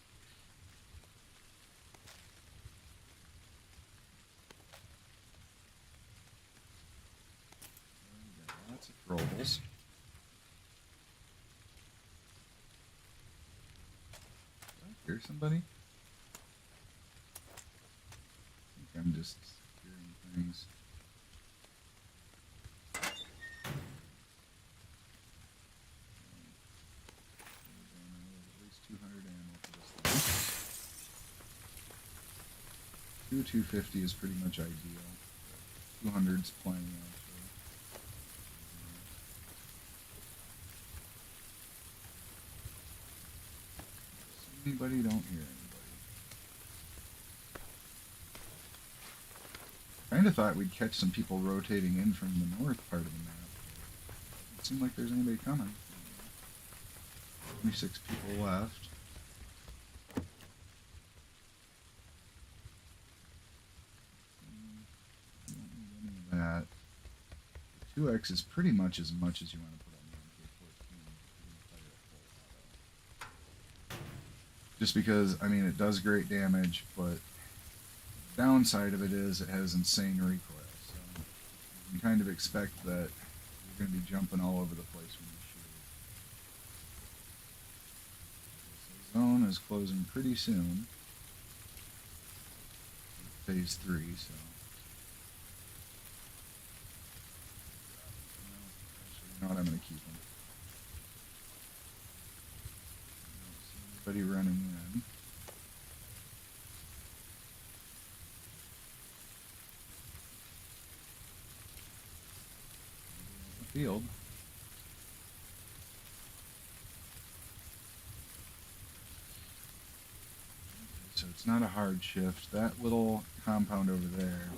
got lots of throwables. Did I hear somebody? I think I'm just hearing things. 250 is pretty much ideal. 200's plenty actually. See anybody? Don't hear anybody. Kind of thought we'd catch some people rotating in from the north part of the map. Doesn't seem like there's anybody coming. 26 people left. That 2x is pretty much as you want to put on the MK14. Just because, I mean, it does great damage, but the downside of it is it has insane recoil. So you can kind of expect that you're going to be jumping all over the place when you shoot. The zone is closing pretty soon. Phase 3, so. You know what, I'm going to keep them. I don't see anybody running in. The field. So it's not a hard shift. That little compound over there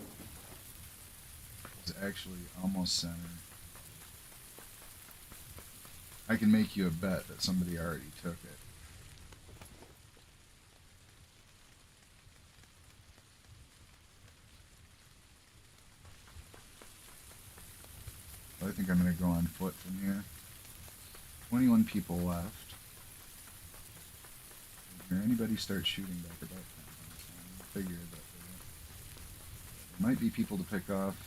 is actually almost center. I can make you a bet that somebody already took it. I think I'm going to go on foot from here. 21 people left. Did anybody start shooting back at that time? I figured that there might be people to pick off.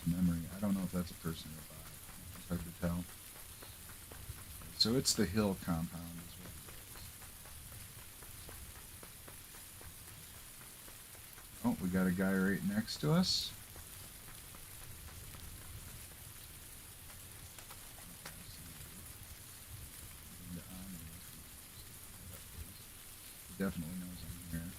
Memory. I don't know if that's a person or a bot. It's hard to tell. So it's the hill compound is what it is. Oh, we got a guy right next to us. He definitely knows I'm here.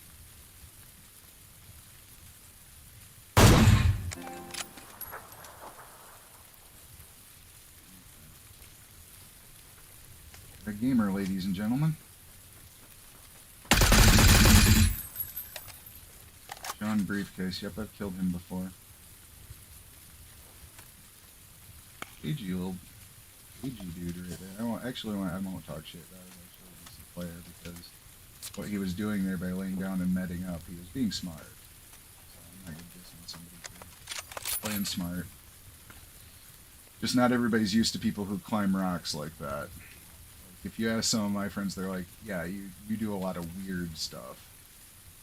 A gamer, ladies and gentlemen. John Briefcase. Yep, I've killed him before. Cagey little cagey dude right there. I won't talk shit. That was actually a decent player because what he was doing there by laying down and medding up, he was being smart. So I'm not going to diss on somebody for playing smart. Just not everybody's used to people who climb rocks like that. If you ask some of my friends, they're like, yeah, you do a lot of weird stuff.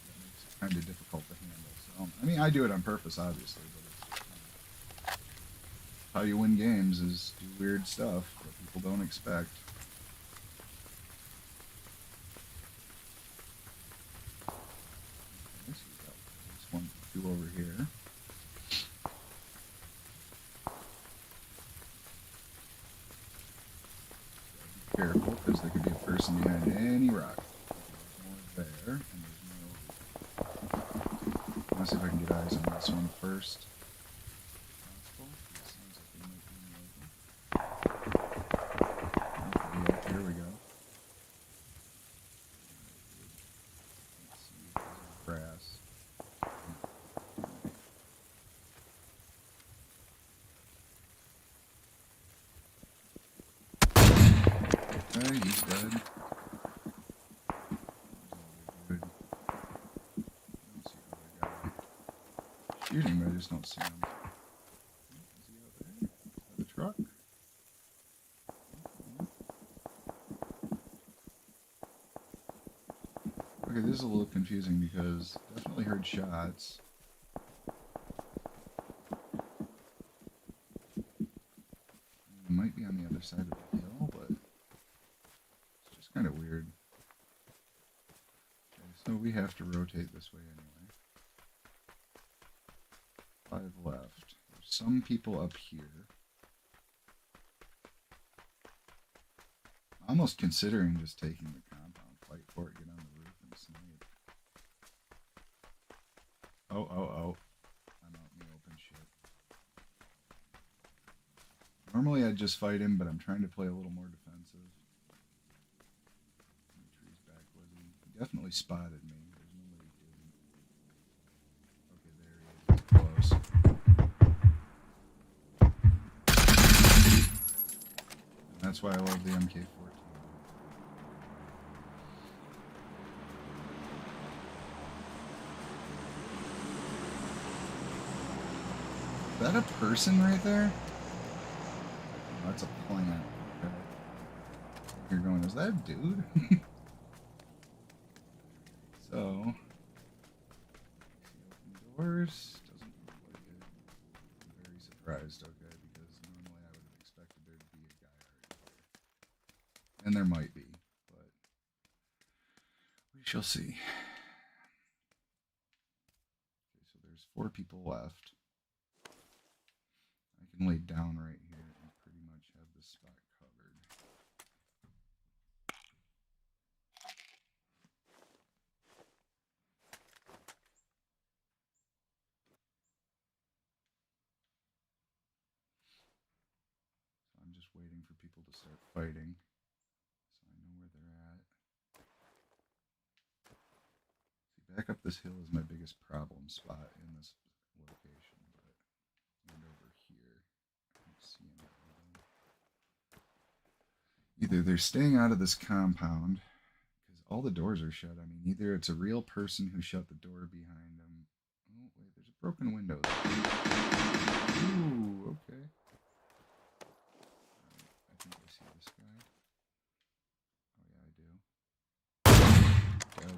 That makes it kind of difficult to handle. So, I mean, I do it on purpose, obviously, but it's how you win games is do weird stuff that people don't expect. Okay, so we got this one, two over here. Careful, because there could be a person behind any rock. There's more there, and there's more over here. I want to see if I can get eyes on this one first. Okay, yeah, here we go. Let's see if there's grass. Okay, he's dead. Good. I don't see the other guy shooting, but I just don't see him. Is he out there? Is that a truck? Okay, this is a little confusing because definitely heard shots. It might be on the other side of the hill, but it's just kind of weird. Okay, so we have to rotate this way anyway. 5 left. There's some people up here. Almost considering just taking the compound, fight for it, get on the roof and snipe. I'd just fight him, but I'm trying to play a little more defensive. Tree's back, was he? He definitely spotted me. There's no way he didn't. Okay, there he is. Close. And that's why I love the MK14. Is that a person right there? Oh, that's a plant. Okay. You're going, is that a dude? So, open doors. Doesn't look like it. I'm very surprised, okay, because normally I would have expected there to be a guy already there. And there might be, but we shall see. Okay, so there's 4 people left. I can lay down right here and pretty much have this spot covered. So I'm just waiting for people to start fighting, so I know where they're at. See, back up this hill is my biggest problem spot in this location, but and over here, I don't see anybody. Either they're staying out of this compound, because all the doors are shut. I mean, either it's a real person who shut the door behind them. Oh, wait, there's a broken window there. Ooh, okay. I think I see this guy. Oh, yeah, I do. Dead.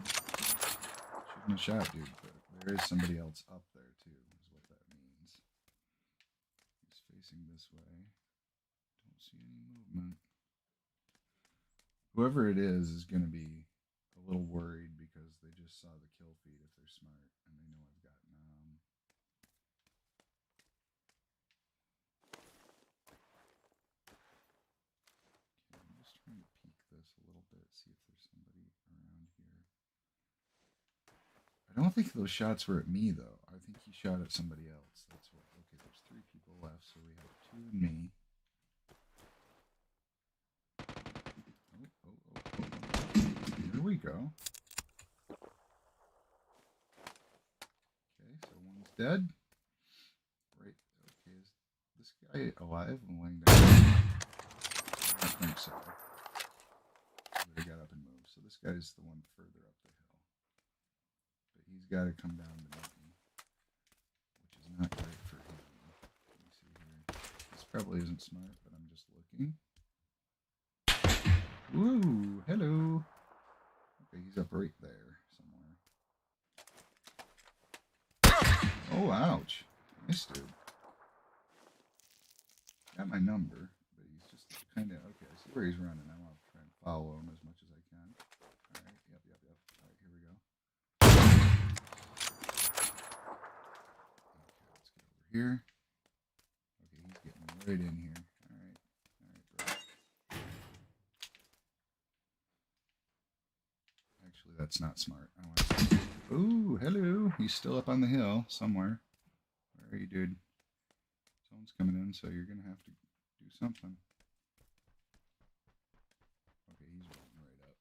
Shooting a shot, dude, but there is somebody else up there, too, is what that means. He's facing this way. Don't see any movement. Whoever it is going to be a little worried because they just saw the kill feed if they're smart, and they know I've got Okay, I'm just trying to peek this a little bit, see if there's somebody around here. I don't think those shots were at me, though. I think he shot at somebody else. That's what. Okay, there's 3 people left, so we have 2 and me. Oh. Here we go. Okay, so one's dead. Right. Okay, is this guy alive and laying down? I don't think so. They got up and moved. So this guy's the one further up the hill. But he's got to come down to meet me, which is not great for him. Let me see here. This probably isn't smart, but I'm just looking. Ooh, hello. Okay, he's up right there somewhere. Oh, ouch. Nice dude. Got my number, but he's just kind of, okay, I see where he's running. I want to try and follow him as much as I can. Alright, yep. Alright, here we go. Okay, let's get over here. Okay, he's getting right in here. Alright, bro. Actually, that's not smart. I want to... Ooh, hello. He's still up on the hill somewhere. Where are you, dude? Someone's coming in, so you're going to have to do something. Okay, he's rolling right up.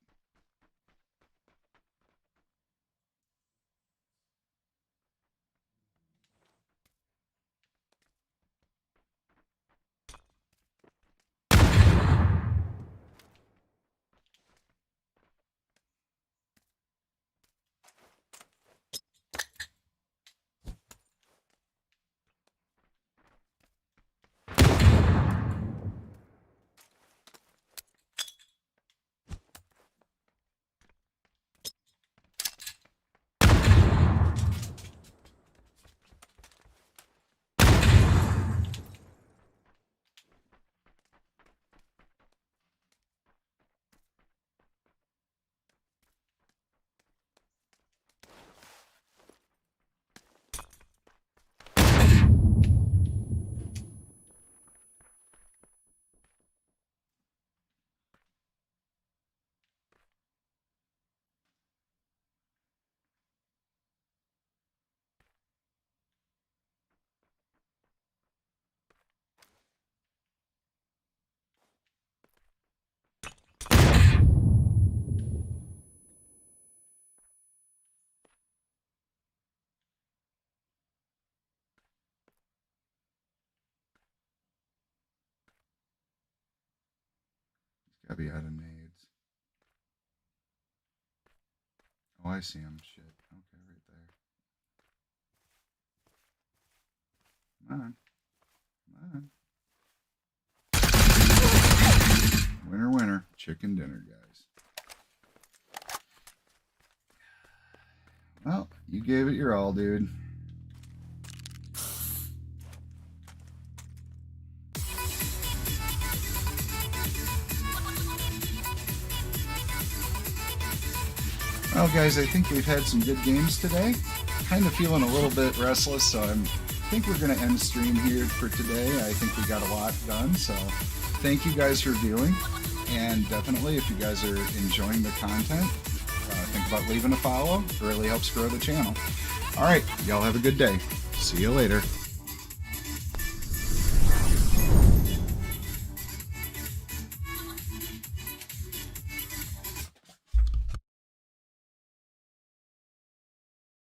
Gotta be out of nades. Oh, I see him. Shit. Okay, right there. Come on. Come on. Winner, winner. Chicken dinner, guys. Well, you gave it your all, dude. Well, guys, I think we've had some good games today. Kind of feeling a little bit restless, so I think we're going to end stream here for today. I think we got a lot done, so thank you guys for viewing. And definitely, if you guys are enjoying the content, think about leaving a follow. It really helps grow the channel. All right, y'all have a good day. See you later.